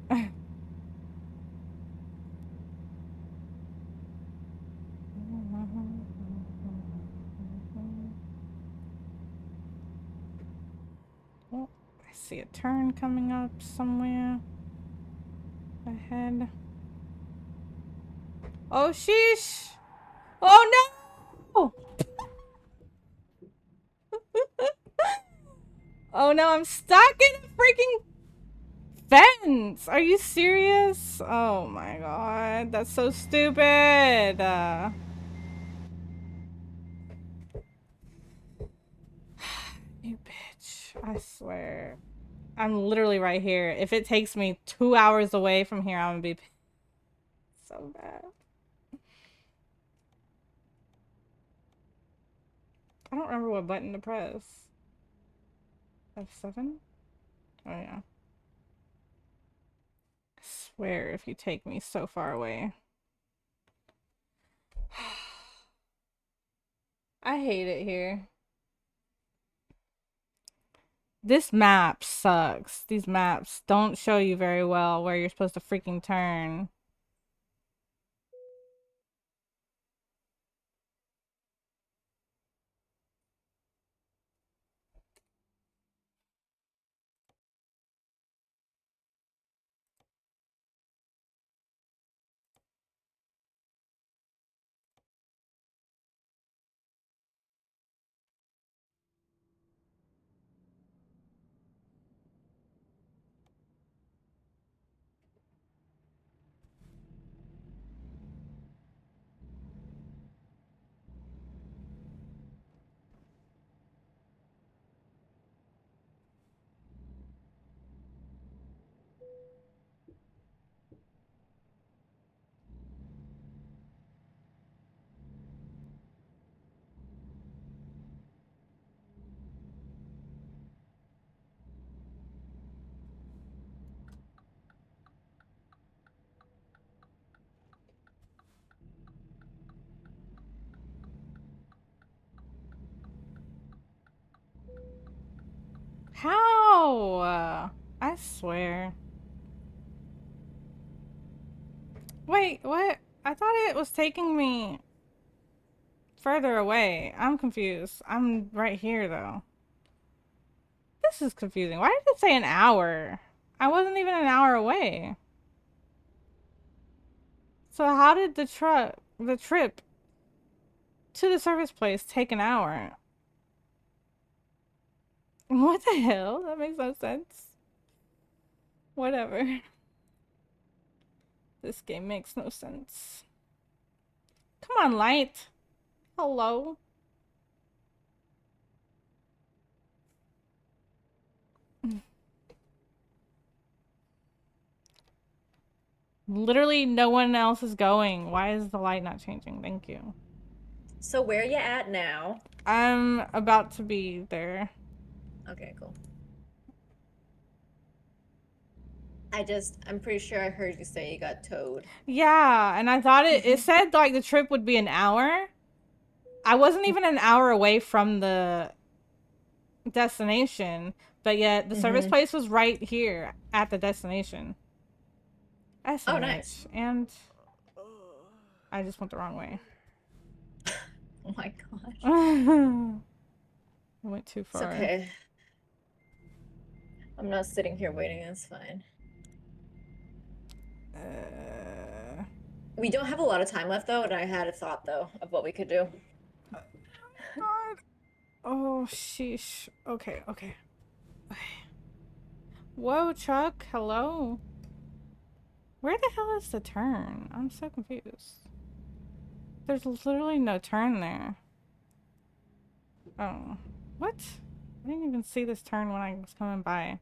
Oh, I see a turn coming up somewhere ahead. Oh, sheesh! Oh no! Oh no, I'm stuck in a freaking fence! Are you serious? Oh my god, that's so stupid! You bitch. I swear. I'm literally right here. If it takes me 2 hours away from here, I'm gonna be so bad. I don't remember what button to press. F7? Oh yeah. I swear if you take me so far away. I hate it here. This map sucks. These maps don't show you very well where you're supposed to freaking turn. How? I swear. Wait, what? I thought it was taking me further away. I'm confused. I'm right here though. This is confusing. Why did it say an hour? I wasn't even an hour away. So how did the trip to the service place take an hour? What the hell? That makes no sense. Whatever. This game makes no sense. Come on, light. Hello. Literally no one else is going. Why is the light not changing? Thank you. So where are you at now? I'm about to be there. Okay, cool. I'm pretty sure I heard you say you got towed. Yeah, and I thought it said like the trip would be an hour. I wasn't even an hour away from the destination, but yet the service Mm-hmm. place was right here at the destination. Oh, nice. SMH, and I just went the wrong way. Oh my gosh. I went too It's far. okay. I'm not sitting here waiting. It's fine. Uh, We don't have a lot of time left, though, and I had a thought, though, of what we could do. God. Oh, sheesh. Okay, okay. Whoa, truck. Hello. Where the hell is the turn? I'm so confused. There's literally no turn there. Oh. What? I didn't even see this turn when I was coming by.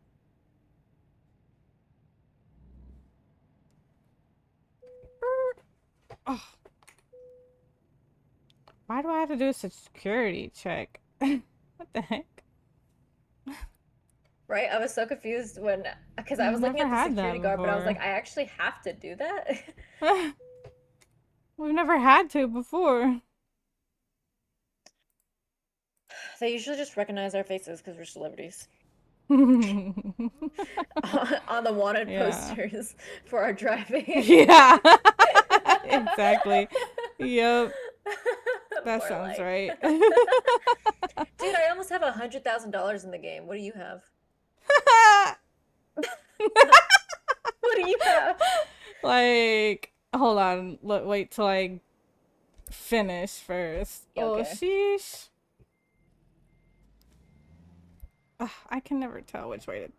Oh. Why do I have to do a security check? What the heck? Right? I was so confused when, because I was looking Never at the had that security guard, but I was like, before. I actually have to do that? We've never had to before. They usually just recognize our faces because we're celebrities. On the wanted Yeah. posters for our driving. Yeah. Exactly. Yep. That More sounds like. right. Dude, I almost have $100,000 in the game. What do you have? What do you have? Like, hold on. Look, wait till I finish first. Yeah, Oh, okay. sheesh. Ugh, I can never tell which way to.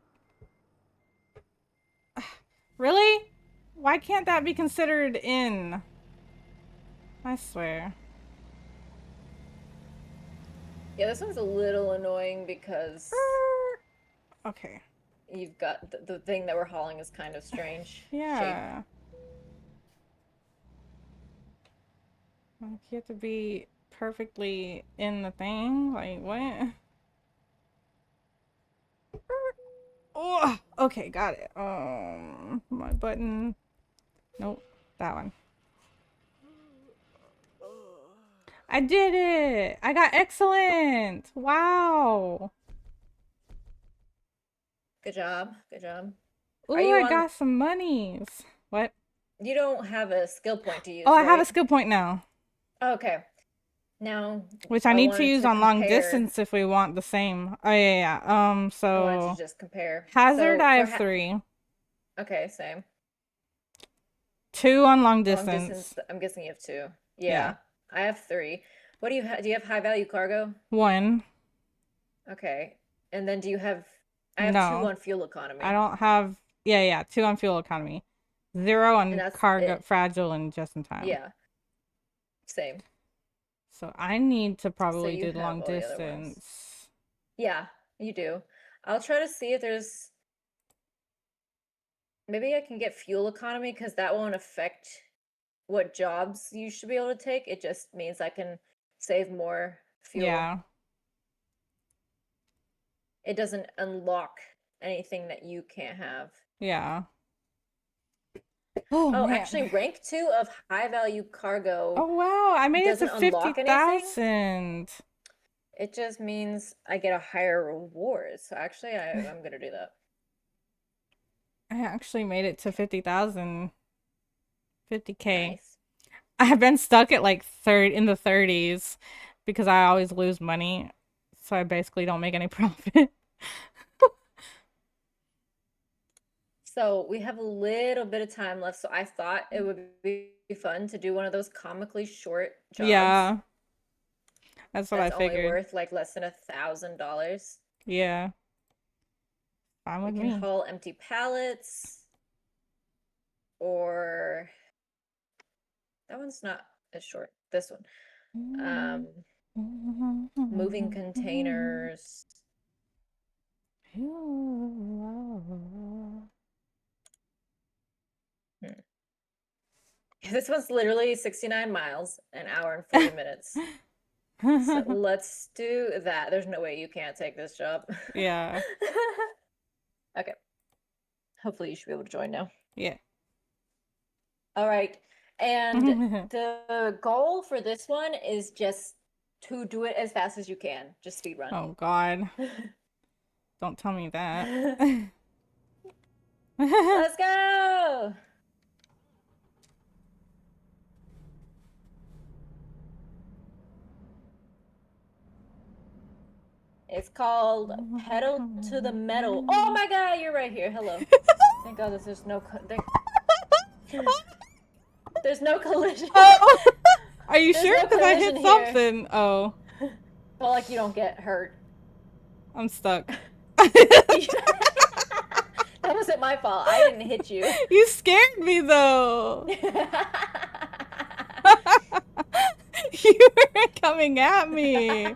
Really? Why can't that be considered in? I swear. Yeah, this one's a little annoying because Okay. you've got the thing that we're hauling is kind of strange shape. Yeah. Like, you have to be perfectly in the thing. Like, what? Oh, okay, got it. My button. Nope, that one. I did it! I got excellent! Wow! Good job. Good job. Are Ooh, you I on? got some monies. What? You don't have a skill point to Oh, use, I have a right? skill point now, Okay. Now, which I I need to wanted use to on long compare. distance if we want the same. Oh, yeah, yeah. I wanted to So just compare. hazard, So I for have ha 3. okay, same. 2 on long Long distance, distance. I'm guessing you have two. Yeah. Yeah, I have three. What do you have? Do you have high value cargo? 1. Okay. And then do you have, I have two No. on fuel I economy. don't have. Yeah, yeah. 2 on fuel economy. 0 And on that's cargo, it. fragile, and just in time. Yeah, same. So I need to So probably you do the have long all the other ones. distance. Yeah, you do. I'll try to see if there's, maybe I can get fuel economy because that won't affect what jobs you should be able to take. It just means I can save more fuel. Yeah. It doesn't unlock anything that you can't have. Yeah. Oh Oh, man. actually, rank 2 of high value cargo Oh wow, I made it to doesn't unlock anything. 50,000. It just means I get a higher reward. So actually, I'm gonna do that. I actually made it to 50,000. 50K. Nice. I've been stuck at like third in the 30s because I always lose money. So I basically don't make any profit. So we have a little bit of time left. So I thought it would be fun to do one of those comically short jobs Yeah, that's what I that's only figured. worth like less than $1,000. Yeah, fine We with can me. haul empty pallets, or that one's not as short. This one. Moving containers. Hmm. This one's literally 69 miles, an hour and 40 minutes. So let's do that. There's no way you can't take this job. Yeah, Okay. Hopefully you should be able to join now. yeah. All right. And the goal for this one is just to do it as fast as you can. Just speed run. Oh God. Don't tell me that. Let's go! It's called Pedal to the Metal. Oh my god, you're right here. Hello. Thank God there's no collision. Oh, are you There's sure? no Because I hit collision here. something. Oh, But like you don't get hurt. I'm stuck. That wasn't my fault. I didn't hit you. You scared me though. You were coming at me.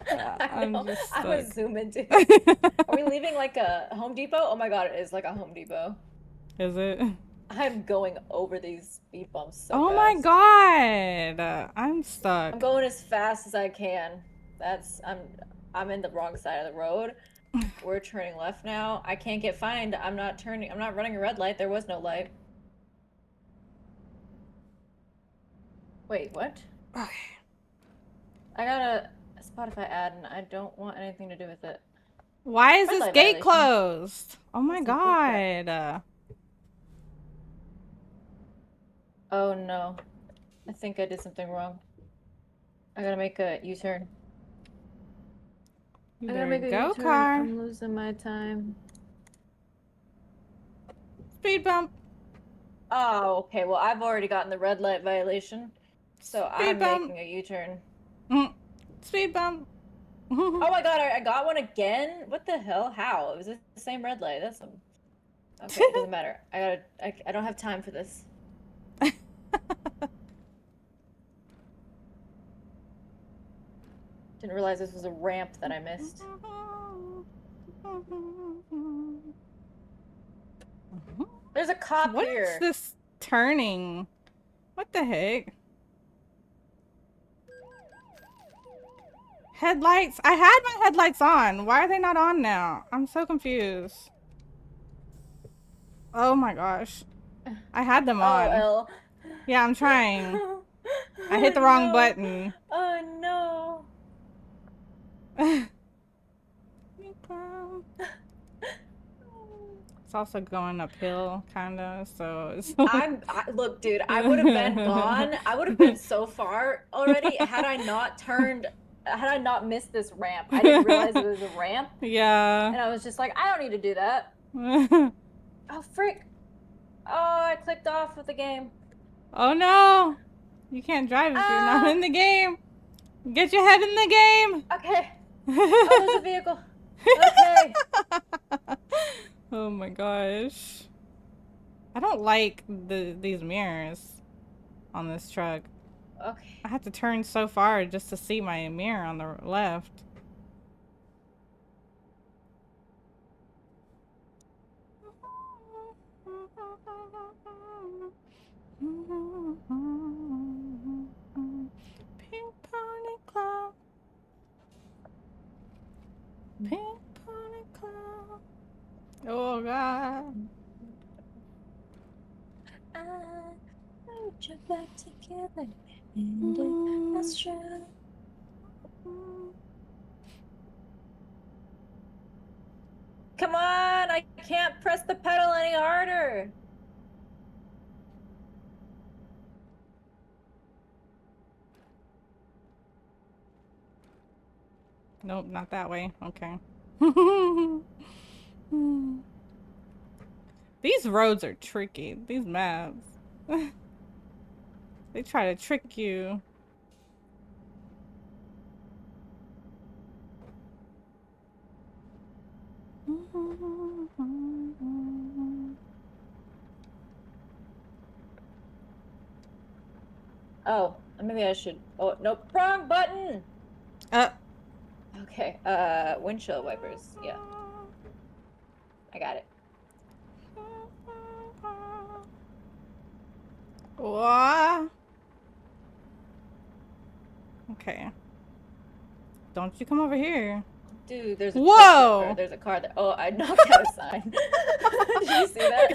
I'm just stuck. I was zooming too. Are we leaving like a Home Depot? Oh my god, it is like a Home Depot. Is it? I'm going over these speed bumps so Oh fast. my god. I'm stuck. I'm going as fast as I can. I'm in the wrong side of the road. We're turning left now. I can't get fined. I'm not running a red light. There was no light. Wait, what? Okay. I got a Spotify ad and I don't want anything to do with it. Why is Red this light gate violation. closed? Oh my god. Oh no. I think I did something wrong. I gotta make a U-turn. You I gotta better make a go, U-turn. car. I'm losing my time. Speed bump. Oh, okay. Well, I've already gotten the red light violation, so I'm making a U-turn. Speed bump. Oh my god, I got one again? What the hell? How? It was the same red light. That's some... Okay, it doesn't matter. I don't have time for this. Didn't realize this was a ramp that I missed. There's a cop What here. is this turning? What the heck? Headlights? I had my headlights on. Why are they not on now? I'm so confused. Oh my gosh. I had them on. Oh, Elle. Yeah, I'm trying. I hit the wrong button. Oh no. It's also going uphill, kinda, so it's... Look, dude, I would have been gone. I would have been so far already had I not missed this ramp. I didn't realize it was a ramp. Yeah. And I was just like, I don't need to do that. Oh, frick. Oh, I clicked off of the game. Oh no! You can't drive if you're not in the game. Get your head in the game. Okay. Oh, there's a vehicle. Okay. Oh my gosh. I don't like these mirrors on this truck. Okay. I have to turn so far just to see my mirror on the left. Pink pony club. Pink pony club. Oh god. I put your back together and that's true. Come on, I can't press the pedal any harder. Nope, not that way. Okay. These roads are tricky. These maps. They try to trick you. Oh, maybe I should. Oh, nope, wrong button. Okay, windshield wipers. Yeah, I got it. What? Okay. Don't you come over here. Dude, there's a Whoa! there's a car there. Oh, I knocked out a sign. Did you see that?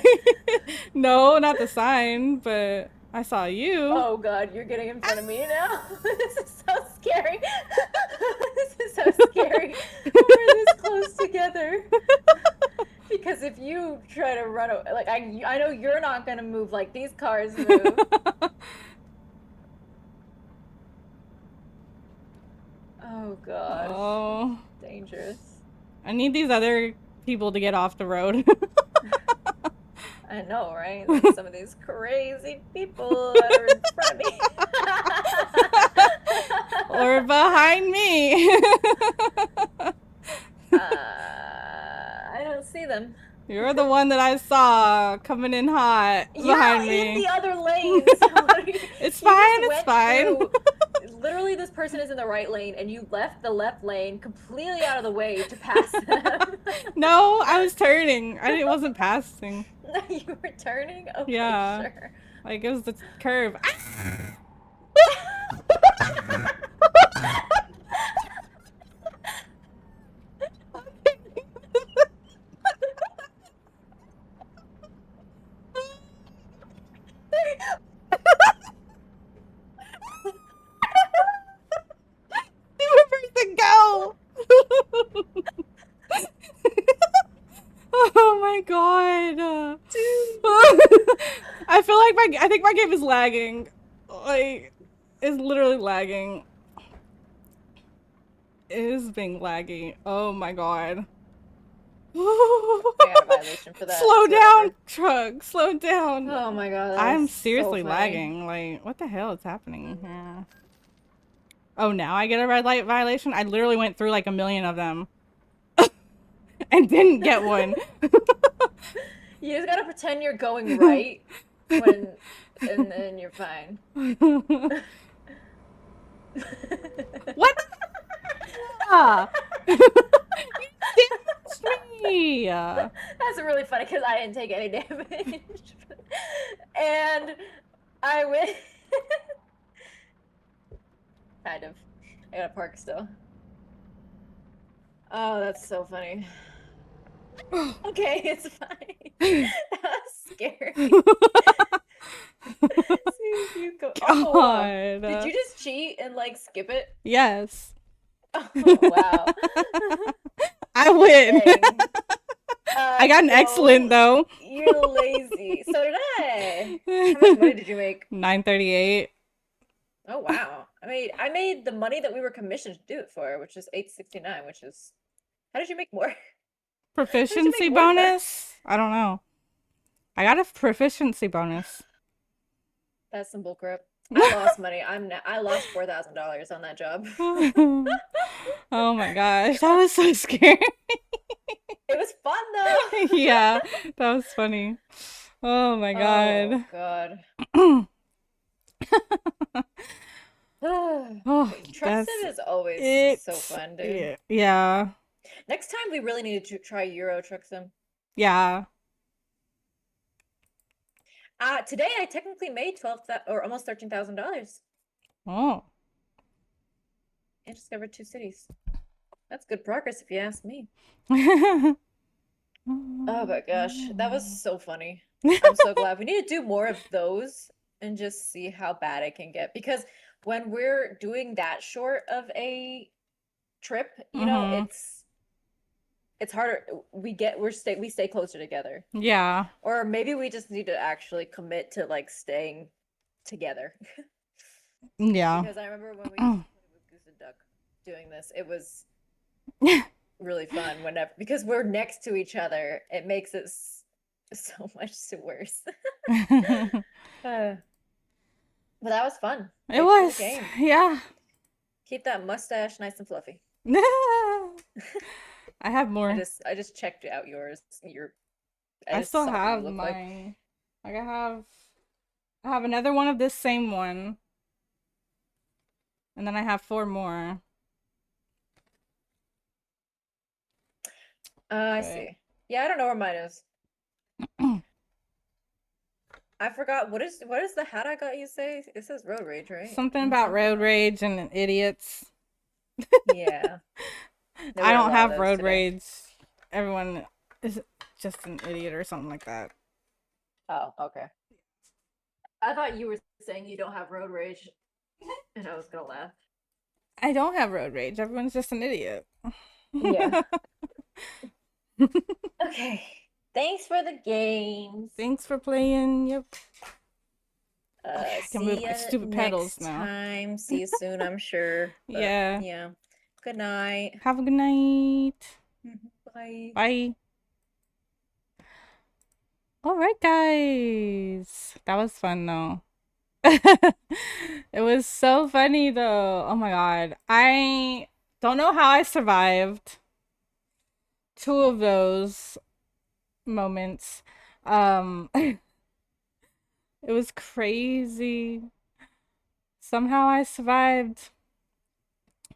No, not the sign, but I saw you. Oh god, you're getting in front of me now. This is so scary. This is so scary. We're this close together. Because if you try to run away, like I know you're not gonna move like these cars move. Oh gosh, Oh, dangerous. I need these other people to get off the road. I know, right? Like some of these crazy people that are in front of me. Or behind me. I don't see them. You're the one that I saw coming in hot You're behind in me. the other lane, so It's you fine, just it's went fine. through. Literally, this person is in the right lane, and you left the left lane completely out of the way to pass them. No, I was turning. I wasn't passing. You were turning? Okay, Yeah. sure. Like it was the curve. You were first to go. Oh my god. Dude. I feel like I think my game is lagging. Like, it's literally lagging. It is being laggy. Oh my god. I got a violation for that. Slow It's down, whatever. truck. Slow down. Oh my god, that was I'm so seriously funny. lagging. Like, what the hell is happening here? Oh, now I get a red light violation? I literally went through like a million of them and didn't get one. You just gotta pretend you're going right when, and then you're fine. What? Ah. You damaged me. That's really funny because I didn't take any damage. And I went. Kind of. I gotta park still. Oh, that's so funny. Okay, it's fine. That was scary. See, you go. Oh, God. did you just cheat and like skip it? Yes. Oh, wow. I win. Dang. I got an excellent No, though. you're lazy. So did I. How much money did you make? 938. Oh wow. I made the money that we were commissioned to do it for, which is 869, which is how did you make more? How did you Proficiency make more than that? bonus? I don't know. I got a proficiency bonus. That's some bullcrap. I lost money. I lost $4,000 on that job. Oh my gosh, that was so scary. It was fun though. Yeah, that was funny. Oh my Oh god. God. Oh, Truck that's sim is always so it. fun, dude. Yeah. Yeah. Next time we really need to try Euro Truck Sim. Yeah. Today I technically made 12 or almost $13,000 Oh. and discovered 2 cities. That's good progress if you ask me. Oh my gosh, that was so funny. I'm so glad. We need to do more of those and just see how bad it can get. Because when we're doing that short of a trip, Mm-hmm. it's harder. We stay closer together. Yeah. Or maybe we just need to actually commit to like staying together. Yeah. Because I remember when we used to play with Goose and Duck doing this, it was really fun whenever because we're next to each other. It makes it so much worse. Uh, but that was fun. It Thanks for the was. game. Yeah. Keep that mustache nice and fluffy. I have more. I just checked out yours. I I just still saw what you have look like. mine. Like I have another one of this same one. And then I have 4 more. I But see. Yeah, I don't know where mine is. I forgot what is the hat I got you say? It says road rage, right? something And about something road else. rage and idiots. Yeah. There I were a don't lot of have those road today. rage. Everyone is just an idiot or something like that. Oh, okay. I thought you were saying you don't have road rage, and I was gonna laugh. I don't have road rage. Everyone's just an idiot. Yeah. Okay. Thanks for the games. Thanks for playing. Yep. Okay, I can move See my you stupid pedals next now. time. See you soon, I'm sure. But Yeah. yeah. Good night. Have a good night. Bye. Bye. All right, guys. That was fun though. It was so funny though. Oh my god. I don't know how I survived two of those moments. It was crazy. Somehow I survived.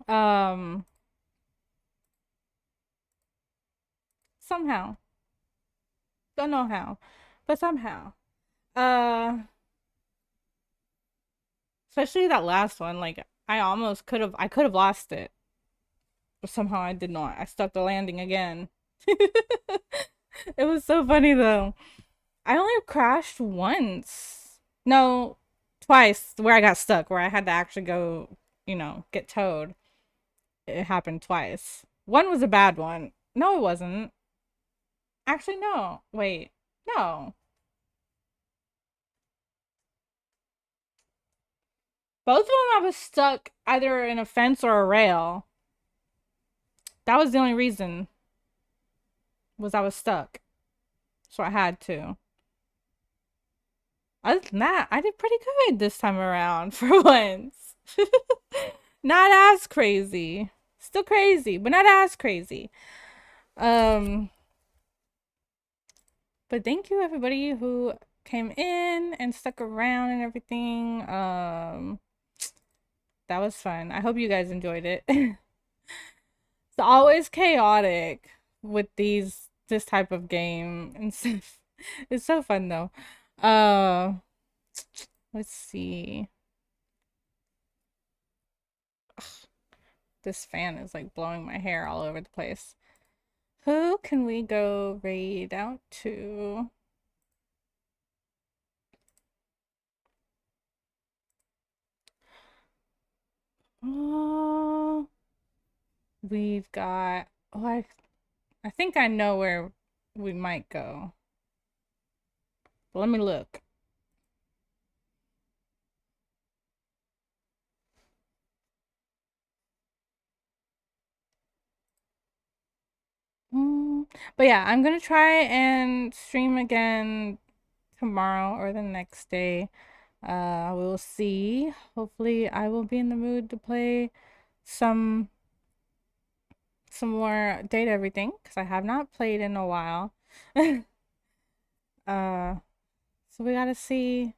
Um, Somehow. Don't know how, but somehow. Uh, Especially that last one. Like I could have lost it, but somehow I did not. I stuck the landing again. It was so funny though. I only crashed once. No, twice where I got stuck, where I had to actually go, get towed. It happened twice. One was a bad one. No, it wasn't. Actually, no. Wait. No. Both of them I was stuck either in a fence or a rail. That was the only reason was I was stuck. So I had to. Other than that, I did pretty good this time around for once. Not as crazy. Still crazy, but not as crazy. Um, but thank you everybody who came in and stuck around and everything. That was fun. I hope you guys enjoyed it. It's always chaotic with this type of game and stuff. It's so fun though. Uh, let's see. This fan is like blowing my hair all over the place. Who can we go raid out to? Oh, we've got. Oh, I think I know where we might go. But let me look. But yeah, I'm gonna try and stream again tomorrow or the next day. We'll see. Hopefully, I will be in the mood to play some some more Data Everything because I have not played in a while. uh, so we gotta see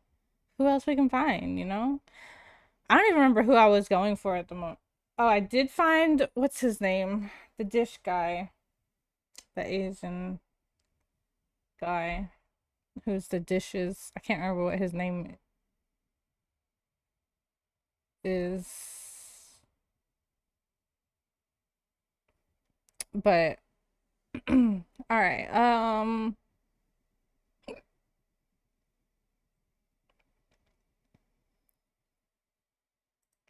who else we can find. I don't even remember who I was going for at the moment. Oh, I did find what's his name? The dish guy, the Asian guy who's the dishes. I can't remember what his name is. But all right.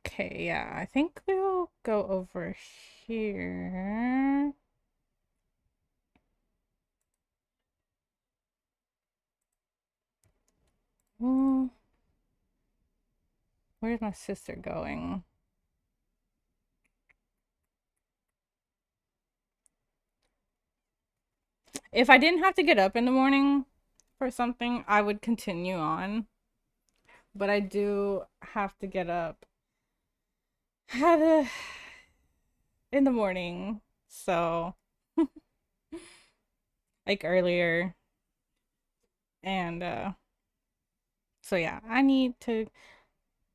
Okay, yeah. I think we'll go over here. Hmm, where's my sister going? If I didn't have to get up in the morning for something, I would continue on. But I do have to get up had a, in the morning. So, like earlier. And so yeah, I need to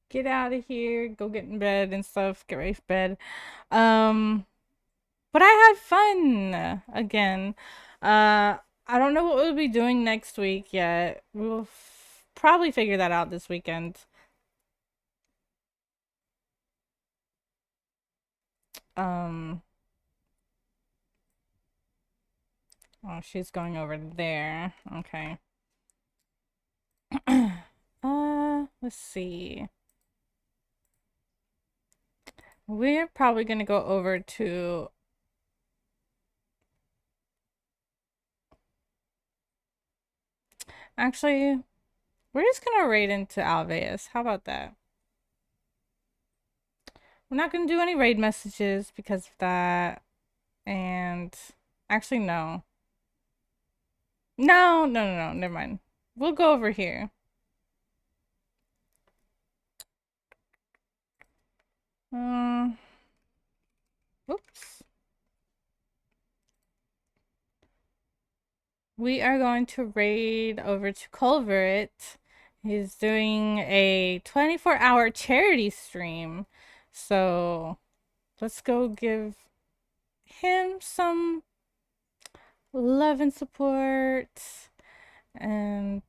get out of here, go get in bed and stuff, get ready for bed. Um, but I had fun again. I don't know what we'll be doing next week yet. We'll probably figure that out this weekend. Um, oh, she's going over there. Okay. Let's see. We're probably gonna go over to Actually, we're just gonna raid into Alveus. How about that? We're not gonna do any raid messages because of that. And actually, no. No, no, no, no, never mind. We'll go over here. Um, Oops. We are going to raid over to Culvert. He's doing a 24-hour charity stream. So let's go give him some love and support. And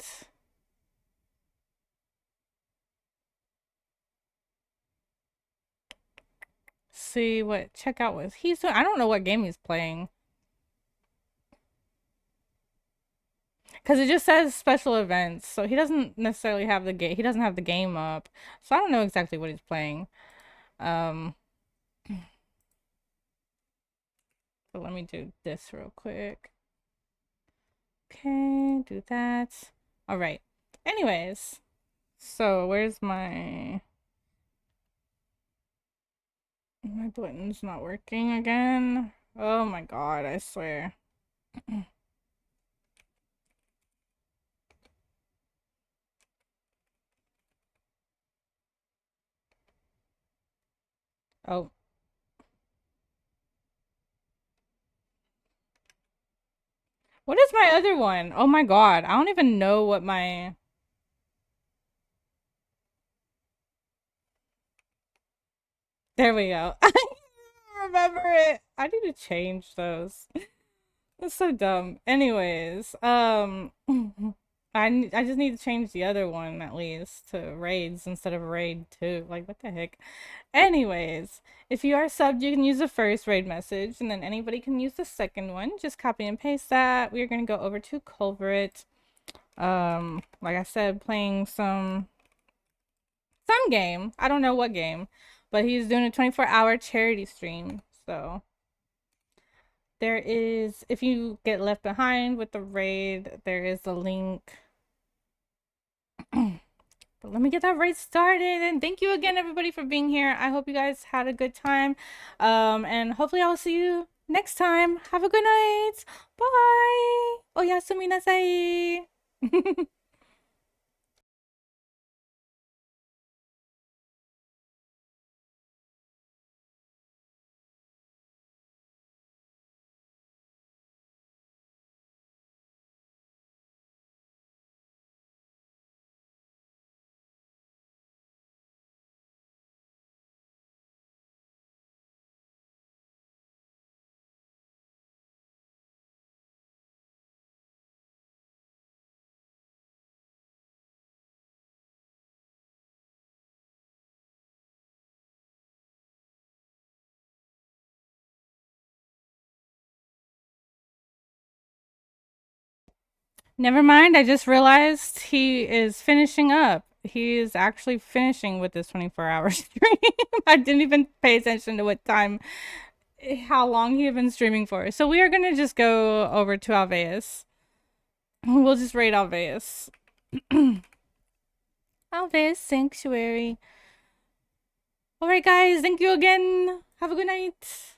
see what check out what he's doing. I don't know what game he's playing. Because it just says special events. So he doesn't necessarily have the game. He doesn't have the game up. So I don't know exactly what he's playing. But let me do this real quick. Okay, do that. All right. Anyways, so where's my button's not working again? Oh my god, I swear. Oh. What is my other one? Oh my god, I don't even know what my There we go. I remember it. I need to change those. That's so dumb. Anyways, I just need to change the other one at least to raids instead of raid 2. Like what the heck? Anyways, if you are subbed, you can use the first raid message, and then anybody can use the second one. Just copy and paste that. We are gonna go over to Culvert. Like I said, playing some game. I don't know what game, but he's doing a 24-hour charity stream. So there is, if you get left behind with the raid, there is a link. But let me get that raid started. And thank you again, everybody, for being here. I hope you guys had a good time. And hopefully I'll see you next time. Have a good night. Bye. Oyasumi nasai. Never mind, I just realized he is finishing up. He is actually finishing with this 24-hour stream. I didn't even pay attention to what time, how long he had been streaming for. So we are going to just go over to Alveus. We'll just raid Alveus. Alveus Sanctuary. Alright guys, thank you again. Have a good night.